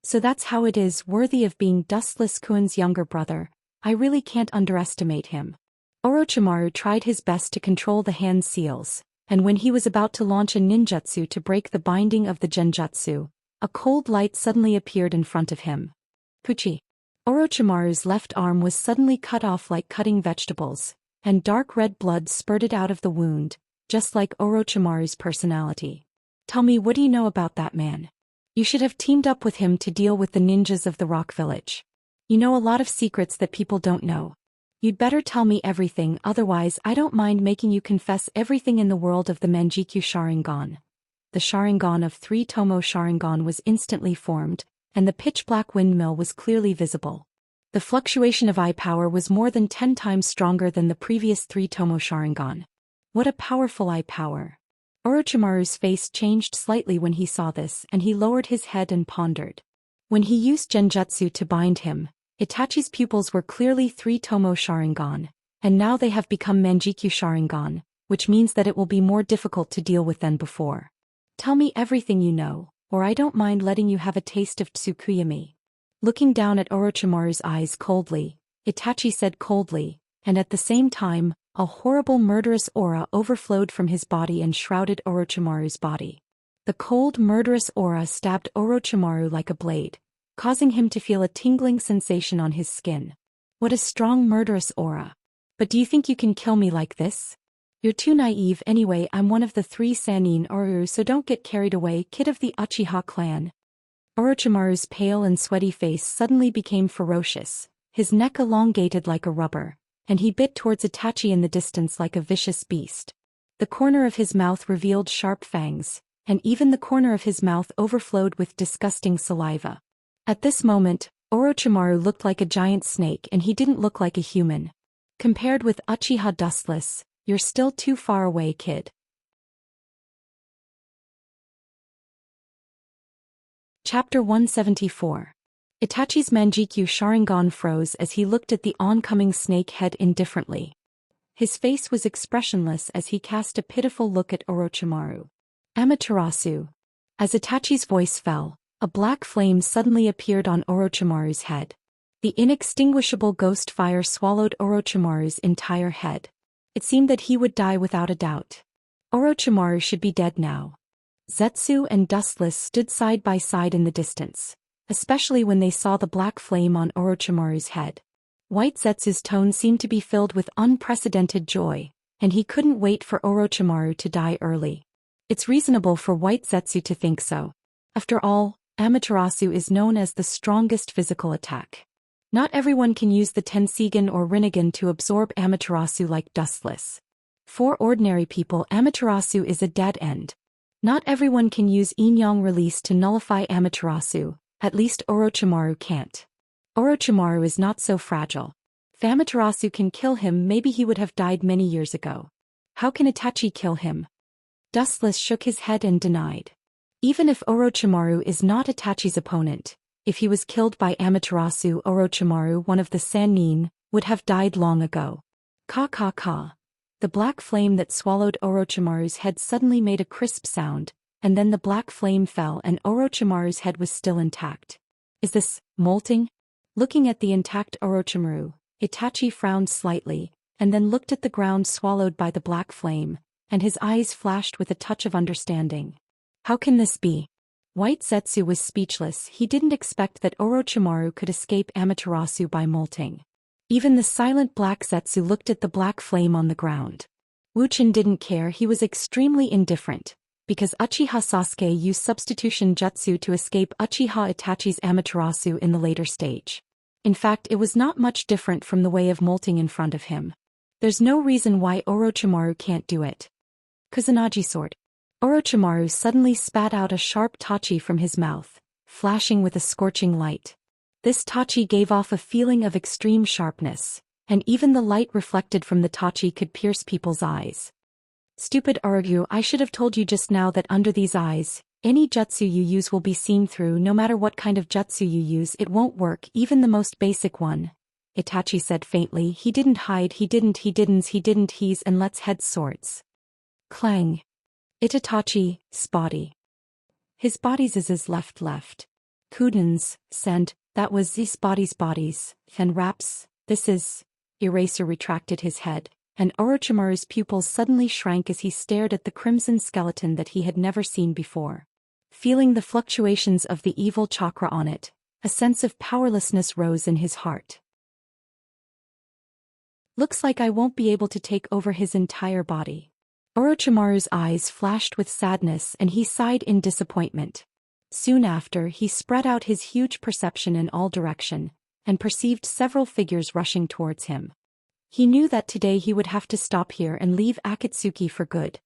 Speaker 1: "So that's how it is, worthy of being Dustless Kuin's younger brother. I really can't underestimate him." Orochimaru tried his best to control the hand seals, and when he was about to launch a ninjutsu to break the binding of the genjutsu, a cold light suddenly appeared in front of him. Puchi. Orochimaru's left arm was suddenly cut off like cutting vegetables, and dark red blood spurted out of the wound, just like Orochimaru's personality. "Tell me, what do you know about that man? You should have teamed up with him to deal with the ninjas of the Rock Village. You know a lot of secrets that people don't know. You'd better tell me everything, otherwise I don't mind making you confess everything in the world of the Manjikyu Sharingan." The Sharingan of 3 Tomo Sharingan was instantly formed, and the pitch-black windmill was clearly visible. The fluctuation of eye power was more than 10 times stronger than the previous 3 Tomo Sharingan. What a powerful eye power. Orochimaru's face changed slightly when he saw this, and he lowered his head and pondered. When he used genjutsu to bind him, Itachi's pupils were clearly 3 Tomo Sharingan, and now they have become Manjikyu Sharingan, which means that it will be more difficult to deal with than before. "Tell me everything you know, or I don't mind letting you have a taste of Tsukuyami." Looking down at Orochimaru's eyes coldly, Itachi said coldly, and at the same time, a horrible murderous aura overflowed from his body and shrouded Orochimaru's body. The cold murderous aura stabbed Orochimaru like a blade, causing him to feel a tingling sensation on his skin. What a strong murderous aura. "But do you think you can kill me like this? You're too naive anyway. I'm one of the 3 Sannin Oru, so don't get carried away, kid of the Uchiha clan." Orochimaru's pale and sweaty face suddenly became ferocious, his neck elongated like a rubber, and he bit towards Itachi in the distance like a vicious beast. The corner of his mouth revealed sharp fangs, and even the corner of his mouth overflowed with disgusting saliva. At this moment, Orochimaru looked like a giant snake and he didn't look like a human. Compared with Uchiha Dustless, "You're still too far away, kid." Chapter 174. Itachi's Manjikyu Sharingan froze as he looked at the oncoming snake head indifferently. His face was expressionless as he cast a pitiful look at Orochimaru. "Amaterasu." As Itachi's voice fell, a black flame suddenly appeared on Orochimaru's head. The inextinguishable ghost fire swallowed Orochimaru's entire head. It seemed that he would die without a doubt. Orochimaru should be dead now. Zetsu and Dustless stood side by side in the distance, especially when they saw the black flame on Orochimaru's head. White Zetsu's tone seemed to be filled with unprecedented joy, and he couldn't wait for Orochimaru to die early. It's reasonable for White Zetsu to think so. After all, Amaterasu is known as the strongest physical attack. Not everyone can use the Tensigan or Rinnegan to absorb Amaterasu like Dustless. For ordinary people, Amaterasu is a dead end. Not everyone can use Yin-Yang release to nullify Amaterasu, at least Orochimaru can't. Orochimaru is not so fragile. If Amaterasu can kill him, maybe he would have died many years ago. How can Itachi kill him? Dustless shook his head and denied. Even if Orochimaru is not Itachi's opponent, if he was killed by Amaterasu, Orochimaru, one of the Sannin, would have died long ago. Ka ka ka. The black flame that swallowed Orochimaru's head suddenly made a crisp sound, and then the black flame fell and Orochimaru's head was still intact. Is this molting? Looking at the intact Orochimaru, Itachi frowned slightly, and then looked at the ground swallowed by the black flame, and his eyes flashed with a touch of understanding. How can this be? White Zetsu was speechless. He didn't expect that Orochimaru could escape Amaterasu by molting. Even the silent black Zetsu looked at the black flame on the ground. Wuchen didn't care. He was extremely indifferent, because Uchiha Sasuke used substitution jutsu to escape Uchiha Itachi's Amaterasu in the later stage. In fact, it was not much different from the way of molting in front of him. There's no reason why Orochimaru can't do it. Kusanagi sword. Orochimaru suddenly spat out a sharp tachi from his mouth, flashing with a scorching light. This tachi gave off a feeling of extreme sharpness, and even the light reflected from the tachi could pierce people's eyes. Stupid Orogu, I should have told you just now that under these eyes, any jutsu you use will be seen through. No matter what kind of jutsu you use, it won't work, even the most basic one. Itachi said faintly. He didn't hide, he's and let's head swords. Clang. Itachi, spotty. His bodies is his left. Kudens, send, that was his bodies, and raps, this is. Eraser retracted his head, and Orochimaru's pupils suddenly shrank as he stared at the crimson skeleton that he had never seen before. Feeling the fluctuations of the evil chakra on it, a sense of powerlessness rose in his heart. Looks like I won't be able to take over his entire body. Orochimaru's eyes flashed with sadness and he sighed in disappointment. Soon after, he spread out his huge perception in all direction, and perceived several figures rushing towards him. He knew that today he would have to stop here and leave Akatsuki for good.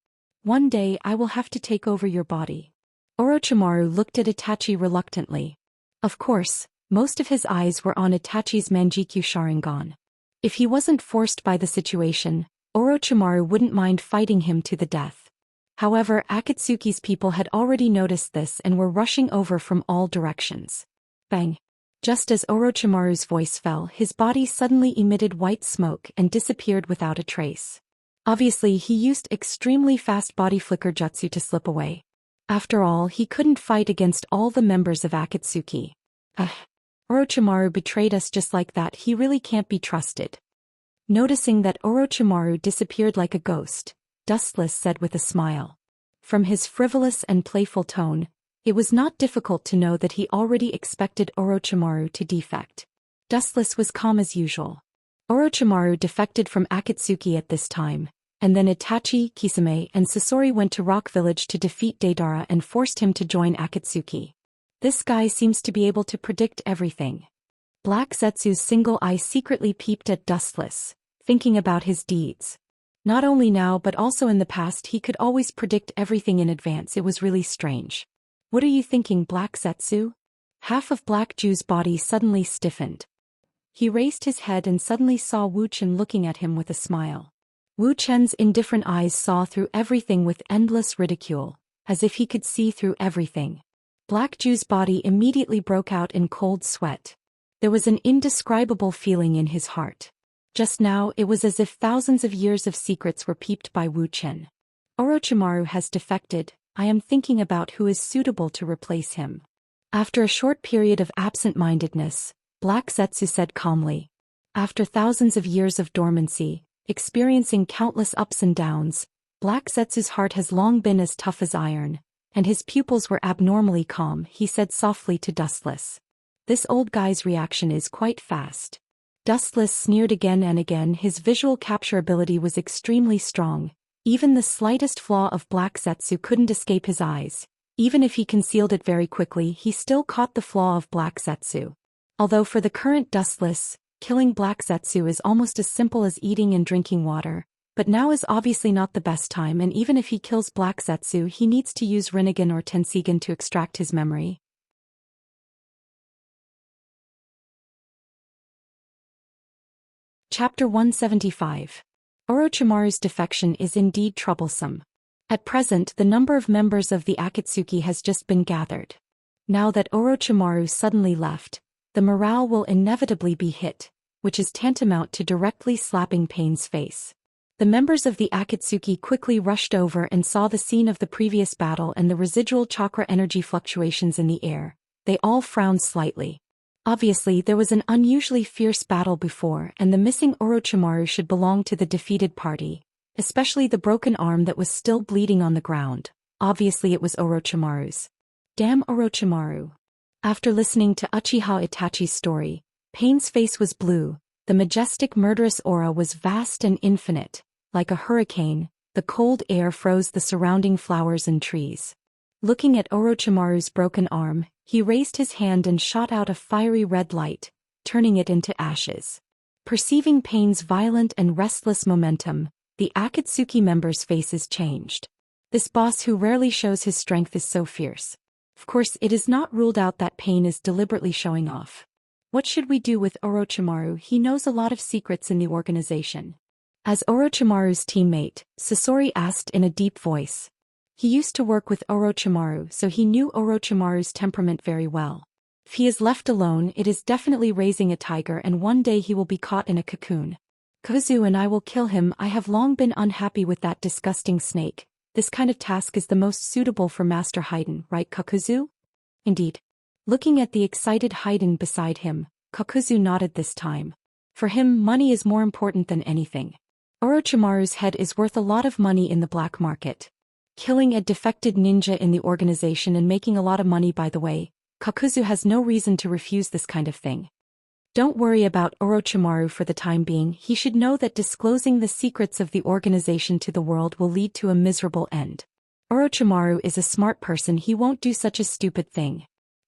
Speaker 1: One day I will have to take over your body. Orochimaru looked at Itachi reluctantly. Of course, most of his eyes were on Itachi's Manjikyu Sharingan. If he wasn't forced by the situation, Orochimaru wouldn't mind fighting him to the death. However, Akatsuki's people had already noticed this and were rushing over from all directions. Bang! Just as Orochimaru's voice fell, his body suddenly emitted white smoke and disappeared without a trace. Obviously, he used extremely fast body flicker jutsu to slip away. After all, he couldn't fight against all the members of Akatsuki. Orochimaru betrayed us just like that. He really can't be trusted. Noticing that Orochimaru disappeared like a ghost, Dustless said with a smile. From his frivolous and playful tone, it was not difficult to know that he already expected Orochimaru to defect. Dustless was calm as usual. Orochimaru defected from Akatsuki at this time, and then Itachi, Kisame, and Sasori went to Rock Village to defeat Deidara and forced him to join Akatsuki. This guy seems to be able to predict everything. Black Zetsu's single eye secretly peeped at Dustless, thinking about his deeds. Not only now but also in the past he could always predict everything in advance. It was really strange. What are you thinking, Black Zetsu? Half of Black Jew's body suddenly stiffened. He raised his head and suddenly saw Wu Chen looking at him with a smile. Wu Chen's indifferent eyes saw through everything with endless ridicule, as if he could see through everything. Black Jew's body immediately broke out in cold sweat. There was an indescribable feeling in his heart. Just now it was as if thousands of years of secrets were peeped by Wu Chen. Orochimaru has defected. I am thinking about who is suitable to replace him. After a short period of absent-mindedness, Black Zetsu said calmly. After thousands of years of dormancy, experiencing countless ups and downs, Black Zetsu's heart has long been as tough as iron, and his pupils were abnormally calm. He said softly to Dustless. This old guy's reaction is quite fast. Dustless sneered again and again. His visual capture ability was extremely strong. Even the slightest flaw of Black Zetsu couldn't escape his eyes. Even if he concealed it very quickly, he still caught the flaw of Black Zetsu. Although for the current Dustless, killing Black Zetsu is almost as simple as eating and drinking water, but now is obviously not the best time, and even if he kills Black Zetsu, he needs to use Rinnegan or Tensegan to extract his memory. Chapter 175. Orochimaru's defection is indeed troublesome. At present, the number of members of the Akatsuki has just been gathered. Now that Orochimaru suddenly left, the morale will inevitably be hit, which is tantamount to directly slapping Pain's face. The members of the Akatsuki quickly rushed over and saw the scene of the previous battle and the residual chakra energy fluctuations in the air. They all frowned slightly. Obviously, there was an unusually fierce battle before, and the missing Orochimaru should belong to the defeated party, especially the broken arm that was still bleeding on the ground. Obviously it was Orochimaru's. Damn Orochimaru. After listening to Uchiha Itachi's story, Pain's face was blue. The majestic murderous aura was vast and infinite. Like a hurricane, the cold air froze the surrounding flowers and trees. Looking at Orochimaru's broken arm, he raised his hand and shot out a fiery red light, turning it into ashes. Perceiving Pain's violent and restless momentum, the Akatsuki members' faces changed. This boss who rarely shows his strength is so fierce. Of course, it is not ruled out that Pain is deliberately showing off. What should we do with Orochimaru? He knows a lot of secrets in the organization. As Orochimaru's teammate, Sasori asked in a deep voice. He used to work with Orochimaru, so he knew Orochimaru's temperament very well. If he is left alone, it is definitely raising a tiger, and one day he will be caught in a cocoon. Kakuzu and I will kill him. I have long been unhappy with that disgusting snake. This kind of task is the most suitable for Master Haiden, right Kakuzu? Indeed. Looking at the excited Haiden beside him, Kakuzu nodded this time. For him, money is more important than anything. Orochimaru's head is worth a lot of money in the black market. Killing a defected ninja in the organization and making a lot of money, by the way. Kakuzu has no reason to refuse this kind of thing. Don't worry about Orochimaru for the time being. He should know that disclosing the secrets of the organization to the world will lead to a miserable end. Orochimaru is a smart person. He won't do such a stupid thing.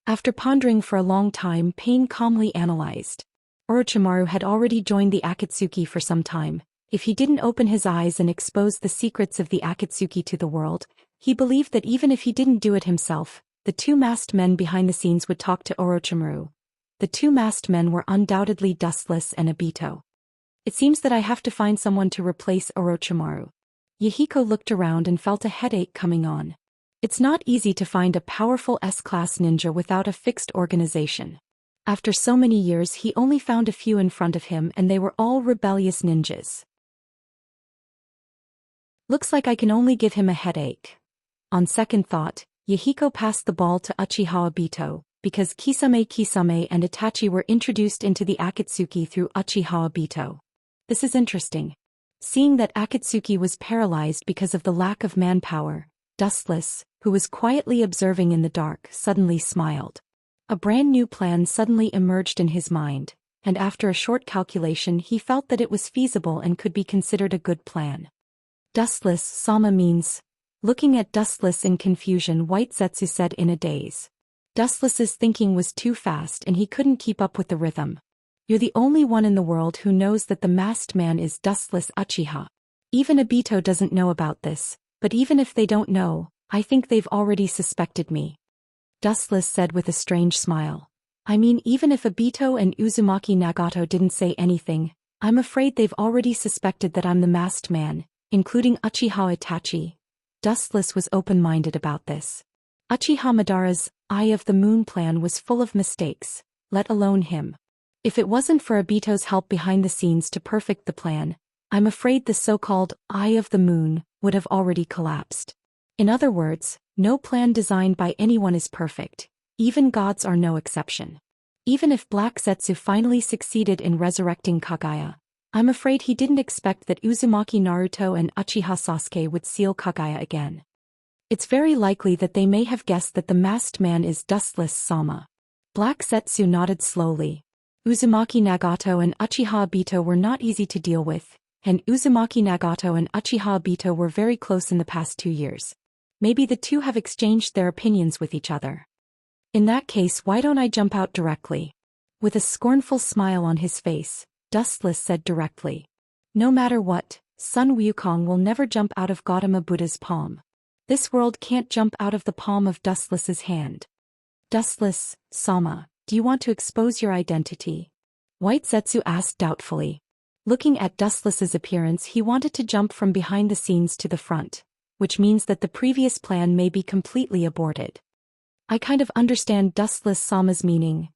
Speaker 1: After pondering for a long time, Pain calmly analyzed. Orochimaru had already joined the Akatsuki for some time. If he didn't open his eyes and expose the secrets of the Akatsuki to the world, he believed that even if he didn't do it himself, the two masked men behind the scenes would talk to Orochimaru. The two masked men were undoubtedly Dustless and Obito. It seems that I have to find someone to replace Orochimaru. Yahiko looked around and felt a headache coming on. It's not easy to find a powerful S-class ninja without a fixed organization. After so many years, he only found a few in front of him, and they were all rebellious ninjas. Looks like I can only give him a headache. On second thought, Yahiko passed the ball to Uchiha Obito, because Kisame and Itachi were introduced into the Akatsuki through Uchiha Obito. This is interesting. Seeing that Akatsuki was paralyzed because of the lack of manpower, Dustless, who was quietly observing in the dark, suddenly smiled. A brand new plan suddenly emerged in his mind, and after a short calculation he felt that it was feasible and could be considered a good plan. Dustless Sama means. Looking at Dustless in confusion, White Zetsu said in a daze. Dustless's thinking was too fast and he couldn't keep up with the rhythm. You're the only one in the world who knows that the masked man is Dustless Uchiha. Even Obito doesn't know about this, but even if they don't know, I think they've already suspected me. Dustless said with a strange smile. I mean, even if Obito and Uzumaki Nagato didn't say anything, I'm afraid they've already suspected that I'm the masked man, including Uchiha Itachi. Dustless was open-minded about this. Uchiha Madara's Eye of the Moon plan was full of mistakes, let alone him. If it wasn't for Obito's help behind the scenes to perfect the plan, I'm afraid the so-called Eye of the Moon would have already collapsed. In other words, no plan designed by anyone is perfect, even gods are no exception. Even if Black Zetsu finally succeeded in resurrecting Kagaya, I'm afraid he didn't expect that Uzumaki Naruto and Uchiha Sasuke would seal Kagaya again. It's very likely that they may have guessed that the masked man is Dustless Sama. Black Zetsu nodded slowly. Uzumaki Nagato and Uchiha Obito were not easy to deal with, and Uzumaki Nagato and Uchiha Obito were very close in the past 2 years. Maybe the two have exchanged their opinions with each other. In that case, why don't I jump out directly? With a scornful smile on his face, Dustless said directly. No matter what, Sun Wukong will never jump out of Gautama Buddha's palm. This world can't jump out of the palm of Dustless's hand. Dustless, Sama, do you want to expose your identity? White Zetsu asked doubtfully. Looking at Dustless's appearance, he wanted to jump from behind the scenes to the front, which means that the previous plan may be completely aborted. I kind of understand Dustless Sama's meaning.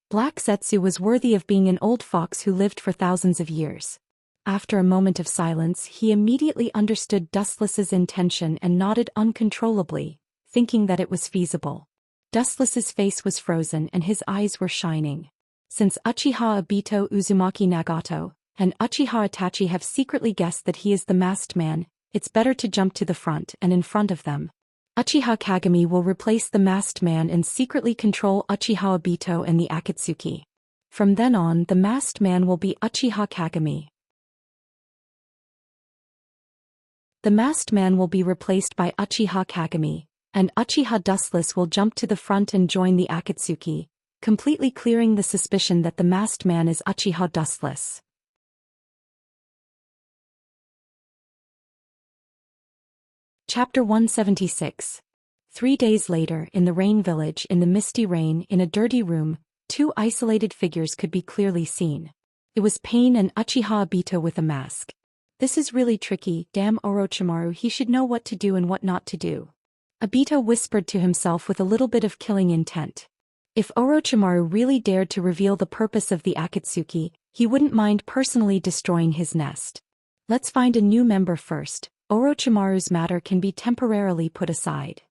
Speaker 1: Black Zetsu was worthy of being an old fox who lived for thousands of years. After a moment of silence, he immediately understood Dustless's intention and nodded uncontrollably, thinking that it was feasible. Dustless's face was frozen and his eyes were shining. Since Uchiha Obito Uzumaki Nagato and Uchiha Itachi have secretly guessed that he is the masked man, it's better to jump to the front and in front of them. Uchiha Kagami will replace the masked man and secretly control Uchiha Obito and the Akatsuki. From then on, the masked man will be Uchiha Kagami. The masked man will be replaced by Uchiha Kagami, and Uchiha Dustless will jump to the front and join the Akatsuki, completely clearing the suspicion that the masked man is Uchiha Dustless. Chapter 176. 3 days later, in the Rain Village, in the misty rain, in a dirty room, two isolated figures could be clearly seen. It was Pain and Uchiha Obito with a mask. This is really tricky, damn Orochimaru, he should know what to do and what not to do. Obito whispered to himself with a little bit of killing intent. If Orochimaru really dared to reveal the purpose of the Akatsuki, he wouldn't mind personally destroying his nest. Let's find a new member first. Orochimaru's matter can be temporarily put aside.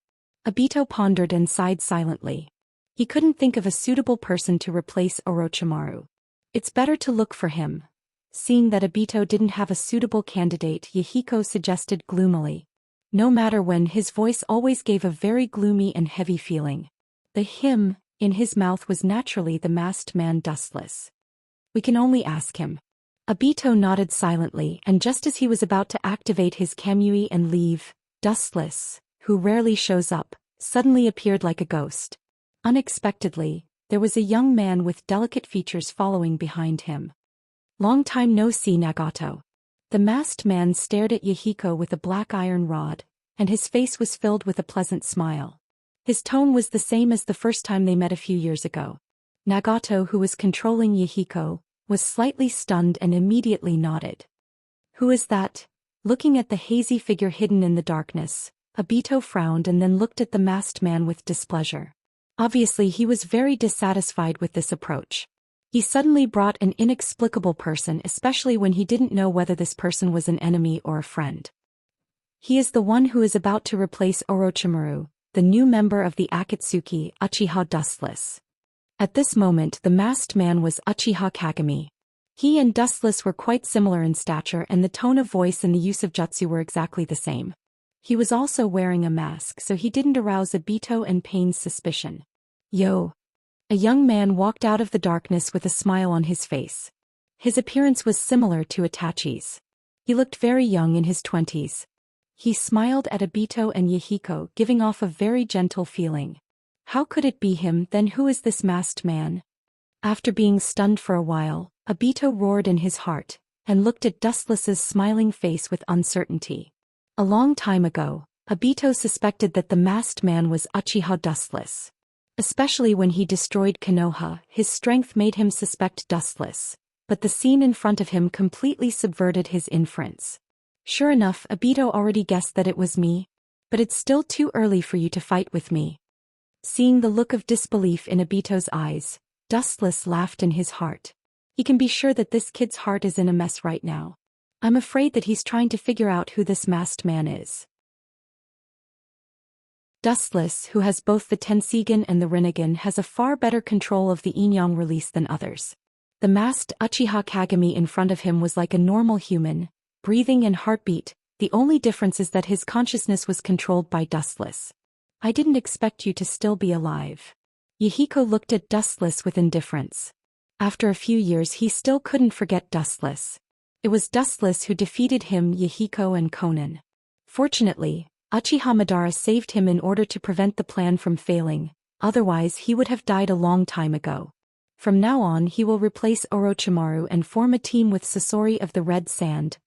Speaker 1: Obito pondered and sighed silently. He couldn't think of a suitable person to replace Orochimaru. It's better to look for him. Seeing that Obito didn't have a suitable candidate, Yahiko suggested gloomily. No matter when, his voice always gave a very gloomy and heavy feeling. The him in his mouth was naturally the masked man Dustless. We can only ask him. Obito nodded silently, and just as he was about to activate his Kamui and leave, Dustless, who rarely shows up, suddenly appeared like a ghost. Unexpectedly, there was a young man with delicate features following behind him. Long time no see, Nagato. The masked man stared at Yahiko with a black iron rod, and his face was filled with a pleasant smile. His tone was the same as the first time they met a few years ago. Nagato, who was controlling Yahiko, was slightly stunned and immediately nodded. Who is that? Looking at the hazy figure hidden in the darkness, Obito frowned and then looked at the masked man with displeasure. Obviously he was very dissatisfied with this approach. He suddenly brought an inexplicable person, especially when he didn't know whether this person was an enemy or a friend. He is the one who is about to replace Orochimaru, the new member of the Akatsuki, Uchiha Dustless. At this moment the masked man was Uchiha Kagami. He and Dustless were quite similar in stature, and the tone of voice and the use of jutsu were exactly the same. He was also wearing a mask, so he didn't arouse Obito and Pain's suspicion. Yo! A young man walked out of the darkness with a smile on his face. His appearance was similar to Itachi's. He looked very young, in his 20s. He smiled at Obito and Yahiko, giving off a very gentle feeling. How could it be him? Then who is this masked man? After being stunned for a while, Obito roared in his heart, and looked at Dustless's smiling face with uncertainty. A long time ago, Obito suspected that the masked man was Uchiha Dustless. Especially when he destroyed Konoha, his strength made him suspect Dustless, but the scene in front of him completely subverted his inference. Sure enough, Obito already guessed that it was me. But it's still too early for you to fight with me. Seeing the look of disbelief in Obito's eyes, Dustless laughed in his heart. He can be sure that this kid's heart is in a mess right now. I'm afraid that he's trying to figure out who this masked man is. Dustless, who has both the Tensigen and the Rinnegan, has a far better control of the Inyang release than others. The masked Uchiha Kagami in front of him was like a normal human, breathing and heartbeat. The only difference is that his consciousness was controlled by Dustless. I didn't expect you to still be alive. Yahiko looked at Dustless with indifference. After a few years he still couldn't forget Dustless. It was Dustless who defeated him, Yahiko and Konan. Fortunately, Uchiha Madara saved him in order to prevent the plan from failing, otherwise he would have died a long time ago. From now on he will replace Orochimaru and form a team with Sasori of the Red Sand.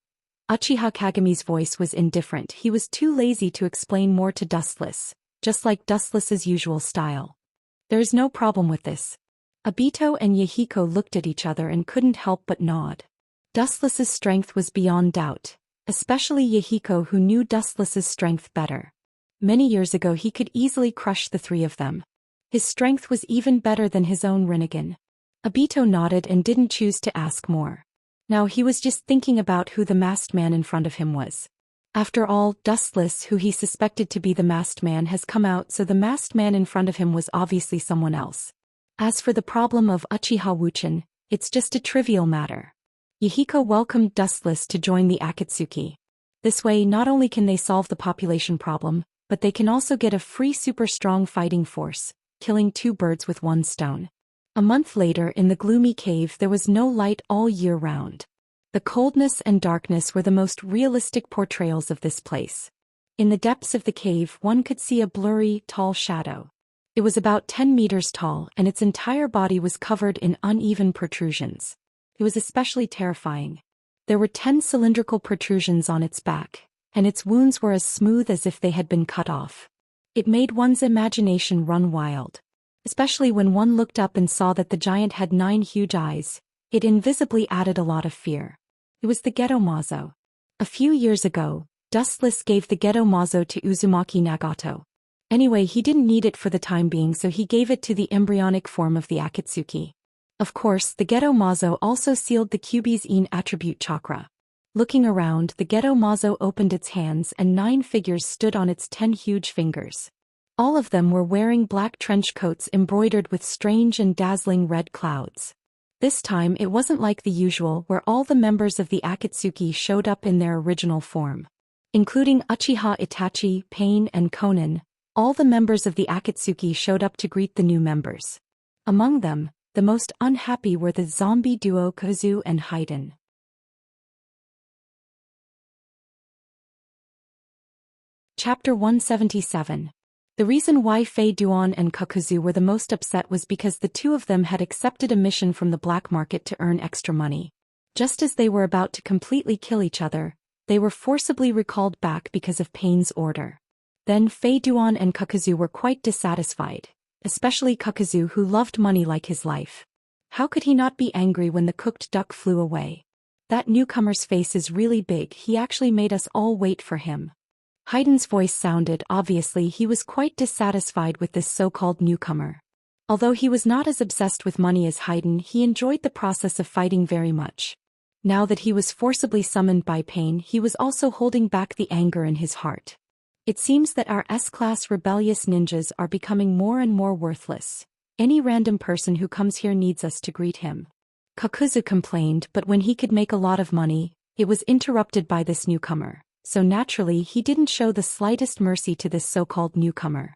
Speaker 1: Uchiha Kagami's voice was indifferent. He was too lazy to explain more to Dustless, just like Dustless's usual style. There's no problem with this. Obito and Yahiko looked at each other and couldn't help but nod. Dustless's strength was beyond doubt, especially Yahiko, who knew Dustless's strength better. Many years ago he could easily crush the three of them. His strength was even better than his own Rinnegan. Obito nodded and didn't choose to ask more. Now he was just thinking about who the masked man in front of him was. After all, Dustless, who he suspected to be the masked man, has come out, so the masked man in front of him was obviously someone else. As for the problem of Uchiha Wuchen, it's just a trivial matter. Yahiko welcomed Dustless to join the Akatsuki. This way not only can they solve the population problem, but they can also get a free super strong fighting force, killing two birds with one stone. A month later in the gloomy cave there was no light all year round. The coldness and darkness were the most realistic portrayals of this place. In the depths of the cave one could see a blurry, tall shadow. It was about 10 meters tall and its entire body was covered in uneven protrusions. It was especially terrifying. There were 10 cylindrical protrusions on its back, and its wounds were as smooth as if they had been cut off. It made one's imagination run wild. Especially when one looked up and saw that the giant had 9 huge eyes, it invisibly added a lot of fear. It was the Geto Mazo. A few years ago, Dustless gave the Geto Mazo to Uzumaki Nagato. Anyway, he didn't need it for the time being, so he gave it to the embryonic form of the Akatsuki. Of course, the Geto Mazo also sealed the Kyubi's In attribute chakra. Looking around, the Geto Mazo opened its hands and 9 figures stood on its 10 huge fingers. All of them were wearing black trench coats embroidered with strange and dazzling red clouds. This time it wasn't like the usual where all the members of the Akatsuki showed up in their original form. Including Uchiha Itachi, Pain, and Konan, all the members of the Akatsuki showed up to greet the new members. Among them, the most unhappy were the zombie duo Kazu and Haiden. Chapter 177. The reason why Fei Duan and Kakuzu were the most upset was because the two of them had accepted a mission from the black market to earn extra money. Just as they were about to completely kill each other, they were forcibly recalled back because of Pain's order. Then Fei Duan and Kakuzu were quite dissatisfied. Especially Kakuzu, who loved money like his life. How could he not be angry when the cooked duck flew away? That newcomer's face is really big, he actually made us all wait for him. Haiden's voice sounded, obviously he was quite dissatisfied with this so-called newcomer. Although he was not as obsessed with money as Haiden, he enjoyed the process of fighting very much. Now that he was forcibly summoned by Pain, he was also holding back the anger in his heart. It seems that our S-class rebellious ninjas are becoming more and more worthless. Any random person who comes here needs us to greet him. Kakuzu complained, but when he could make a lot of money, it was interrupted by this newcomer, so naturally he didn't show the slightest mercy to this so-called newcomer.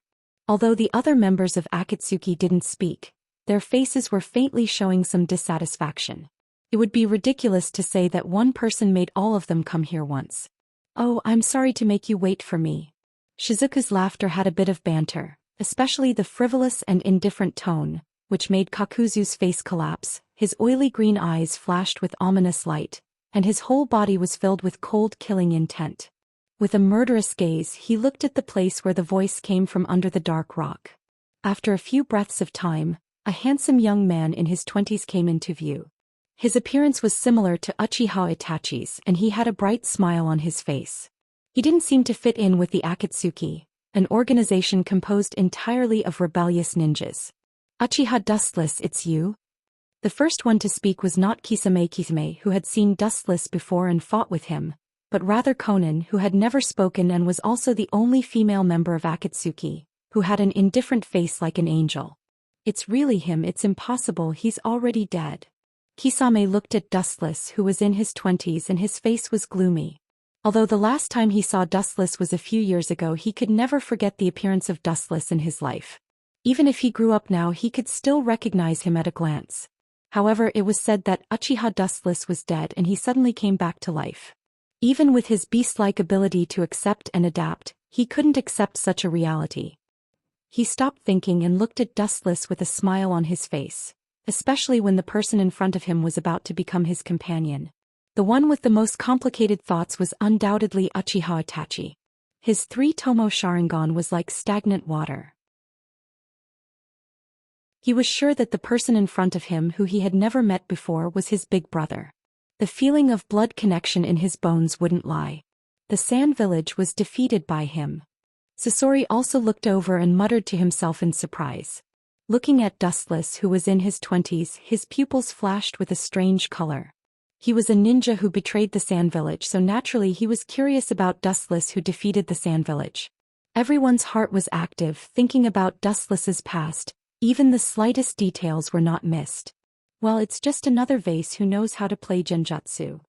Speaker 1: Although the other members of Akatsuki didn't speak, their faces were faintly showing some dissatisfaction. It would be ridiculous to say that one person made all of them come here once. Oh, I'm sorry to make you wait for me. Shizuku's laughter had a bit of banter, especially the frivolous and indifferent tone, which made Kakuzu's face collapse. His oily green eyes flashed with ominous light, and his whole body was filled with cold killing intent. With a murderous gaze he looked at the place where the voice came from under the dark rock. After a few breaths of time, a handsome young man in his 20s came into view. His appearance was similar to Uchiha Itachi's and he had a bright smile on his face. He didn't seem to fit in with the Akatsuki, an organization composed entirely of rebellious ninjas. Uchiha Dustless, it's you? The first one to speak was not Kisame, who had seen Dustless before and fought with him, but rather Konan, who had never spoken and was also the only female member of Akatsuki, who had an indifferent face like an angel. It's really him, it's impossible, he's already dead. Kisame looked at Dustless, who was in his 20s and his face was gloomy. Although the last time he saw Dustless was a few years ago, he could never forget the appearance of Dustless in his life. Even if he grew up now, he could still recognize him at a glance. However, it was said that Uchiha Dustless was dead and he suddenly came back to life. Even with his beast-like ability to accept and adapt, he couldn't accept such a reality. He stopped thinking and looked at Dustless with a smile on his face, especially when the person in front of him was about to become his companion. The one with the most complicated thoughts was undoubtedly Uchiha Itachi. His 3-tomo Sharingan was like stagnant water. He was sure that the person in front of him who he had never met before was his big brother. The feeling of blood connection in his bones wouldn't lie. The sand village was defeated by him. Sasori also looked over and muttered to himself in surprise. Looking at Dustless, who was in his 20s, his pupils flashed with a strange color. He was a ninja who betrayed the Sand Village, so naturally he was curious about Dustless, who defeated the Sand Village. Everyone's heart was active, thinking about Dustless's past. Even the slightest details were not missed. Well, it's just another vase who knows how to play genjutsu.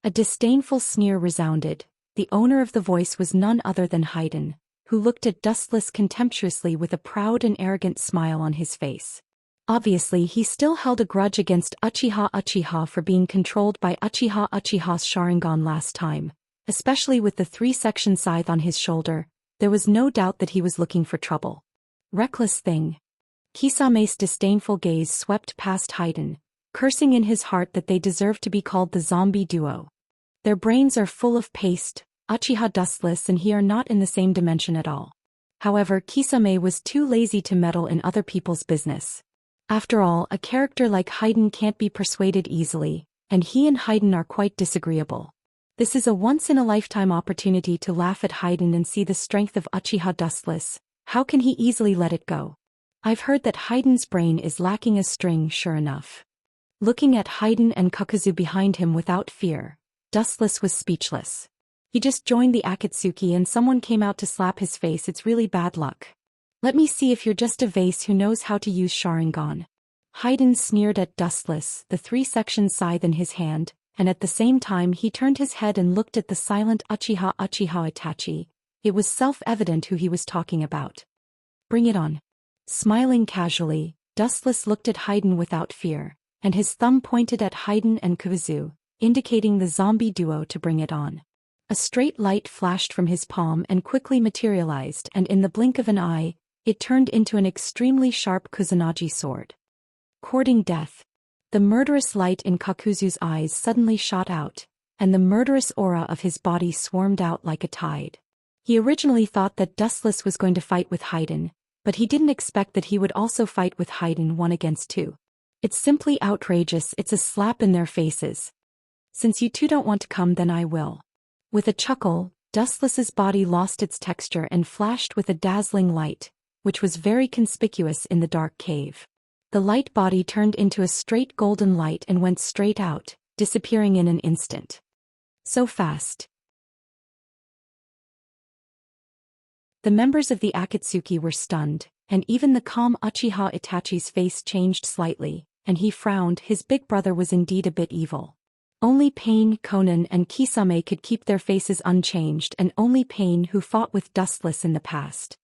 Speaker 1: A disdainful sneer resounded. The owner of the voice was none other than Haydn, who looked at Dustless contemptuously with a proud and arrogant smile on his face. Obviously, he still held a grudge against Uchiha for being controlled by Uchiha's Sharingan last time, especially with the 3-section scythe on his shoulder. There was no doubt that he was looking for trouble. Reckless thing. Kisame's disdainful gaze swept past Haydn, cursing in his heart that they deserved to be called the zombie duo. Their brains are full of paste. Uchiha Dustless and he are not in the same dimension at all. However, Kisame was too lazy to meddle in other people's business. After all, a character like Haydn can't be persuaded easily, and he and Haydn are quite disagreeable. This is a once-in-a-lifetime opportunity to laugh at Haydn and see the strength of Uchiha Dustless. How can he easily let it go? I've heard that Haydn's brain is lacking a string, sure enough. Looking at Haydn and Kakuzu behind him without fear, Dustless was speechless. He just joined the Akatsuki and someone came out to slap his face. It's really bad luck. Let me see if you're just a vase who knows how to use Sharingan. Haydn sneered at Dustless, the 3-section scythe in his hand, and at the same time he turned his head and looked at the silent Uchiha Itachi. It was self-evident who he was talking about. Bring it on. Smiling casually, Dustless looked at Haydn without fear, and his thumb pointed at Haydn and Kakuzu, indicating the zombie duo to bring it on. A straight light flashed from his palm and quickly materialized, and in the blink of an eye, it turned into an extremely sharp Kusanagi sword. Courting death. The murderous light in Kakuzu's eyes suddenly shot out, and the murderous aura of his body swarmed out like a tide. He originally thought that Dustless was going to fight with Haydn, but he didn't expect that he would also fight with Haydn 1 against 2. It's simply outrageous. It's a slap in their faces. Since you two don't want to come, then I will. With a chuckle, Dustless's body lost its texture and flashed with a dazzling light, which was very conspicuous in the dark cave. The light body turned into a straight golden light and went straight out, disappearing in an instant. So fast. The members of the Akatsuki were stunned, and even the calm Uchiha Itachi's face changed slightly, and he frowned. His big brother was indeed a bit evil. Only Pain, Konan and Kisame could keep their faces unchanged, and only Pain who fought with Dustless in the past.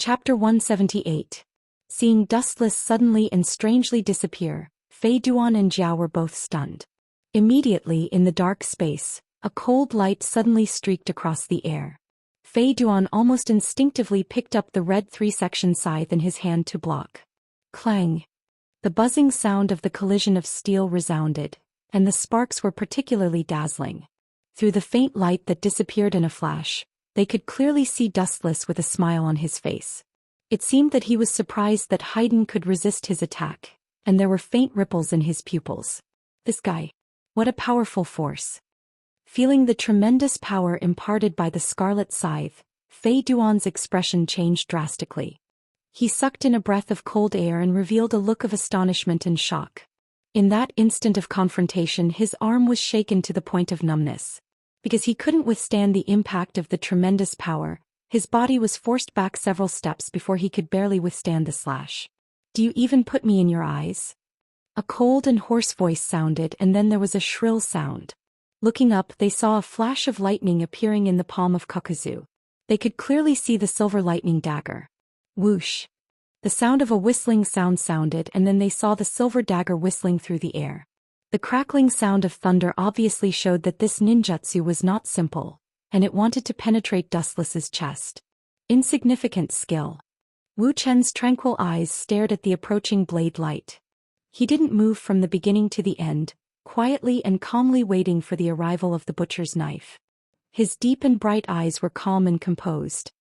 Speaker 1: Chapter 178. Seeing Dustless suddenly and strangely disappear, Fei Duan and Jiao were both stunned. Immediately in the dark space, a cold light suddenly streaked across the air. Fei Duan almost instinctively picked up the red 3-section scythe in his hand to block. Clang! The buzzing sound of the collision of steel resounded, and the sparks were particularly dazzling. Through the faint light that disappeared in a flash, they could clearly see Dustless with a smile on his face. It seemed that he was surprised that Haydn could resist his attack, and there were faint ripples in his pupils. This guy. What a powerful force. Feeling the tremendous power imparted by the scarlet scythe, Fei Duan's expression changed drastically. He sucked in a breath of cold air and revealed a look of astonishment and shock. In that instant of confrontation, his arm was shaken to the point of numbness. Because he couldn't withstand the impact of the tremendous power, his body was forced back several steps before he could barely withstand the slash. Do you even put me in your eyes? A cold and hoarse voice sounded, and then there was a shrill sound. Looking up, they saw a flash of lightning appearing in the palm of Kakuzu. They could clearly see the silver lightning dagger. Whoosh! The sound of a whistling sound sounded, and then they saw the silver dagger whistling through the air. The crackling sound of thunder obviously showed that this ninjutsu was not simple, and it wanted to penetrate Dustless's chest. Insignificant skill. Wu Chen's tranquil eyes stared at the approaching blade light. He didn't move from the beginning to the end, quietly and calmly waiting for the arrival of the butcher's knife. His deep and bright eyes were calm and composed.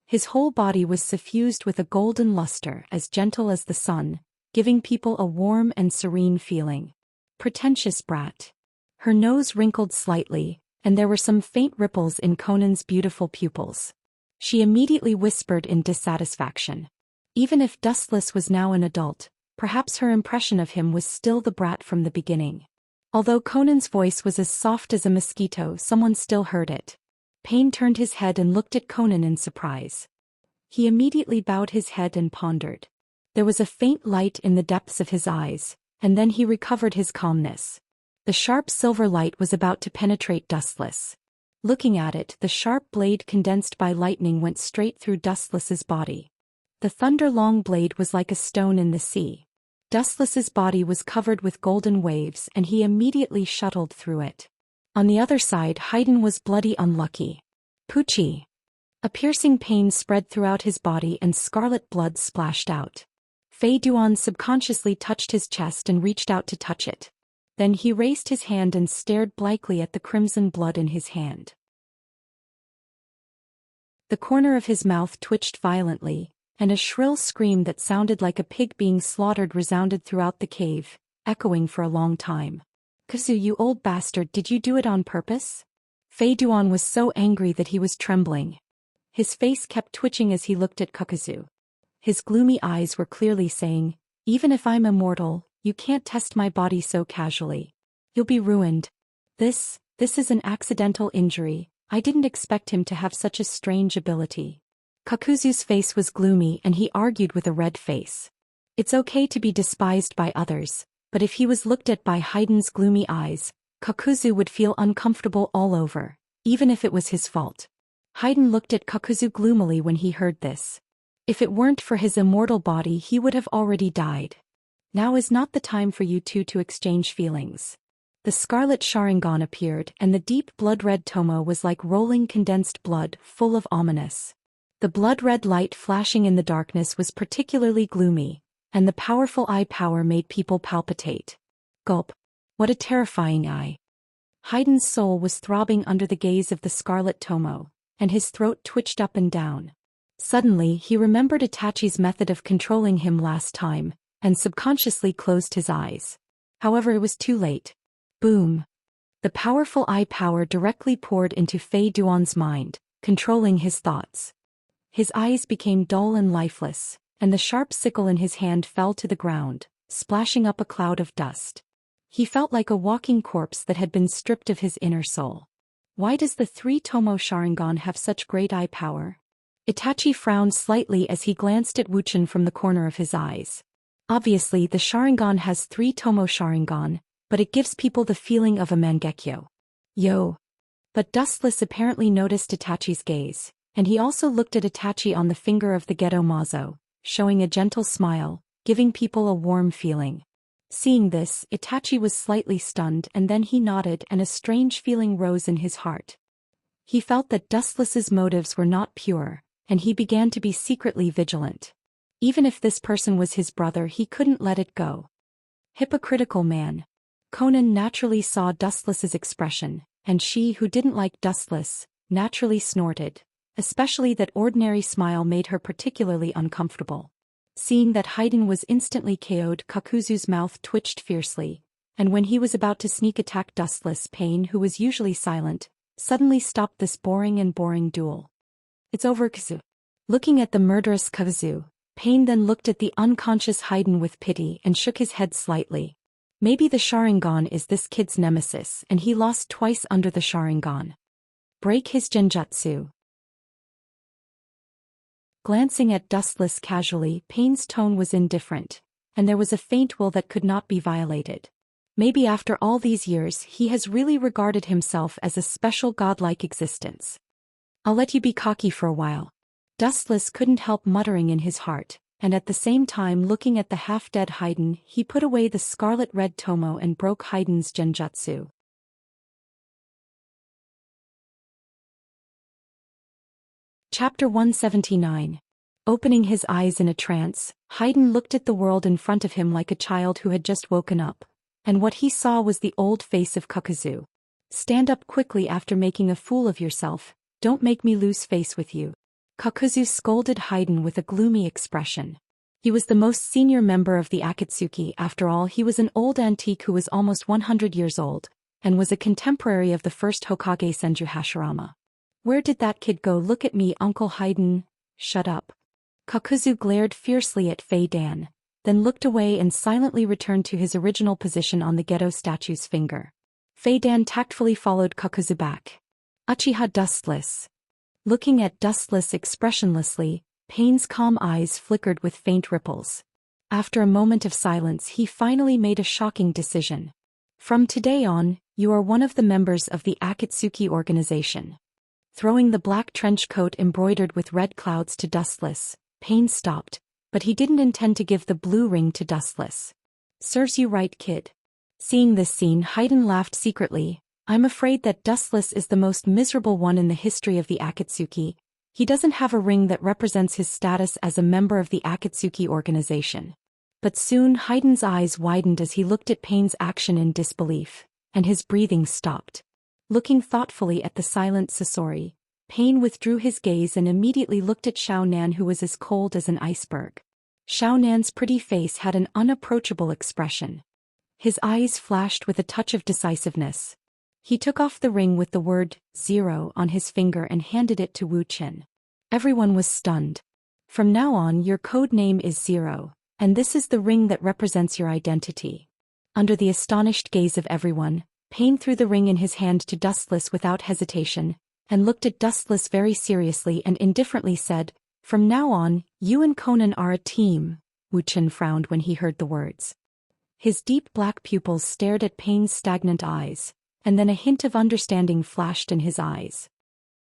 Speaker 1: His whole body was suffused with a golden luster as gentle as the sun, giving people a warm and serene feeling. Pretentious brat. Her nose wrinkled slightly, and there were some faint ripples in Conan's beautiful pupils. She immediately whispered in dissatisfaction. Even if Dustless was now an adult, perhaps her impression of him was still the brat from the beginning. Although Conan's voice was as soft as a mosquito, someone still heard it. Payne turned his head and looked at Conan in surprise. He immediately bowed his head and pondered. There was a faint light in the depths of his eyes, and then he recovered his calmness. The sharp silver light was about to penetrate Dustless. Looking at it, the sharp blade condensed by lightning went straight through Dustless's body. The thunder-long blade was like a stone in the sea. Dustless's body was covered with golden waves and he immediately shuttled through it. On the other side, Haydn was bloody unlucky. Poochie! A piercing pain spread throughout his body and scarlet blood splashed out. Fei Duan subconsciously touched his chest and reached out to touch it. Then he raised his hand and stared blankly at the crimson blood in his hand. The corner of his mouth twitched violently, and a shrill scream that sounded like a pig being slaughtered resounded throughout the cave, echoing for a long time. Kazu, you old bastard, did you do it on purpose? Fei Duan was so angry that he was trembling. His face kept twitching as he looked at Kukuzu. His gloomy eyes were clearly saying, even if I'm immortal, you can't test my body so casually. You'll be ruined. This is an accidental injury. I didn't expect him to have such a strange ability. Kakuzu's face was gloomy and he argued with a red face. It's okay to be despised by others, but if he was looked at by Haydn's gloomy eyes, Kakuzu would feel uncomfortable all over, even if it was his fault. Haydn looked at Kakuzu gloomily when he heard this. If it weren't for his immortal body, he would have already died. Now is not the time for you two to exchange feelings. The scarlet Sharingan appeared and the deep blood-red Tomo was like rolling condensed blood, full of ominous. The blood-red light flashing in the darkness was particularly gloomy, and the powerful eye power made people palpitate. Gulp. What a terrifying eye. Haydn's soul was throbbing under the gaze of the scarlet Tomo, and his throat twitched up and down. Suddenly he remembered Itachi's method of controlling him last time, and subconsciously closed his eyes. However, it was too late. Boom. The powerful eye power directly poured into Fei Duan's mind, controlling his thoughts. His eyes became dull and lifeless, and the sharp sickle in his hand fell to the ground, splashing up a cloud of dust. He felt like a walking corpse that had been stripped of his inner soul. Why does the 3 Tomo Sharingan have such great eye power? Itachi frowned slightly as he glanced at Wuchen from the corner of his eyes. Obviously the Sharingan has 3 Tomo Sharingan, but it gives people the feeling of a Mangekyo. Yo! But Dustless apparently noticed Itachi's gaze, and he also looked at Itachi on the finger of the Geto Mazo, showing a gentle smile, giving people a warm feeling. Seeing this, Itachi was slightly stunned and then he nodded and a strange feeling rose in his heart. He felt that Dustless's motives were not pure, and he began to be secretly vigilant. Even if this person was his brother, he couldn't let it go. Hypocritical man. Conan naturally saw Dustless's expression, and she who didn't like Dustless, naturally snorted, especially that ordinary smile made her particularly uncomfortable. Seeing that Haydn was instantly KO'd, Kakuzu's mouth twitched fiercely, and when he was about to sneak attack Dustless, Payne, who was usually silent, suddenly stopped this boring duel. It's over, Kazu. Looking at the murderous Kazu, Payne then looked at the unconscious Haydn with pity and shook his head slightly. Maybe the Sharingan is this kid's nemesis and he lost twice under the Sharingan. Break his genjutsu. Glancing at Dustless casually, Payne's tone was indifferent, and there was a faint will that could not be violated. Maybe after all these years he has really regarded himself as a special godlike existence. I'll let you be cocky for a while. Dustless couldn't help muttering in his heart, and at the same time looking at the half-dead Haydn, he put away the scarlet-red Tomo and broke Haydn's genjutsu. Chapter 179. Opening his eyes in a trance, Haydn looked at the world in front of him like a child who had just woken up, and what he saw was the old face of Kakuzu. Stand up quickly after making a fool of yourself, don't make me lose face with you. Kakuzu scolded Haydn with a gloomy expression. He was the most senior member of the Akatsuki. After all, he was an old antique who was almost 100 years old, and was a contemporary of the first Hokage Senju Hashirama. Where did that kid go? Look at me, Uncle Haydn. Shut up. Kakuzu glared fiercely at Fei Dan, then looked away and silently returned to his original position on the Geto statue's finger. Fei Dan tactfully followed Kakuzu back. Uchiha Dustless. Looking at Dustless expressionlessly, Pain's calm eyes flickered with faint ripples. After a moment of silence, he finally made a shocking decision. From today on, you are one of the members of the Akatsuki organization. Throwing the black trench coat embroidered with red clouds to Dustless, Pain stopped, but he didn't intend to give the blue ring to Dustless. Serves you right, kid. Seeing this scene, Haydn laughed secretly. I'm afraid that Dustless is the most miserable one in the history of the Akatsuki. He doesn't have a ring that represents his status as a member of the Akatsuki organization. But soon Haydn's eyes widened as he looked at Pain's action in disbelief, and his breathing stopped. Looking thoughtfully at the silent Sasori, Pain withdrew his gaze and immediately looked at Xiao Nan, who was as cold as an iceberg. Xiao Nan's pretty face had an unapproachable expression. His eyes flashed with a touch of decisiveness. He took off the ring with the word 0 on his finger and handed it to Wu Qin. Everyone was stunned. From now on, your code name is 0, and this is the ring that represents your identity. Under the astonished gaze of everyone, Pain threw the ring in his hand to Dustless without hesitation, and looked at Dustless very seriously and indifferently said, From now on, you and Conan are a team. Wu Qin frowned when he heard the words. His deep black pupils stared at Pain's stagnant eyes, and then a hint of understanding flashed in his eyes.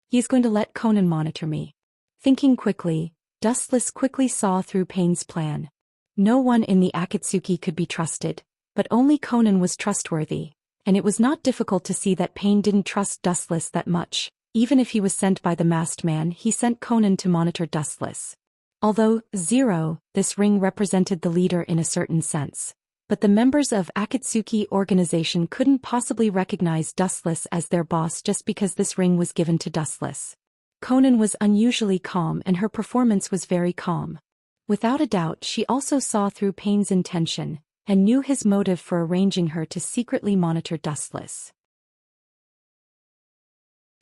Speaker 1: He is going to let Conan monitor me. Thinking quickly, Dustless quickly saw through Pain's plan. No one in the Akatsuki could be trusted, but only Conan was trustworthy, and it was not difficult to see that Pain didn't trust Dustless that much. Even if he was sent by the masked man, he sent Conan to monitor Dustless. Although 0, this ring represented the leader in a certain sense. But the members of Akatsuki organization couldn't possibly recognize Dustless as their boss just because this ring was given to Dustless. Conan was unusually calm and her performance was very calm. Without a doubt, she also saw through Pain's intention, and knew his motive for arranging her to secretly monitor Dustless.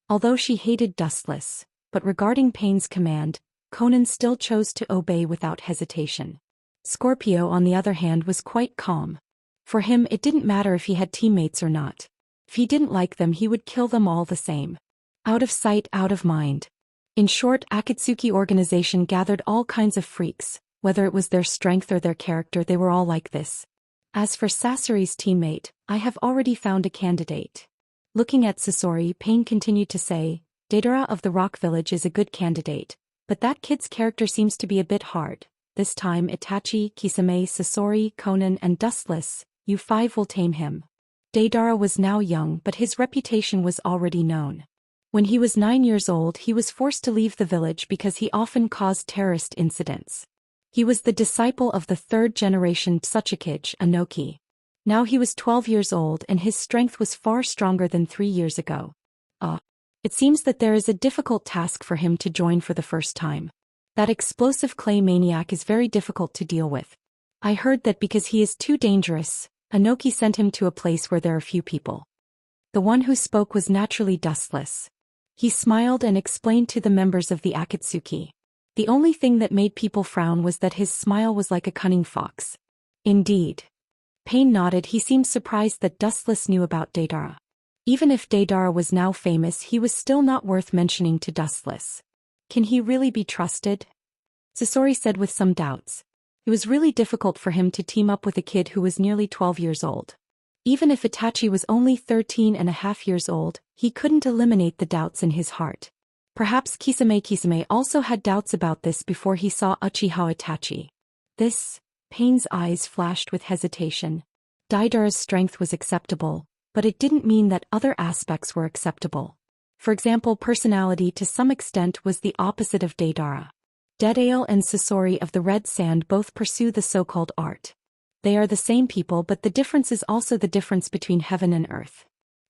Speaker 1: Although she hated Dustless, but regarding Pain's command, Conan still chose to obey without hesitation. Scorpio, on the other hand, was quite calm. For him, it didn't matter if he had teammates or not. If he didn't like them, he would kill them all the same. Out of sight, out of mind. In short, Akatsuki organization gathered all kinds of freaks, whether it was their strength or their character, they were all like this. As for Sasori's teammate, I have already found a candidate. Looking at Sasori, Pain continued to say, Deidara of the Rock Village is a good candidate, but that kid's character seems to be a bit hard. This time Itachi, Kisame, Sasori, Conan and Dustless, you 5 will tame him. Deidara was now young, but his reputation was already known. When he was 9 years old, he was forced to leave the village because he often caused terrorist incidents. He was the disciple of the 3rd generation Tsuchikage Anoki. Now he was 12 years old and his strength was far stronger than 3 years ago. It seems that there is a difficult task for him to join for the first time. That explosive clay maniac is very difficult to deal with. I heard that because he is too dangerous, Anoki sent him to a place where there are few people. The one who spoke was naturally Dustless. He smiled and explained to the members of the Akatsuki. The only thing that made people frown was that his smile was like a cunning fox. Indeed. Pain nodded. He seemed surprised that Dustless knew about Deidara. Even if Deidara was now famous, he was still not worth mentioning to Dustless. Can he really be trusted? Sasori said with some doubts. It was really difficult for him to team up with a kid who was nearly 12 years old. Even if Itachi was only 13.5 years old, he couldn't eliminate the doubts in his heart. Perhaps Kisame also had doubts about this before he saw Uchiha Itachi. Pain's eyes flashed with hesitation. Deidara's strength was acceptable, but it didn't mean that other aspects were acceptable. For example, personality to some extent was the opposite of Deidara. Deidale and Sasori of the Red Sand both pursue the so-called art. They are the same people, but the difference is also the difference between heaven and earth.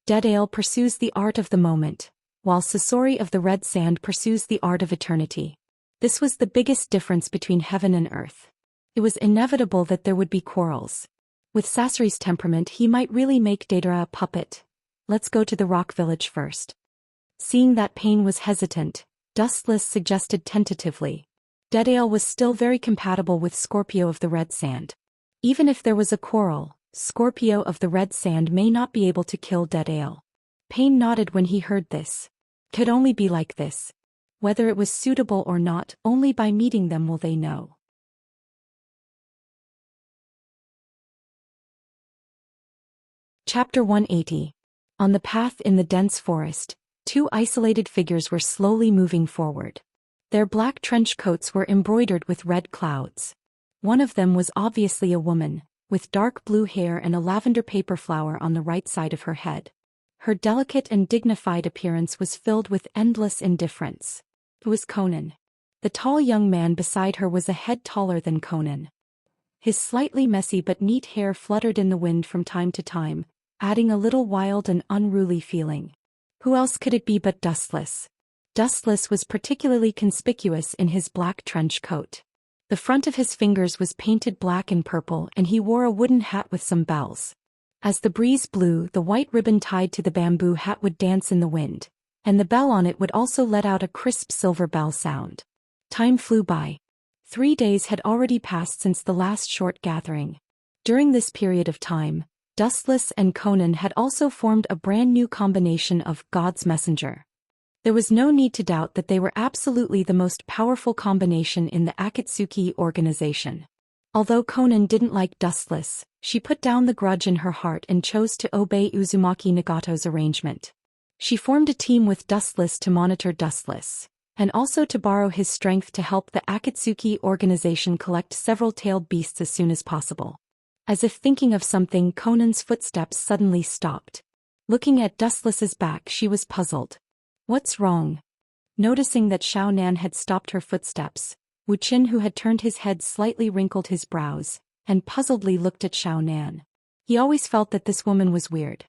Speaker 1: Deidale pursues the art of the moment, while Sasori of the Red Sand pursues the art of eternity. This was the biggest difference between heaven and earth. It was inevitable that there would be quarrels. With Sasori's temperament, he might really make Daedra a puppet. Let's go to the rock village first. Seeing that Pain was hesitant, Dustless suggested tentatively. Daedale was still very compatible with Scorpio of the Red Sand. Even if there was a quarrel, Scorpio of the Red Sand may not be able to kill Daedale. Pain nodded when he heard this. Could only be like this. Whether it was suitable or not, only by meeting them will they know. Chapter 180. On the path in the dense forest, two isolated figures were slowly moving forward. Their black trench coats were embroidered with red clouds. One of them was obviously a woman, with dark blue hair and a lavender paper flower on the right side of her head. Her delicate and dignified appearance was filled with endless indifference. It was Conan. The tall young man beside her was a head taller than Conan. His slightly messy but neat hair fluttered in the wind from time to time, adding a little wild and unruly feeling. Who else could it be but Dustless? Dustless was particularly conspicuous in his black trench coat. The front of his fingers was painted black and purple, and he wore a wooden hat with some bells. As the breeze blew, the white ribbon tied to the bamboo hat would dance in the wind, and the bell on it would also let out a crisp silver bell sound. Time flew by. 3 days had already passed since the last short gathering. During this period of time, Dustless and Conan had also formed a brand new combination of God's Messenger. There was no need to doubt that they were absolutely the most powerful combination in the Akatsuki organization. Although Conan didn't like Dustless, she put down the grudge in her heart and chose to obey Uzumaki Nagato's arrangement. She formed a team with Dustless to monitor Dustless, and also to borrow his strength to help the Akatsuki organization collect several tailed beasts as soon as possible. As if thinking of something, Conan's footsteps suddenly stopped. Looking at Dustless's back, she was puzzled. What's wrong? Noticing that Xiao Nan had stopped her footsteps, Wu Qin, who had turned his head slightly, wrinkled his brows, and puzzledly looked at Xiao Nan. He always felt that this woman was weird.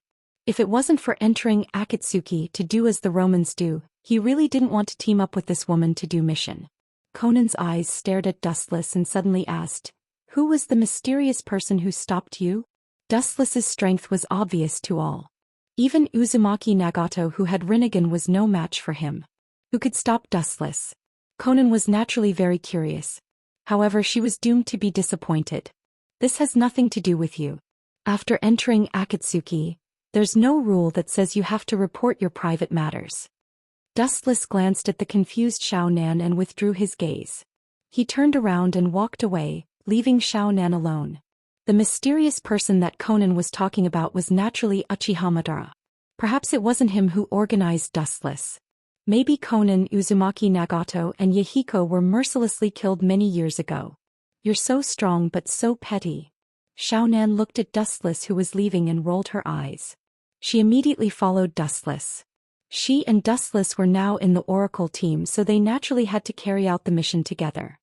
Speaker 1: If it wasn't for entering Akatsuki to do as the Romans do, he really didn't want to team up with this woman to do mission. Conan's eyes stared at Dustless and suddenly asked, "Who was the mysterious person who stopped you?" Dustless's strength was obvious to all. Even Uzumaki Nagato, who had Rinnegan, was no match for him. Who could stop Dustless? Conan was naturally very curious. However, she was doomed to be disappointed. This has nothing to do with you. After entering Akatsuki, there's no rule that says you have to report your private matters. Dustless glanced at the confused Xiao Nan and withdrew his gaze. He turned around and walked away, leaving Xiao Nan alone. The mysterious person that Conan was talking about was naturally Uchiha Madara. Perhaps it wasn't him who organized Dustless. Maybe Conan, Uzumaki Nagato, and Yahiko were mercilessly killed many years ago. You're so strong but so petty. Xiao Nan looked at Dustless, who was leaving, and rolled her eyes. She immediately followed Dustless. She and Dustless were now in the Oracle team, so they naturally had to carry out the mission together.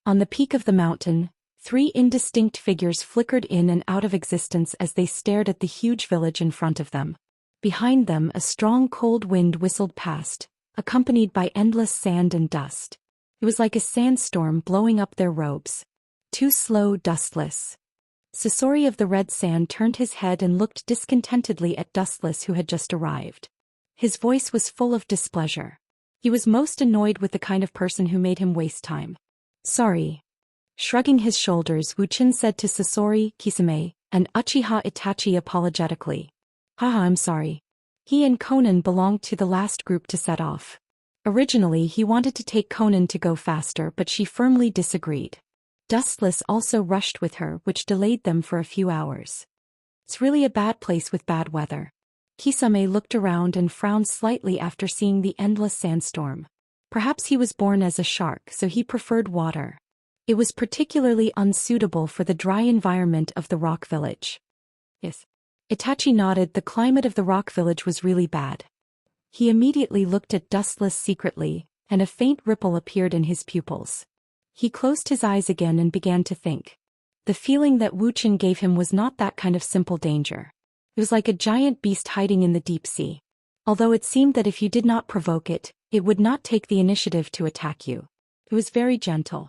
Speaker 1: On the peak of the mountain, 3 indistinct figures flickered in and out of existence as they stared at the huge village in front of them. Behind them, a strong cold wind whistled past, accompanied by endless sand and dust. It was like a sandstorm blowing up their robes. Too slow, Dustless. Sasori of the Red Sand turned his head and looked discontentedly at Dustless, who had just arrived. His voice was full of displeasure. He was most annoyed with the kind of person who made him waste time. Sorry. Shrugging his shoulders, Wu Qin said to Sasori, Kisame, and Uchiha Itachi apologetically. Haha, I'm sorry. He and Conan belonged to the last group to set off. Originally he wanted to take Conan to go faster, but she firmly disagreed. Dustless also rushed with her, which delayed them for a few hours. It's really a bad place with bad weather. Kisame looked around and frowned slightly after seeing the endless sandstorm. Perhaps he was born as a shark, so he preferred water. It was particularly unsuitable for the dry environment of the rock village. Yes. Itachi nodded. The climate of the rock village was really bad. He immediately looked at Dustless secretly, and a faint ripple appeared in his pupils. He closed his eyes again and began to think. The feeling that Wu Qin gave him was not that kind of simple danger. It was like a giant beast hiding in the deep sea. Although it seemed that if you did not provoke it, it would not take the initiative to attack you. It was very gentle.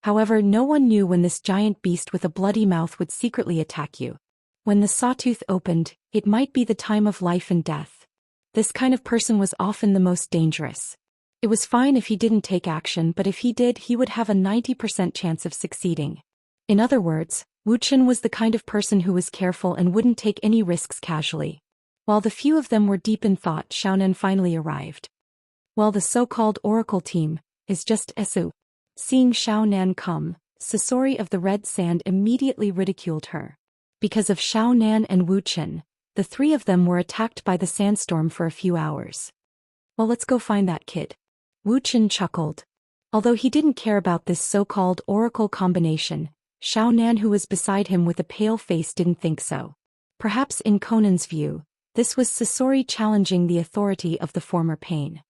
Speaker 1: However, no one knew when this giant beast with a bloody mouth would secretly attack you. When the sawtooth opened, it might be the time of life and death. This kind of person was often the most dangerous. It was fine if he didn't take action, but if he did, he would have a 90% chance of succeeding. In other words, Wu Chen was the kind of person who was careful and wouldn't take any risks casually. While the few of them were deep in thought, Xiaonan finally arrived. Well, the so-called oracle team is just Esu. Seeing Xiaonan come, Sasori of the Red Sand immediately ridiculed her. Because of Xiaonan and Wu Chen, the three of them were attacked by the sandstorm for a few hours. Well, let's go find that kid. Wu Chen chuckled. Although he didn't care about this so-called oracle combination, Xiaonan, who was beside him with a pale face, didn't think so. Perhaps in Conan's view, this was Sasori challenging the authority of the former pain.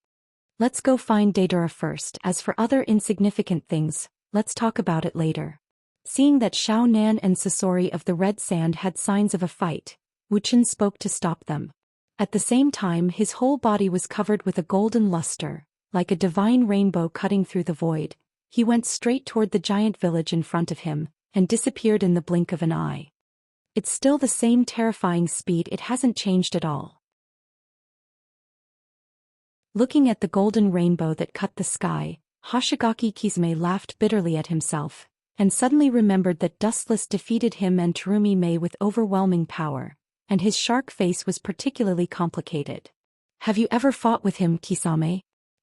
Speaker 1: Let's go find Daedra first. As for other insignificant things, let's talk about it later. Seeing that Xiaonan and Sasori of the Red Sand had signs of a fight, Wu Chen spoke to stop them. At the same time, his whole body was covered with a golden luster, like a divine rainbow cutting through the void. He went straight toward the giant village in front of him, and disappeared in the blink of an eye. It's still the same terrifying speed, it hasn't changed at all. Looking at the golden rainbow that cut the sky, Hoshigaki Kisame laughed bitterly at himself, and suddenly remembered that Dustless defeated him and Terumi Mei with overwhelming power, and his shark face was particularly complicated. Have you ever fought with him, Kisame?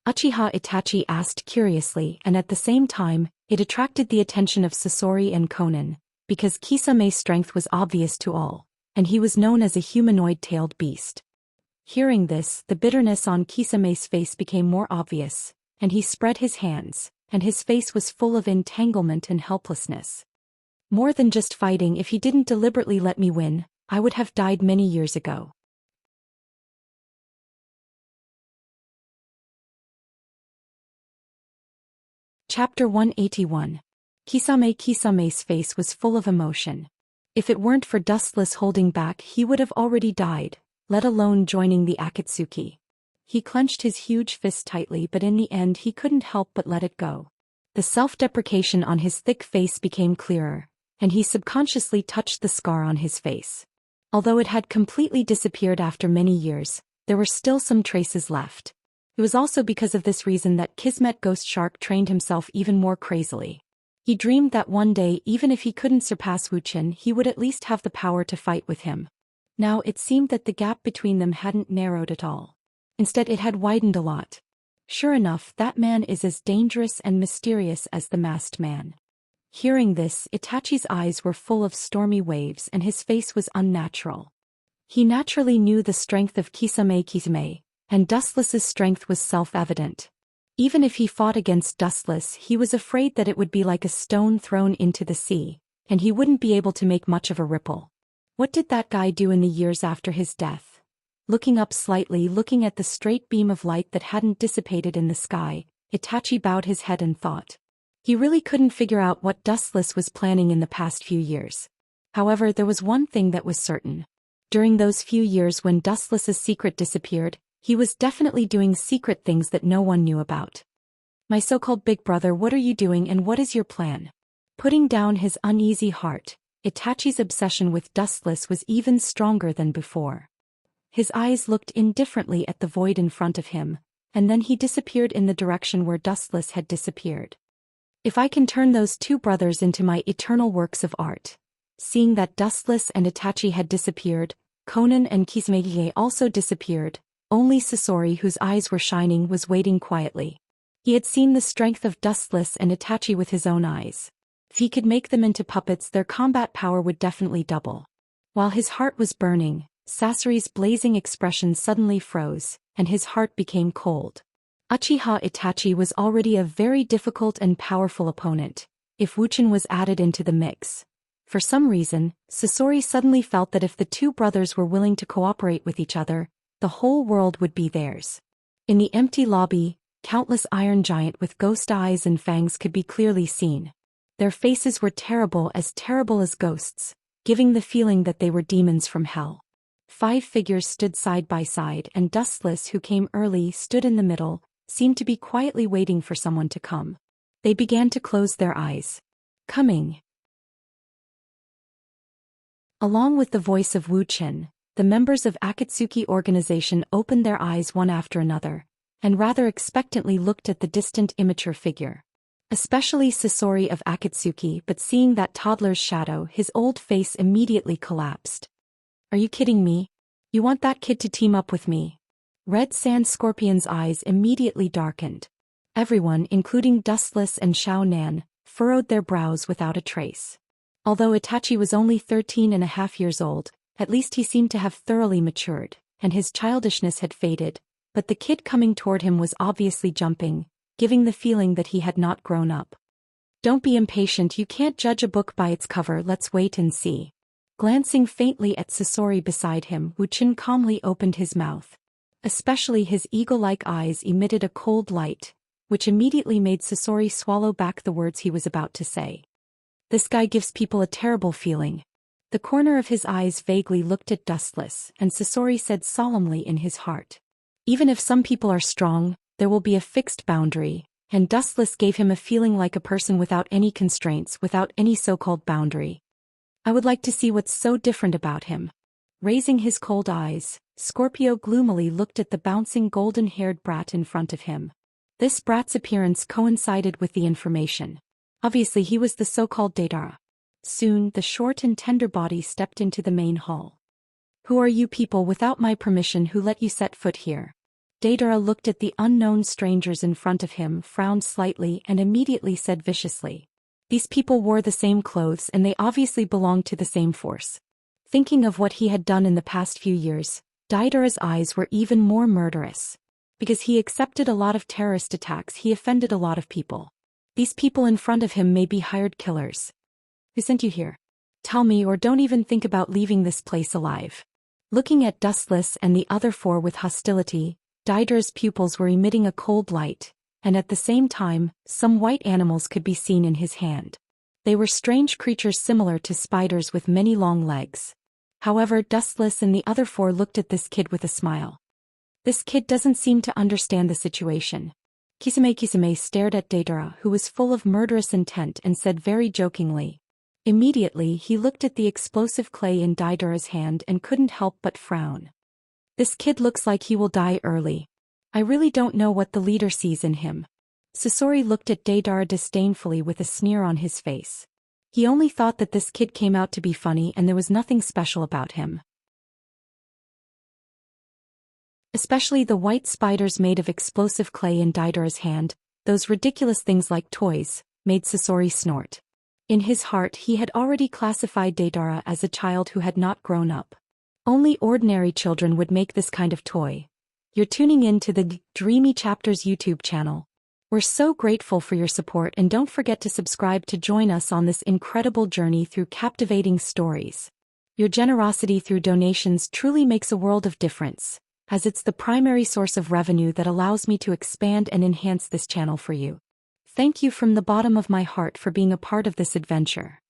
Speaker 1: Uchiha Itachi asked curiously, and at the same time, it attracted the attention of Sasori and Conan, because Kisame's strength was obvious to all, and he was known as a humanoid-tailed beast. Hearing this, the bitterness on Kisame's face became more obvious, and he spread his hands, and his face was full of entanglement and helplessness. More than just fighting, if he didn't deliberately let me win, I would have died many years ago. Chapter 181. Kisame's face was full of emotion. If it weren't for Dustless holding back, he would have already died, let alone joining the Akatsuki. He clenched his huge fist tightly, but in the end he couldn't help but let it go. The self-deprecation on his thick face became clearer, and he subconsciously touched the scar on his face. Although it had completely disappeared after many years, there were still some traces left. It was also because of this reason that Kismet Ghost Shark trained himself even more crazily. He dreamed that one day, even if he couldn't surpass Wu Chen, he would at least have the power to fight with him. Now it seemed that the gap between them hadn't narrowed at all. Instead, it had widened a lot. Sure enough, that man is as dangerous and mysterious as the masked man. Hearing this, Itachi's eyes were full of stormy waves and his face was unnatural. He naturally knew the strength of Kisame, and Dustless's strength was self-evident. Even if he fought against Dustless, he was afraid that it would be like a stone thrown into the sea, and he wouldn't be able to make much of a ripple. What did that guy do in the years after his death? Looking up slightly, looking at the straight beam of light that hadn't dissipated in the sky, Itachi bowed his head and thought. He really couldn't figure out what Dustless was planning in the past few years. However, there was one thing that was certain. During those few years when Dustless's secret disappeared, he was definitely doing secret things that no one knew about. My so-called big brother, what are you doing and what is your plan? Putting down his uneasy heart, Itachi's obsession with Dustless was even stronger than before. His eyes looked indifferently at the void in front of him, and then he disappeared in the direction where Dustless had disappeared. If I can turn those two brothers into my eternal works of art. Seeing that Dustless and Itachi had disappeared, Conan and Kisame also disappeared. Only Sasori, whose eyes were shining, was waiting quietly. He had seen the strength of Dustless and Itachi with his own eyes. If he could make them into puppets, their combat power would definitely double. While his heart was burning, Sasori's blazing expression suddenly froze, and his heart became cold. Uchiha Itachi was already a very difficult and powerful opponent, if Wu Chen was added into the mix. For some reason, Sasori suddenly felt that if the two brothers were willing to cooperate with each other, the whole world would be theirs. In the empty lobby, countless iron giants with ghost eyes and fangs could be clearly seen. Their faces were terrible as ghosts, giving the feeling that they were demons from hell. 5 figures stood side by side, and Dustless, who came early, stood in the middle, seemed to be quietly waiting for someone to come. They began to close their eyes, Coming. Along with the voice of Wu Qin, the members of Akatsuki organization opened their eyes one after another, and rather expectantly looked at the distant immature figure. Especially Sasori of Akatsuki, but seeing that toddler's shadow, his old face immediately collapsed. Are you kidding me? You want that kid to team up with me? Red Sand Scorpion's eyes immediately darkened. Everyone, including Dustless and Xiao Nan, furrowed their brows without a trace. Although Itachi was only 13.5 years old, at least he seemed to have thoroughly matured, and his childishness had faded, but the kid coming toward him was obviously jumping, giving the feeling that he had not grown up. Don't be impatient, you can't judge a book by its cover, let's wait and see. Glancing faintly at Sasori beside him, Wu Qin calmly opened his mouth. Especially his eagle-like eyes emitted a cold light, which immediately made Sasori swallow back the words he was about to say. This guy gives people a terrible feeling. The corner of his eyes vaguely looked at Dustless, and Sasori said solemnly in his heart. Even if some people are strong, there will be a fixed boundary, and Dustless gave him a feeling like a person without any constraints, without any so-called boundary. I would like to see what's so different about him. Raising his cold eyes, Scorpio gloomily looked at the bouncing golden-haired brat in front of him. This brat's appearance coincided with the information. Obviously he was the so-called Deidara. Soon, the short and tender body stepped into the main hall. Who are you people without my permission who let you set foot here? Deidara looked at the unknown strangers in front of him, frowned slightly and immediately said viciously. These people wore the same clothes and they obviously belonged to the same force. Thinking of what he had done in the past few years, Deidara's eyes were even more murderous. Because he accepted a lot of terrorist attacks, he offended a lot of people. These people in front of him may be hired killers. Who sent you here? Tell me, or don't even think about leaving this place alive. Looking at Dustless and the other four with hostility, Deidara's pupils were emitting a cold light, and at the same time, some white animals could be seen in his hand. They were strange creatures similar to spiders with many long legs. However, Dustless and the other four looked at this kid with a smile. This kid doesn't seem to understand the situation. Kisame stared at Deidara, who was full of murderous intent, and said very jokingly. Immediately he looked at the explosive clay in Deidara's hand and couldn't help but frown. This kid looks like he will die early. I really don't know what the leader sees in him. Sasori looked at Deidara disdainfully with a sneer on his face. He only thought that this kid came out to be funny and there was nothing special about him. Especially the white spiders made of explosive clay in Deidara's hand, those ridiculous things like toys, made Sasori snort. In his heart he had already classified Deidara as a child who had not grown up. Only ordinary children would make this kind of toy. You're tuning in to the Dreamy Chapters YouTube channel. We're so grateful for your support, and don't forget to subscribe to join us on this incredible journey through captivating stories. Your generosity through donations truly makes a world of difference, as it's the primary source of revenue that allows me to expand and enhance this channel for you. Thank you from the bottom of my heart for being a part of this adventure.